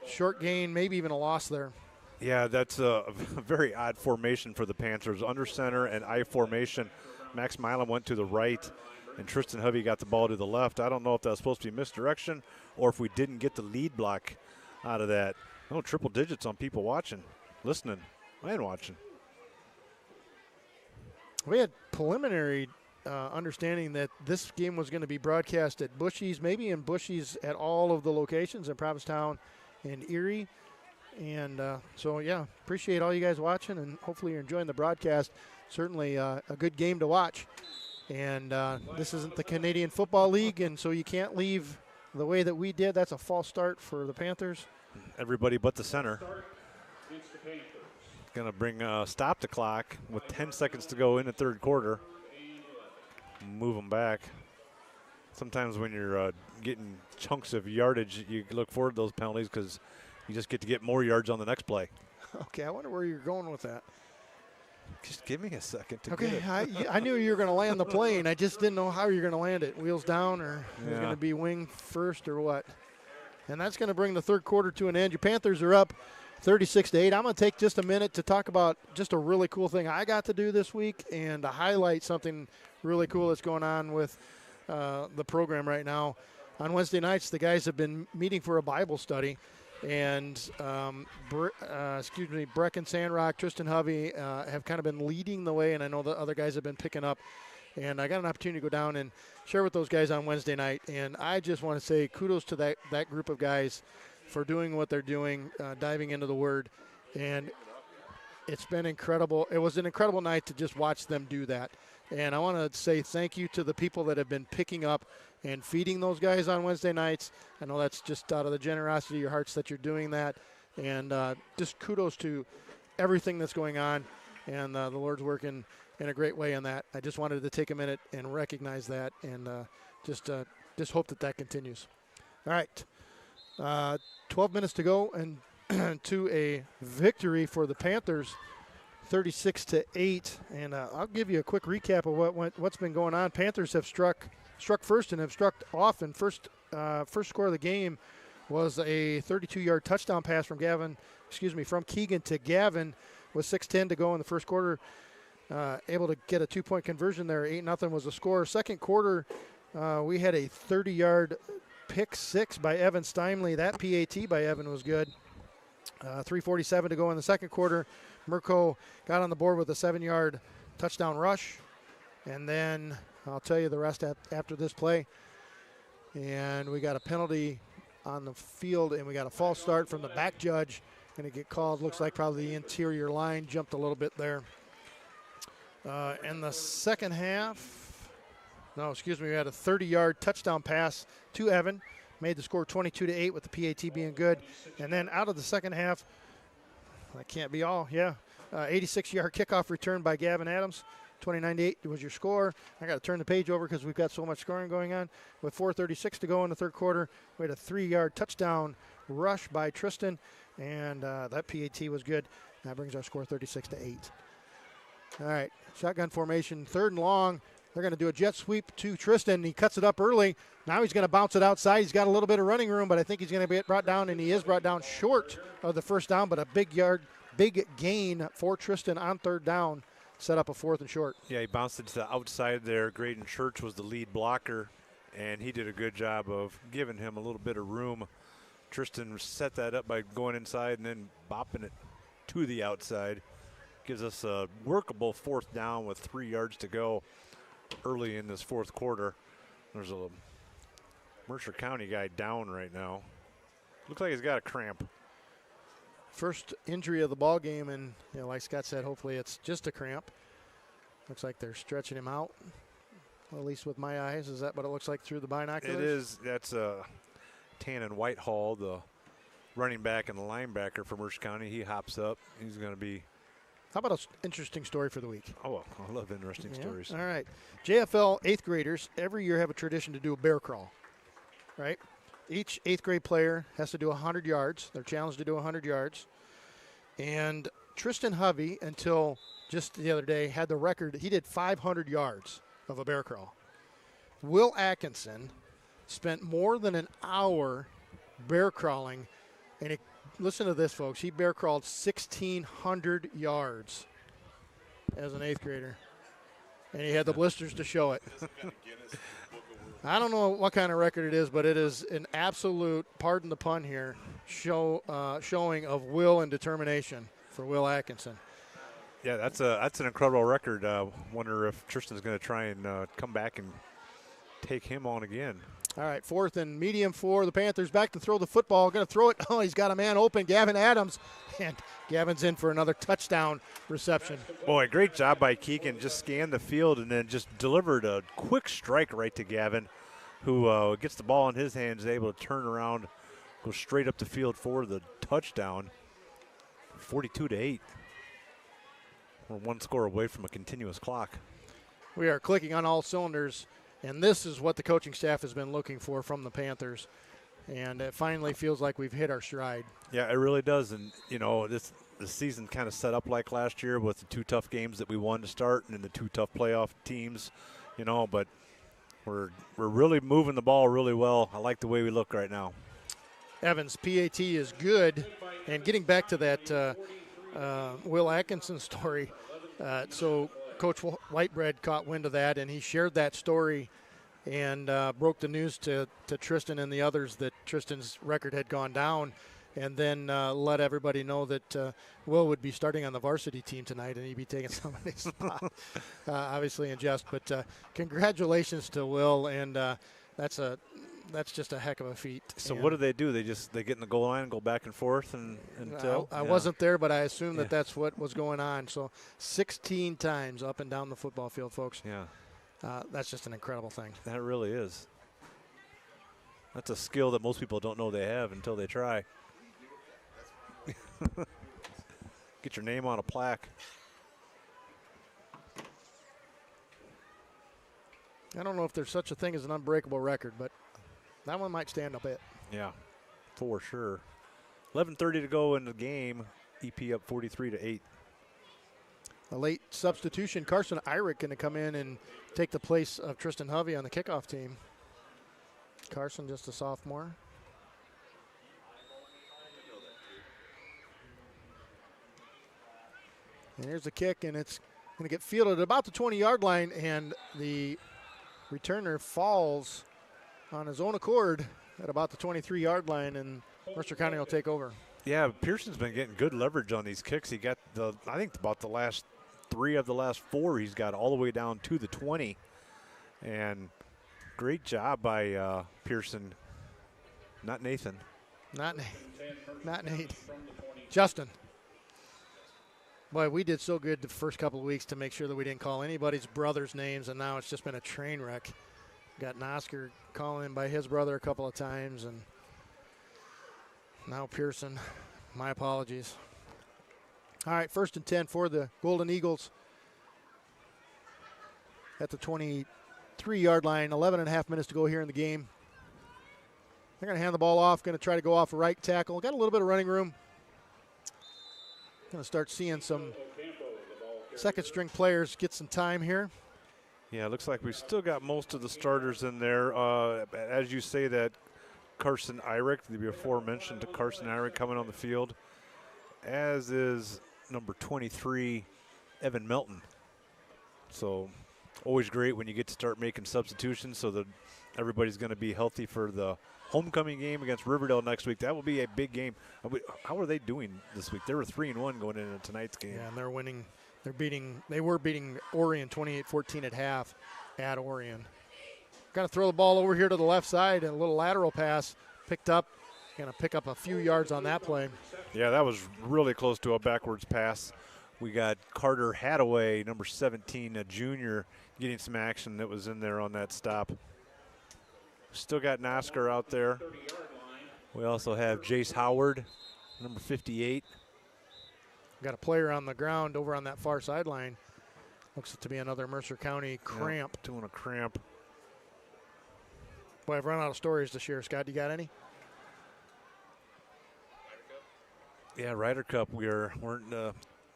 Short gain, maybe even a loss there. Yeah, that's a very odd formation for the Panthers. Under center and I formation. Max Milam went to the right, and Tristan Hovey got the ball to the left. I don't know if that was supposed to be misdirection or if we didn't get the lead block out of that. Oh, triple digits on people watching, listening, and watching. We had preliminary understanding that this game was going to be broadcast at Bushy's, maybe in Bushy's at all of the locations in Provincetown and Erie. And so, yeah, appreciate all you guys watching, and hopefully you're enjoying the broadcast. Certainly a good game to watch. And this isn't the Canadian Football League, and so you can't leave the way that we did. That's a false start for the Panthers. Everybody but the center. Going to bring stop the clock with 10 seconds to go in the third quarter. Move them back. Sometimes when you're getting chunks of yardage, you look forward to those penalties because you just get to get more yards on the next play. Okay, I wonder where you're going with that. Just give me a second to get it. I knew you were going to land the plane. I just didn't know how you're going to land it. Wheels down, or is it going to be wing first, or what? And that's going to bring the third quarter to an end. Your Panthers are up 36-8. I'm going to take just a minute to talk about just a really cool thing I got to do this week and to highlight something really cool that's going on with the program right now. On Wednesday nights, the guys have been meeting for a Bible study. And, Brecken Sandrock, Tristan Hovey have kind of been leading the way, and I know the other guys have been picking up. And I got an opportunity to go down and share with those guys on Wednesday night. And I just want to say kudos to that group of guys for doing what they're doing, diving into the Word. And it's been incredible. It was an incredible night to just watch them do that. And I want to say thank you to the people that have been picking up and feeding those guys on Wednesday nights. I know that's just out of the generosity of your hearts that you're doing that. And just kudos to everything that's going on. And the Lord's working in a great way on that. I just wanted to take a minute and recognize that, and just hope that continues. All right, 12 minutes to go, and to a victory for the Panthers, 36-8. And I'll give you a quick recap of what's been going on. Panthers have struck first and have struck off. And first score of the game was a 32-yard touchdown pass from Keegan to Gavin with 6:10 to go in the first quarter. Able to get a 2-point conversion there. 8-0 was the score. Second quarter, we had a 30-yard pick six by Evan Steinway. That PAT by Evan was good. 3:47 to go in the second quarter. Merco got on the board with a 7-yard touchdown rush. And then I'll tell you the rest after this play. And we got a penalty on the field, and we got a false start from the back judge. Going to get called. Looks like probably the interior line jumped a little bit there. In the second half, we had a 30-yard touchdown pass to Evan. Made the score 22-8 with the PAT being good. And then out of the second half, that can't be all, 86-yard kickoff return by Gavin Adams. 29-8 was your score. I got to turn the page over because we've got so much scoring going on. With 4:36 to go in the third quarter, we had a 3-yard touchdown rush by Tristan, and that PAT was good. That brings our score 36-8. All right, shotgun formation, third and long. They're going to do a jet sweep to Tristan. He cuts it up early. Now he's going to bounce it outside. He's got a little bit of running room, but I think he's going to get brought down, and he is brought down short of the first down, but a big gain for Tristan on third down. Set up a 4th and short. Yeah, he bounced it to the outside there. Graydon Church was the lead blocker, and he did a good job of giving him a little bit of room. Tristan set that up by going inside and then bopping it to the outside. Gives us a workable 4th down with 3 yards to go early in this 4th quarter. There's a Mercer County guy down right now. Looks like he's got a cramp. First injury of the ball game, and like Scott said, hopefully it's just a cramp. Looks like they're stretching him out, well, at least with my eyes. Is that what it looks like through the binoculars? It is. That's Tannen Whitehall, the running back and the linebacker for Mercer County. He hops up. He's going to be. How about an interesting story for the week? Oh, I love interesting stories. All right. JFL 8th graders every year have a tradition to do a bear crawl, right? Each 8th grade player has to do 100 yards. They're challenged to do 100 yards. And Tristan Hovey, until just the other day, had the record. He did 500 yards of a bear crawl. Will Atkinson spent more than an hour bear crawling. And listen to this, folks. He bear crawled 1,600 yards as an 8th grader. And he had the blisters to show it. I don't know what kind of record it is, but it is an absolute, pardon the pun here, showing of will and determination for Will Atkinson. Yeah, that's an incredible record. Wonder if Tristan's going to try and come back and take him on again. All right, 4th and medium for the Panthers. Back to throw the football. Going to throw it. Oh, he's got a man open, Gavin Adams. And Gavin's in for another touchdown reception. Boy, great job by Keegan. Just scanned the field and then just delivered a quick strike right to Gavin, who gets the ball in his hands, able to turn around, go straight up the field for the touchdown. 42-8. We're 1 score away from a continuous clock. We are clicking on all cylinders, and this is what the coaching staff has been looking for from the Panthers. And it finally feels like we've hit our stride. Yeah, it really does. And, the season kind of set up like last year with the 2 tough games that we won to start and then the 2 tough playoff teams, but we're really moving the ball really well. I like the way we look right now. Evans' PAT is good. And getting back to that Will Atkinson story, so Coach Whitebread caught wind of that, and he shared that story and broke the news to Tristan and the others that Tristan's record had gone down, and then let everybody know that Will would be starting on the varsity team tonight and he'd be taking somebody's spot, obviously in jest. But congratulations to Will, and that's just a heck of a feat. So what do? They get in the goal line and go back and forth until? I wasn't there, but I assume that that's what was going on. So 16 times up and down the football field, folks. Yeah. That's just an incredible thing. That really is. That's a skill that most people don't know they have until they try. Get your name on a plaque. I don't know if there's such a thing as an unbreakable record, but that one might stand up it. Yeah, for sure. 11:30 to go in the game. EP up 43-8. A late substitution. Carson Irick going to come in and take the place of Tristan Hovey on the kickoff team. Carson, just a sophomore. And here's the kick, and it's going to get fielded at about the 20-yard line, and the returner falls on his own accord at about the 23-yard line, and Mercer County will take over. Yeah, Pearson's been getting good leverage on these kicks. He got I think about the last 3 of the last 4 he's got all the way down to the 20. And great job by Pearson. Not Nathan. Not Nate. Justin. Boy, we did so good the first couple of weeks to make sure that we didn't call anybody's brother's names, and now it's just been a train wreck. Got Nosker calling by his brother a couple of times, and now Pearson. My apologies. All right, 1st and 10 for the Golden Eagles at the 23-yard line. 11 and a half minutes to go here in the game. They're going to hand the ball off, going to try to go off a right tackle. Got a little bit of running room. Going to start seeing some second-string players get some time here. Yeah, it looks like we still got most of the starters in there. As you say, that Carson Irick, the aforementioned Carson Irick, coming on the field, as is number 23, Evan Melton. So always great when you get to start making substitutions so that everybody's going to be healthy for the homecoming game against Riverdale next week. That will be a big game. How are they doing this week? They were 3-1 going into tonight's game. Yeah, and they're winning. They were beating Orion 28-14 at half at Orion. Got to throw the ball over here to the left side, and a little lateral pass picked up. Going to pick up a few yards on that play. Yeah, that was really close to a backwards pass. We got Carter Hadaway, number 17, a junior, getting some action that was in there on that stop. Still got Nosker out there. We also have Jace Howard, number 58. Got a player on the ground over on that far sideline. Looks to be another Mercer County cramp. Yep, doing a cramp. Boy, I've run out of stories to share. Scott, you got any? Yeah, Ryder Cup.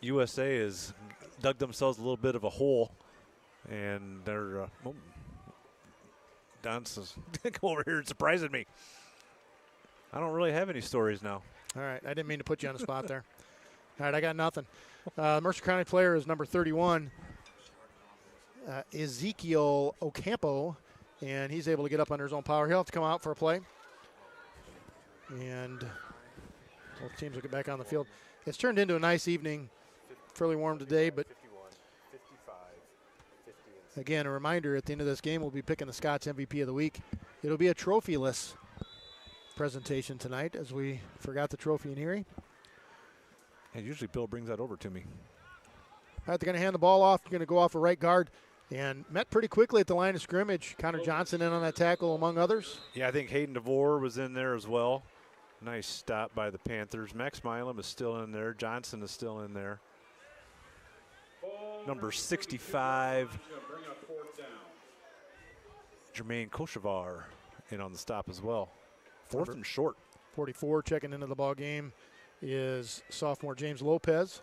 USA has dug themselves a little bit of a hole, and they're Don's come over here and surprising me. I don't really have any stories now. All right, I didn't mean to put you on the spot there. All right, I got nothing. Mercer County player is number 31, Ezekiel Ocampo, and he's able to get up under his own power. He'll have to come out for a play. And both teams will get back on the field. It's turned into a nice evening. Fairly warm today, but again, a reminder, at the end of this game, we'll be picking the Scott's MVP of the week. It'll be a trophyless presentation tonight, as we forgot the trophy in Erie. And usually Bill brings that over to me. All right, they're going to hand the ball off. They're going to go off a right guard. And met pretty quickly at the line of scrimmage. Connor Johnson in on that tackle, among others. Yeah, I think Hayden DeVore was in there as well. Nice stop by the Panthers. Max Milam is still in there. Johnson is still in there. Number 65, Jermaine Kochevar in on the stop as well. Fourth and short. 44 checking into the ball game is sophomore James Lopez.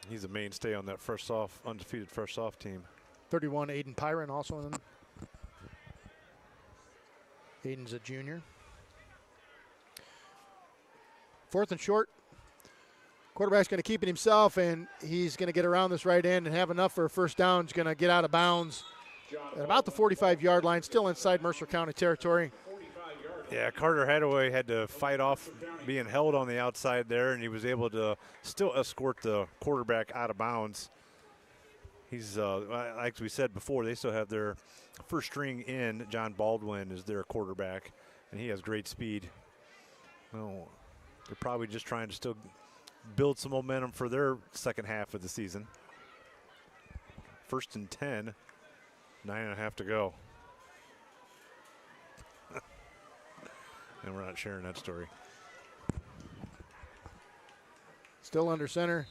He's a mainstay on that undefeated fresh off team. 31, Aiden Pyron also in. Aiden's a junior. Fourth and short. Quarterback's going to keep it himself, and he's going to get around this right end and have enough for a first down. He's going to get out of bounds at about the 45-yard line, still inside Mercer County territory. Yeah, Carter Hadaway had to fight off being held on the outside there, and he was able to still escort the quarterback out of bounds. He's, like we said before, they still have their first string in. John Baldwin is their quarterback, and he has great speed. Well, they're probably just trying to still build some momentum for their second half of the season. First and 10, 9.5 to go. And we're not sharing that story. Still under center,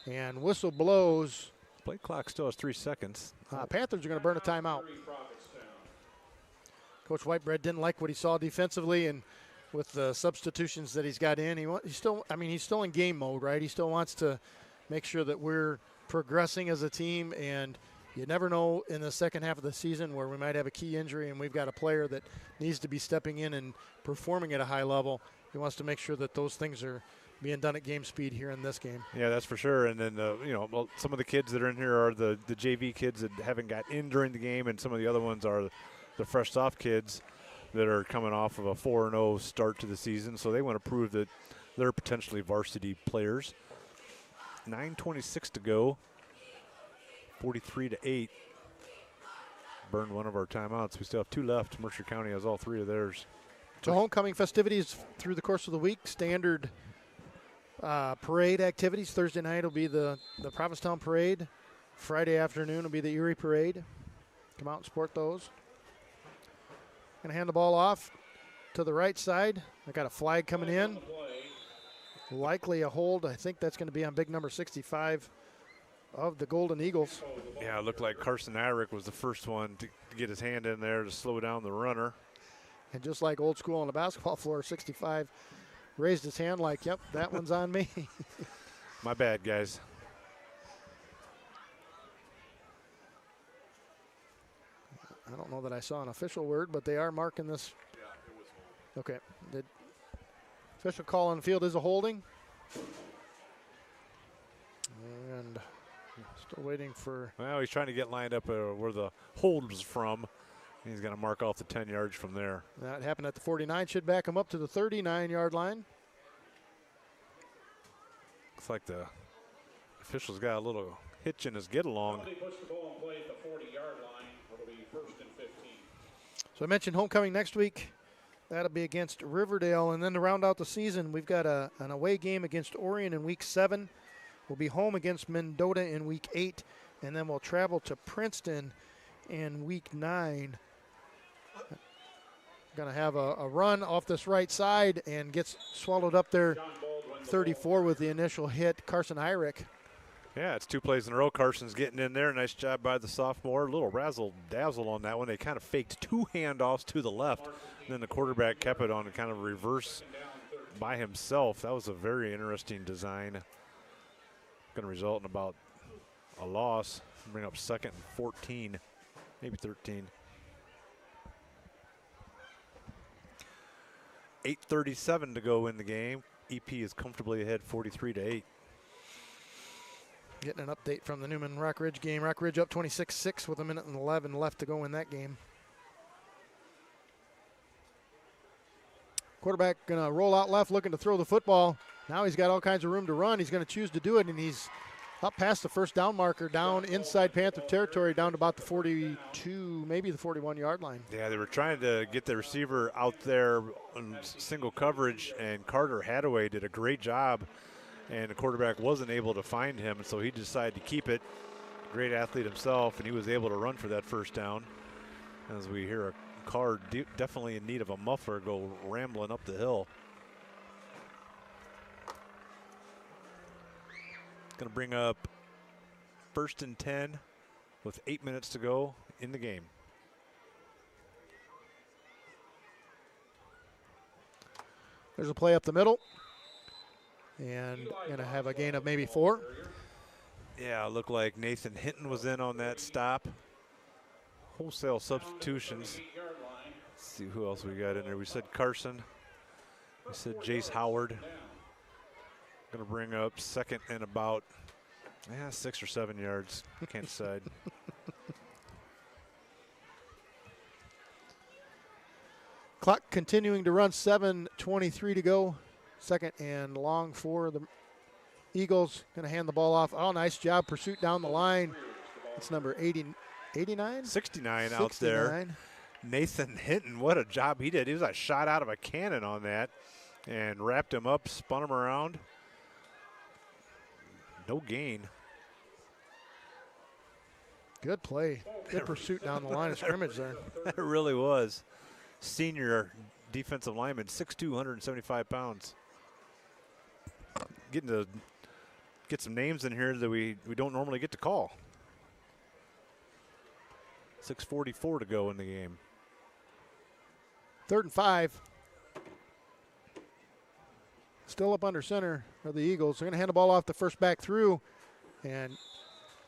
and whistle blows. Play clock still has 3 seconds. Panthers are going to burn a timeout. Coach Whitebread didn't like what he saw defensively, and with the substitutions that he's got in, he's still in game mode, right? He still wants to make sure that we're progressing as a team, and you never know in the second half of the season where we might have a key injury and we've got a player that needs to be stepping in and performing at a high level. He wants to make sure that those things are being done at game speed here in this game. Yeah, that's for sure. And then, some of the kids that are in here are the JV kids that haven't got in during the game, and some of the other ones are the fresh soft kids that are coming off of a 4-0 start to the season. So they want to prove that they're potentially varsity players. 9:26 to go. 43-8. Burned one of our timeouts. We still have 2 left. Mercer County has all 3 of theirs. So homecoming festivities through the course of the week. Standard parade activities. Thursday night will be the Provincetown Parade. Friday afternoon will be the Erie Parade. Come out and support those. Going to hand the ball off to the right side. I got a flag coming in. Likely a hold. I think that's going to be on big number 65 of the Golden Eagles. Yeah, it looked like Carson Arick was the first one to get his hand in there to slow down the runner. And just like old school on the basketball floor, 65 raised his hand like, yep, that one's on me. My bad, guys. know that I saw an official word, but they are marking this. Yeah, it was hold. Okay. The official call on the field is a holding. And still waiting for. Well, he's trying to get lined up where the hold was from. He's going to mark off the 10 yards from there. That happened at the 49. Should back him up to the 39-yard line. Looks like the official's got a little hitch in his get-along. Somebody puts the ball in play at the 40-yard line. It'll be 1st and 15. So I mentioned homecoming next week. That'll be against Riverdale. And then to round out the season, we've got an away game against Orion in Week 7. We'll be home against Mendota in Week 8. And then we'll travel to Princeton in Week 9. Going to have a run off this right side and gets swallowed up there. 34 with the initial hit, Carson Hyrick. Yeah, it's 2 plays in a row. Carson's getting in there. Nice job by the sophomore. A little razzle-dazzle on that one. They kind of faked 2 handoffs to the left. And then the quarterback kept it on a kind of reverse by himself. That was a very interesting design. Going to result in about a loss. Bring up 2nd and 14, maybe 13. 8:37 to go in the game. EP is comfortably ahead 43-8. Getting an update from the Newman Rock Ridge game. Rock Ridge up 26-6 with 1:11 left to go in that game. Quarterback going to roll out left, looking to throw the football. Now he's got all kinds of room to run. He's going to choose to do it, and he's up past the first down marker, down inside Panther territory, down to about the 42, maybe the 41-yard line. Yeah, they were trying to get the receiver out there in single coverage, and Carter Hadaway did a great job, and the quarterback wasn't able to find him, so he decided to keep it. Great athlete himself, and he was able to run for that first down. As we hear a car definitely in need of a muffler go rambling up the hill. Going to bring up 1st and 10 with 8 minutes to go in the game. There's a play up the middle. And going to have a gain of maybe 4. Yeah, it looked like Nathan Hinton was in on that stop. Wholesale substitutions. Let's see who else we got in there. We said Carson. We said Jace Howard. Going to bring up 2nd and about 6 or 7 yards. Can't decide. Clock continuing to run, 7:23 to go. 2nd and long for the Eagles. Going to hand the ball off. Oh, nice job. Pursuit down the line. It's number 89? 69 out there. Nathan Hinton, what a job he did. He was a shot out of a cannon on that and wrapped him up, spun him around. No gain. Good play. Good pursuit down the line of scrimmage there. It really was. Senior defensive lineman, 6'2", 175 pounds. Getting to get some names in here that we don't normally get to call. 6:44 to go in the game. 3rd and 5. Still up under center of the Eagles. They're going to hand the ball off the first back through. And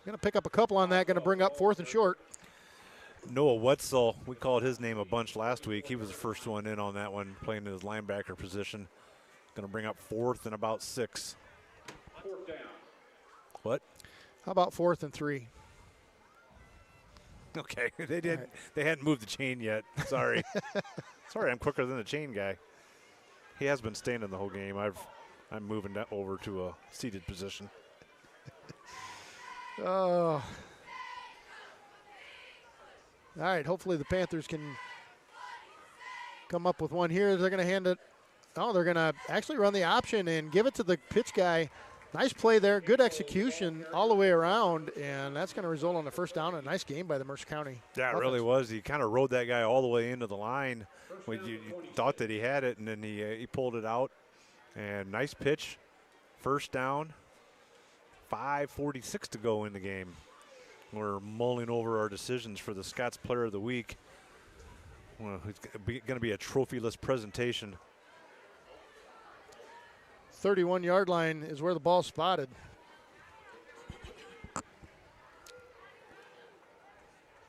going to pick up a couple on that. Going to bring up 4th and short. Noah Wetzel, we called his name a bunch last week. He was the first one in on that one, playing in his linebacker position. Going to bring up 4th and about 6. 4th down. What? How about 4th and 3? Okay, they did. Right. They hadn't moved the chain yet. Sorry. Sorry, I'm quicker than the chain guy. He has been standing the whole game. I'm moving that over to a seated position. Oh. All right, hopefully the Panthers can come up with one here. They're going to hand it. Oh, they're going to actually run the option and give it to the pitch guy. Nice play there. Good execution all the way around, and that's going to result in a first down. A nice game by the Mercer County. Yeah, it really was. He kind of rode that guy all the way into the line. When you thought that he had it, and then he pulled it out. And nice pitch. First down. 5:46 to go in the game. We're mulling over our decisions for the Scott's Player of the Week. Well, it's going to be a trophyless presentation. 31-yard line is where the ball's spotted.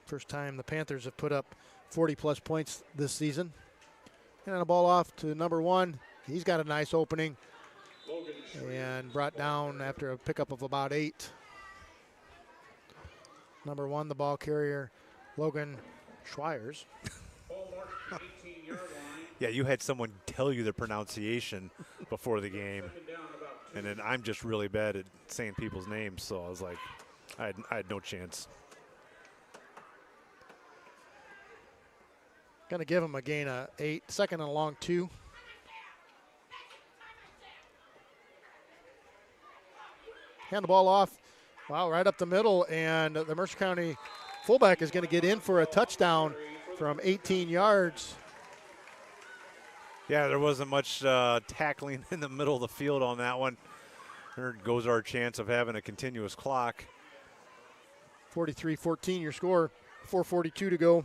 First time the Panthers have put up 40-plus points this season. And a ball off to number 1. He's got a nice opening and brought down after a pickup of about 8. Number 1, the ball carrier, Logan Schweiers. Yeah, you had someone tell you the pronunciation before the game, and then I'm just really bad at saying people's names, so I was like, I had no chance. Going to give him a gain of 8, second and a long 2. Hand the ball off. Wow, right up the middle, and the Mercer County fullback is going to get in for a touchdown from 18 yards. Yeah, there wasn't much tackling in the middle of the field on that one. There goes our chance of having a continuous clock. 43-14 your score, 4:42 to go.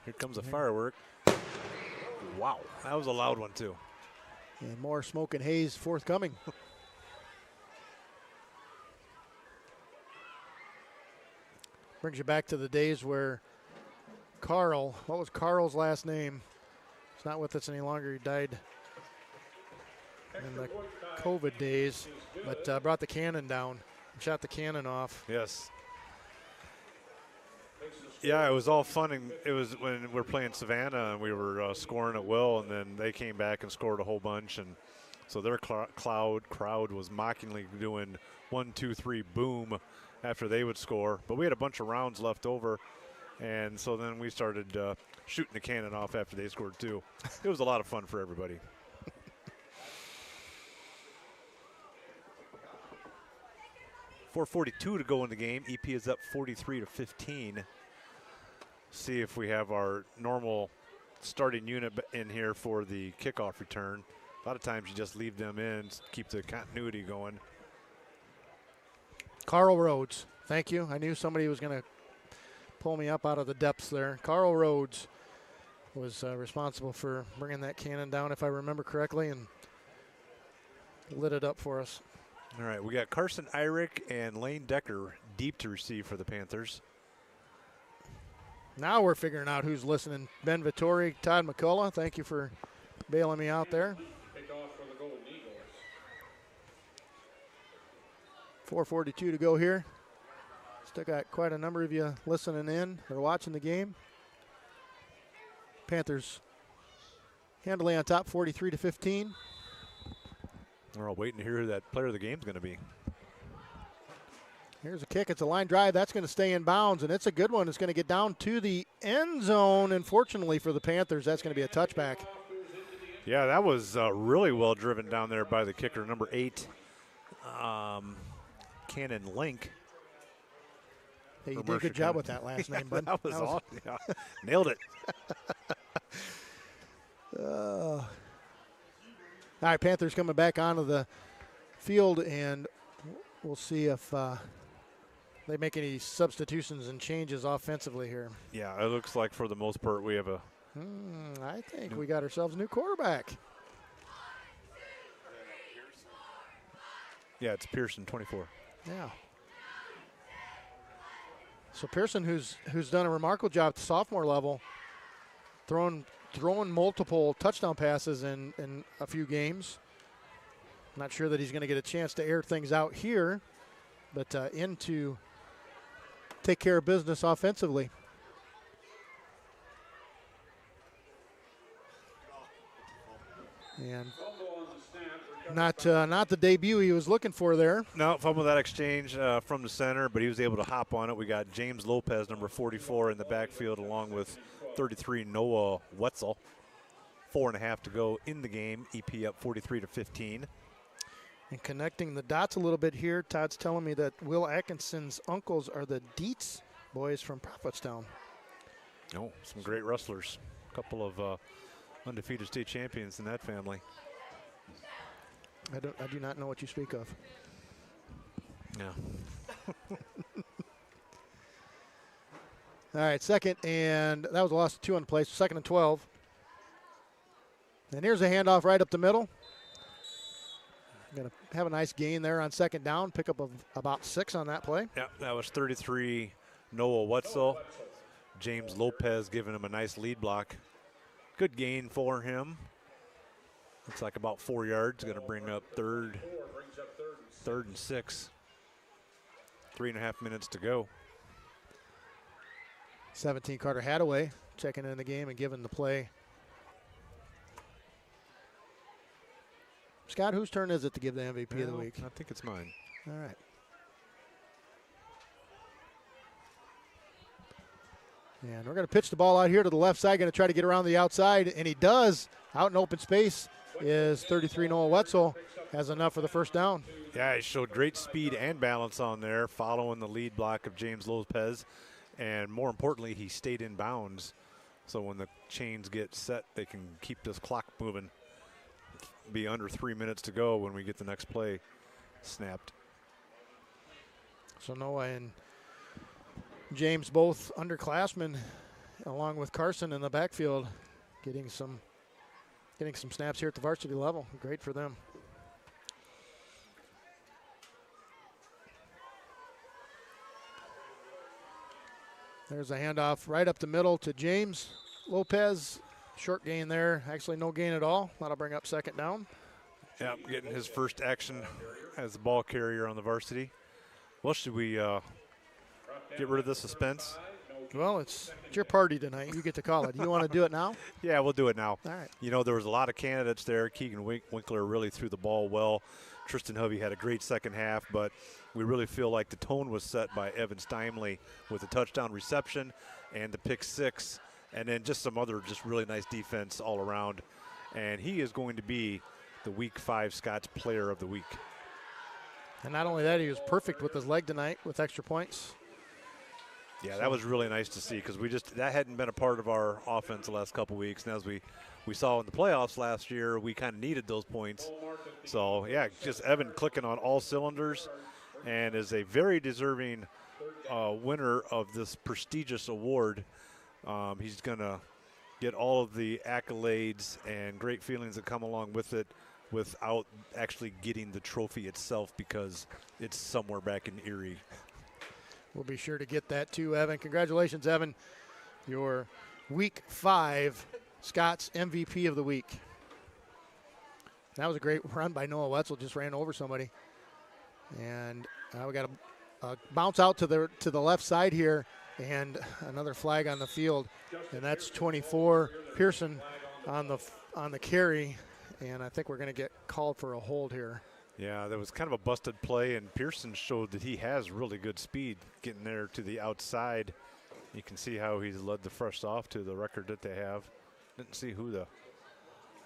Here comes a firework. Wow, that was a loud one too. And more smoke and haze forthcoming. Brings you back to the days where Carl, what was Carl's last name? He's not with us any longer. He died in the COVID days, but brought the cannon down and shot the cannon off. Yes. Yeah, it was all fun, and it was when we were playing Savannah and we were scoring at will, and then they came back and scored a whole bunch, and so their crowd was mockingly doing 1, 2, 3, boom after they would score. But we had a bunch of rounds left over, and so then we started shooting the cannon off after they scored too. It was a lot of fun for everybody. .442 to go in the game. EP is up 43-15. See if we have our normal starting unit in here for the kickoff return. A lot of times you just leave them in, keep the continuity going. Carl Rhodes, thank you. I knew somebody was going to pull me up out of the depths there. Carl Rhodes was responsible for bringing that cannon down, if I remember correctly, and lit it up for us. All right, we got Carson Eyrich and Lane Decker deep to receive for the Panthers. Now we're figuring out who's listening. Ben Vittori, Todd McCullough, thank you for bailing me out there. 4:42 to go here. Still got quite a number of you listening in or watching the game. Panthers handily on top, 43-15. We're all waiting to hear who that player of the game is going to be. Here's a kick. It's a line drive. That's going to stay in bounds, and it's a good one. It's going to get down to the end zone. Unfortunately for the Panthers, that's going to be a touchback. Yeah, that was really well driven down there by the kicker, number 8, Cannon Link. Hey, you did a good job with that last name, bud. That was awesome. Yeah. Nailed it. All right, Panthers coming back onto the field, and we'll see if they make any substitutions and changes offensively here. Yeah, it looks like for the most part we have a... I think we got ourselves a new quarterback. Yeah, it's Pearson, 24. Yeah. So Pearson, who's done a remarkable job at the sophomore level, throwing multiple touchdown passes in a few games. Not sure that he's going to get a chance to air things out here, but in to take care of business offensively. And not the debut he was looking for there. No, fumble that exchange from the center, but he was able to hop on it. We got James Lopez, number 44, in the backfield, along with 33 Noah Wetzel. 4.5 to go in the game. EP up 43-15. And connecting the dots a little bit here, Todd's telling me that Will Atkinson's uncles are the Dietz boys from Prophetstown. Oh, some great wrestlers. A couple of undefeated state champions in that family. I do not know what you speak of. Yeah. All right, second, and that was a loss of 2 on the play, so 2nd and 12. And here's a handoff right up the middle. Going to have a nice gain there on second down, pick up about 6 on that play. Yeah, that was 33 Noah Wetzel. James Lopez giving him a nice lead block. Good gain for him. Looks like about 4 yards. Going to bring up third and 6. 3.5 minutes to go. 17 Carter Hadaway checking in the game and giving the play. Scott, whose turn is it to give the MVP of the week? I think it's mine. All right. And we're going to pitch the ball out here to the left side, going to try to get around the outside, and he does. Out in open space is 33 Noah Wetzel. Has enough for the first down. Yeah, he showed great speed and balance on there, following the lead block of James Lopez. And more importantly, he stayed in bounds. So when the chains get set, they can keep this clock moving. Be under 3 minutes to go when we get the next play snapped. So Noah and James both underclassmen, along with Carson in the backfield, getting some snaps here at the varsity level. Great for them. There's a handoff right up the middle to James Lopez. Short gain there. Actually, no gain at all. That'll bring up second down. Yeah, getting his first action as the ball carrier on the varsity. Well, should we get rid of the suspense? Well, it's your party tonight. You get to call it. You want to do it now? Yeah, we'll do it now. All right. You know, there was a lot of candidates there. Keegan Winkler really threw the ball well. Tristan Hovey had a great second half, but we really feel like the tone was set by Evan Steinway with the touchdown reception and the pick 6, and then just some other just really nice defense all around. And he is going to be the Week 5 Scott's Player of the Week. And not only that, he was perfect with his leg tonight with extra points. Yeah, that was really nice to see because that hadn't been a part of our offense the last couple weeks. And as we saw in the playoffs last year, we kind of needed those points. So, yeah, just Evan clicking on all cylinders and is a very deserving winner of this prestigious award. He's going to get all of the accolades and great feelings that come along with it without actually getting the trophy itself because it's somewhere back in Erie. We'll be sure to get that too, Evan. Congratulations, Evan. Your Week 5 Scott's MVP of the week. That was a great run by Noah Wetzel. Just ran over somebody. And we got a bounce out to the left side here, and another flag on the field. And that's 24 Pearson on the carry. And I think we're going to get called for a hold here. Yeah, that was kind of a busted play, and Pearson showed that he has really good speed getting there to the outside. You can see how he's led the fresh off to the record that they have. Didn't see who the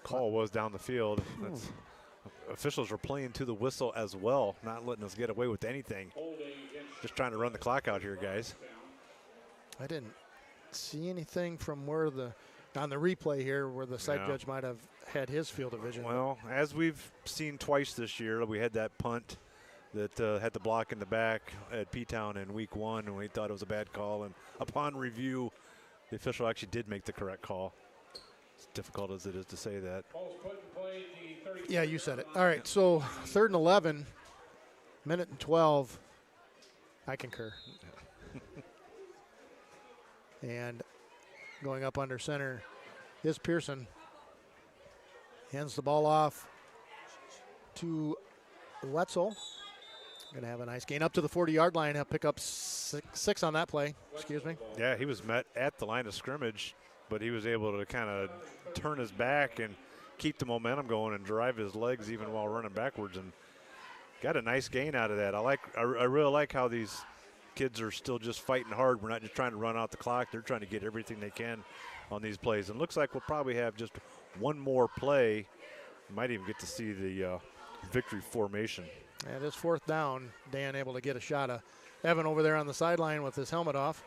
call was down the field. Officials are playing to the whistle as well, not letting us get away with anything. Just trying to run the clock out here, guys. I didn't see anything from where on the replay here where the site judge might have had his field of vision. Well, as we've seen twice this year, we had that punt that had the block in the back at P-Town in Week 1, and we thought it was a bad call. And upon review, the official actually did make the correct call. As difficult as it is to say that. Yeah, you said it. All right, so 3rd and 11, minute and 12. I concur. And going up under center is Pearson. Hands the ball off to Wetzel. Going to have a nice gain up to the 40-yard line. He'll pick up six on that play. Excuse me. Yeah, he was met at the line of scrimmage, but he was able to kind of turn his back and keep the momentum going and drive his legs even while running backwards, and got a nice gain out of that. I really like how these kids are still just fighting hard. We're not just trying to run out the clock. They're trying to get everything they can on these plays. And looks like we'll probably have just one more play. Might even get to see the victory formation. And it's 4th down. Dan able to get a shot of Evan over there on the sideline with his helmet off.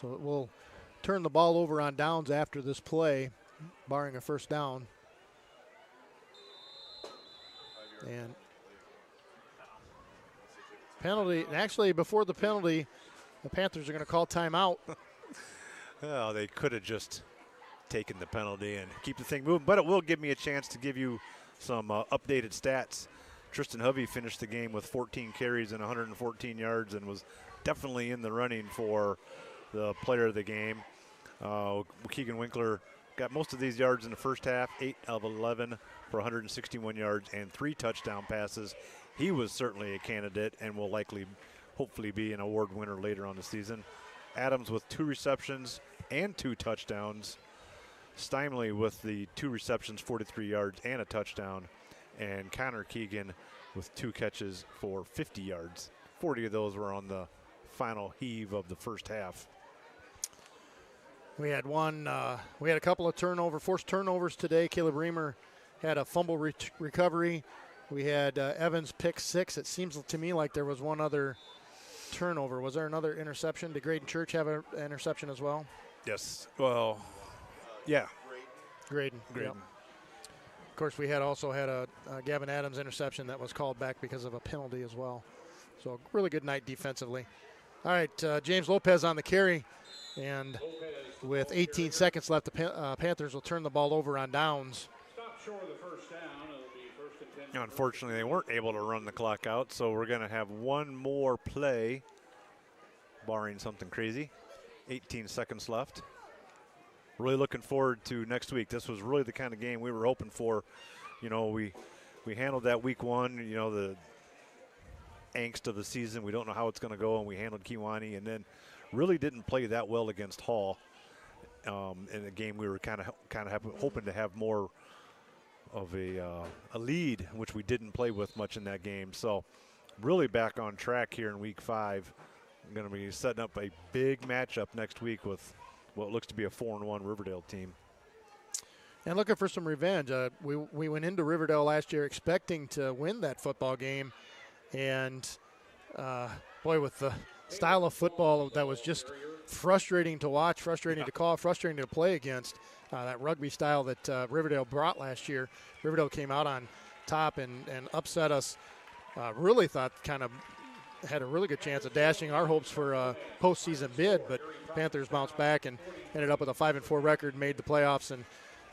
So it will turn the ball over on downs after this play, barring a first down. And penalty, and actually before the penalty, the Panthers are going to call timeout. Oh, they could have just taking the penalty and keep the thing moving. But it will give me a chance to give you some updated stats. Tristan Hovey finished the game with 14 carries and 114 yards and was definitely in the running for the player of the game. Keegan Winkler got most of these yards in the first half, 8 of 11 for 161 yards and 3 touchdown passes. He was certainly a candidate and will likely, hopefully, be an award winner later on the season. Adams with 2 receptions and 2 touchdowns. Steinway with the 2 receptions, 43 yards and a touchdown. And Connor Keegan with 2 catches for 50 yards. 40 of those were on the final heave of the first half. We had a couple of forced turnovers today. Caleb Reamer had a fumble recovery. We had Evans pick 6. It seems to me like there was one other turnover. Was there another interception? Did Graydon Church have an interception as well? Yes. Well, yeah. Graydon. Yep. Of course, we also had a Gavin Adams interception that was called back because of a penalty as well. So really good night defensively. All right, James Lopez on the carry. And with 18 seconds left, the Panthers will turn the ball over on downs. Stop short of the first down. It'll be first and 10. Unfortunately, they weren't able to run the clock out, so we're going to have one more play, barring something crazy. 18 seconds left. Really looking forward to next week. This was really the kind of game we were hoping for. You know, we handled that week 1, you know, the angst of the season. We don't know how it's going to go, and we handled Kewanee, and then really didn't play that well against Hall in a game we were kind of hoping to have more of a lead, which we didn't play with much in that game. So really back on track here in week 5. I'm going to be setting up a big matchup next week with what looks to be a 4-1 Riverdale team. And looking for some revenge. We went into Riverdale last year expecting to win that football game. And, boy, with the style of football that was just frustrating to watch, frustrating to call, frustrating to play against, that rugby style that Riverdale brought last year. Riverdale came out on top and upset us. Really thought kind of had a really good chance of dashing our hopes for a postseason bid, but Panthers bounced back and ended up with a 5-4 record, made the playoffs, and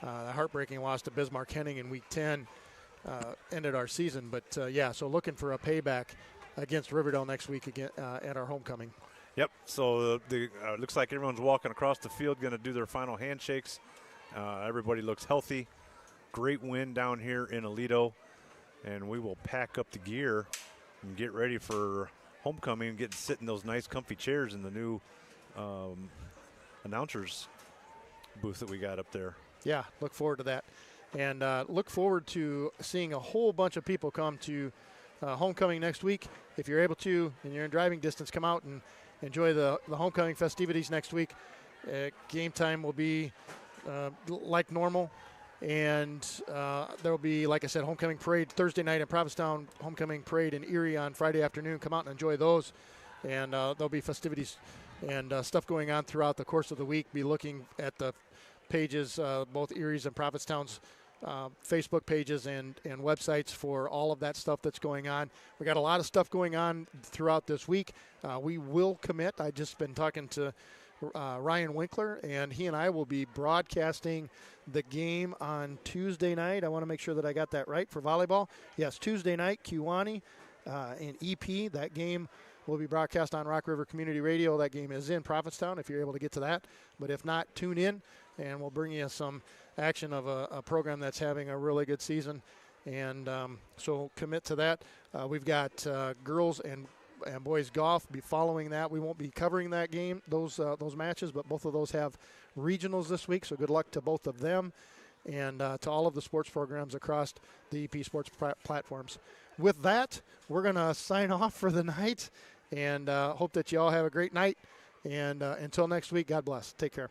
a heartbreaking loss to Bismarck Henning in Week 10 ended our season. But, so looking for a payback against Riverdale next week again at our homecoming. Yep, so looks like everyone's walking across the field, going to do their final handshakes. Everybody looks healthy. Great win down here in Aledo, and we will pack up the gear and get ready for homecoming and sit in those nice comfy chairs in the new announcers booth that we got up there. Yeah, look forward to that. And look forward to seeing a whole bunch of people come to homecoming next week. If you're able to and you're in driving distance, come out and enjoy the homecoming festivities next week. Game time will be like normal. And there will be, like I said, homecoming parade Thursday night in Provincetown, homecoming parade in Erie on Friday afternoon. Come out and enjoy those. And there'll be festivities and stuff going on throughout the course of the week. Be looking at the pages, both Erie's and Provincetown's Facebook pages and websites for all of that stuff that's going on. We got a lot of stuff going on throughout this week. We will commit. I've just been talking to Ryan Winkler, and he and I will be broadcasting the game on Tuesday night. I want to make sure that I got that right for volleyball. Yes, Tuesday night, Kewanee in EP. That game will be broadcast on Rock River Community Radio. That game is in Provincetown if you're able to get to that. But if not, tune in, and we'll bring you some action of a program that's having a really good season. And so commit to that. We've got girls and boys golf be following that. We won't be covering that game, those matches, but both of those have regionals this week, so good luck to both of them and to all of the sports programs across the EP Sports platforms. With that, we're going to sign off for the night and hope that you all have a great night. And until next week, God bless. Take care.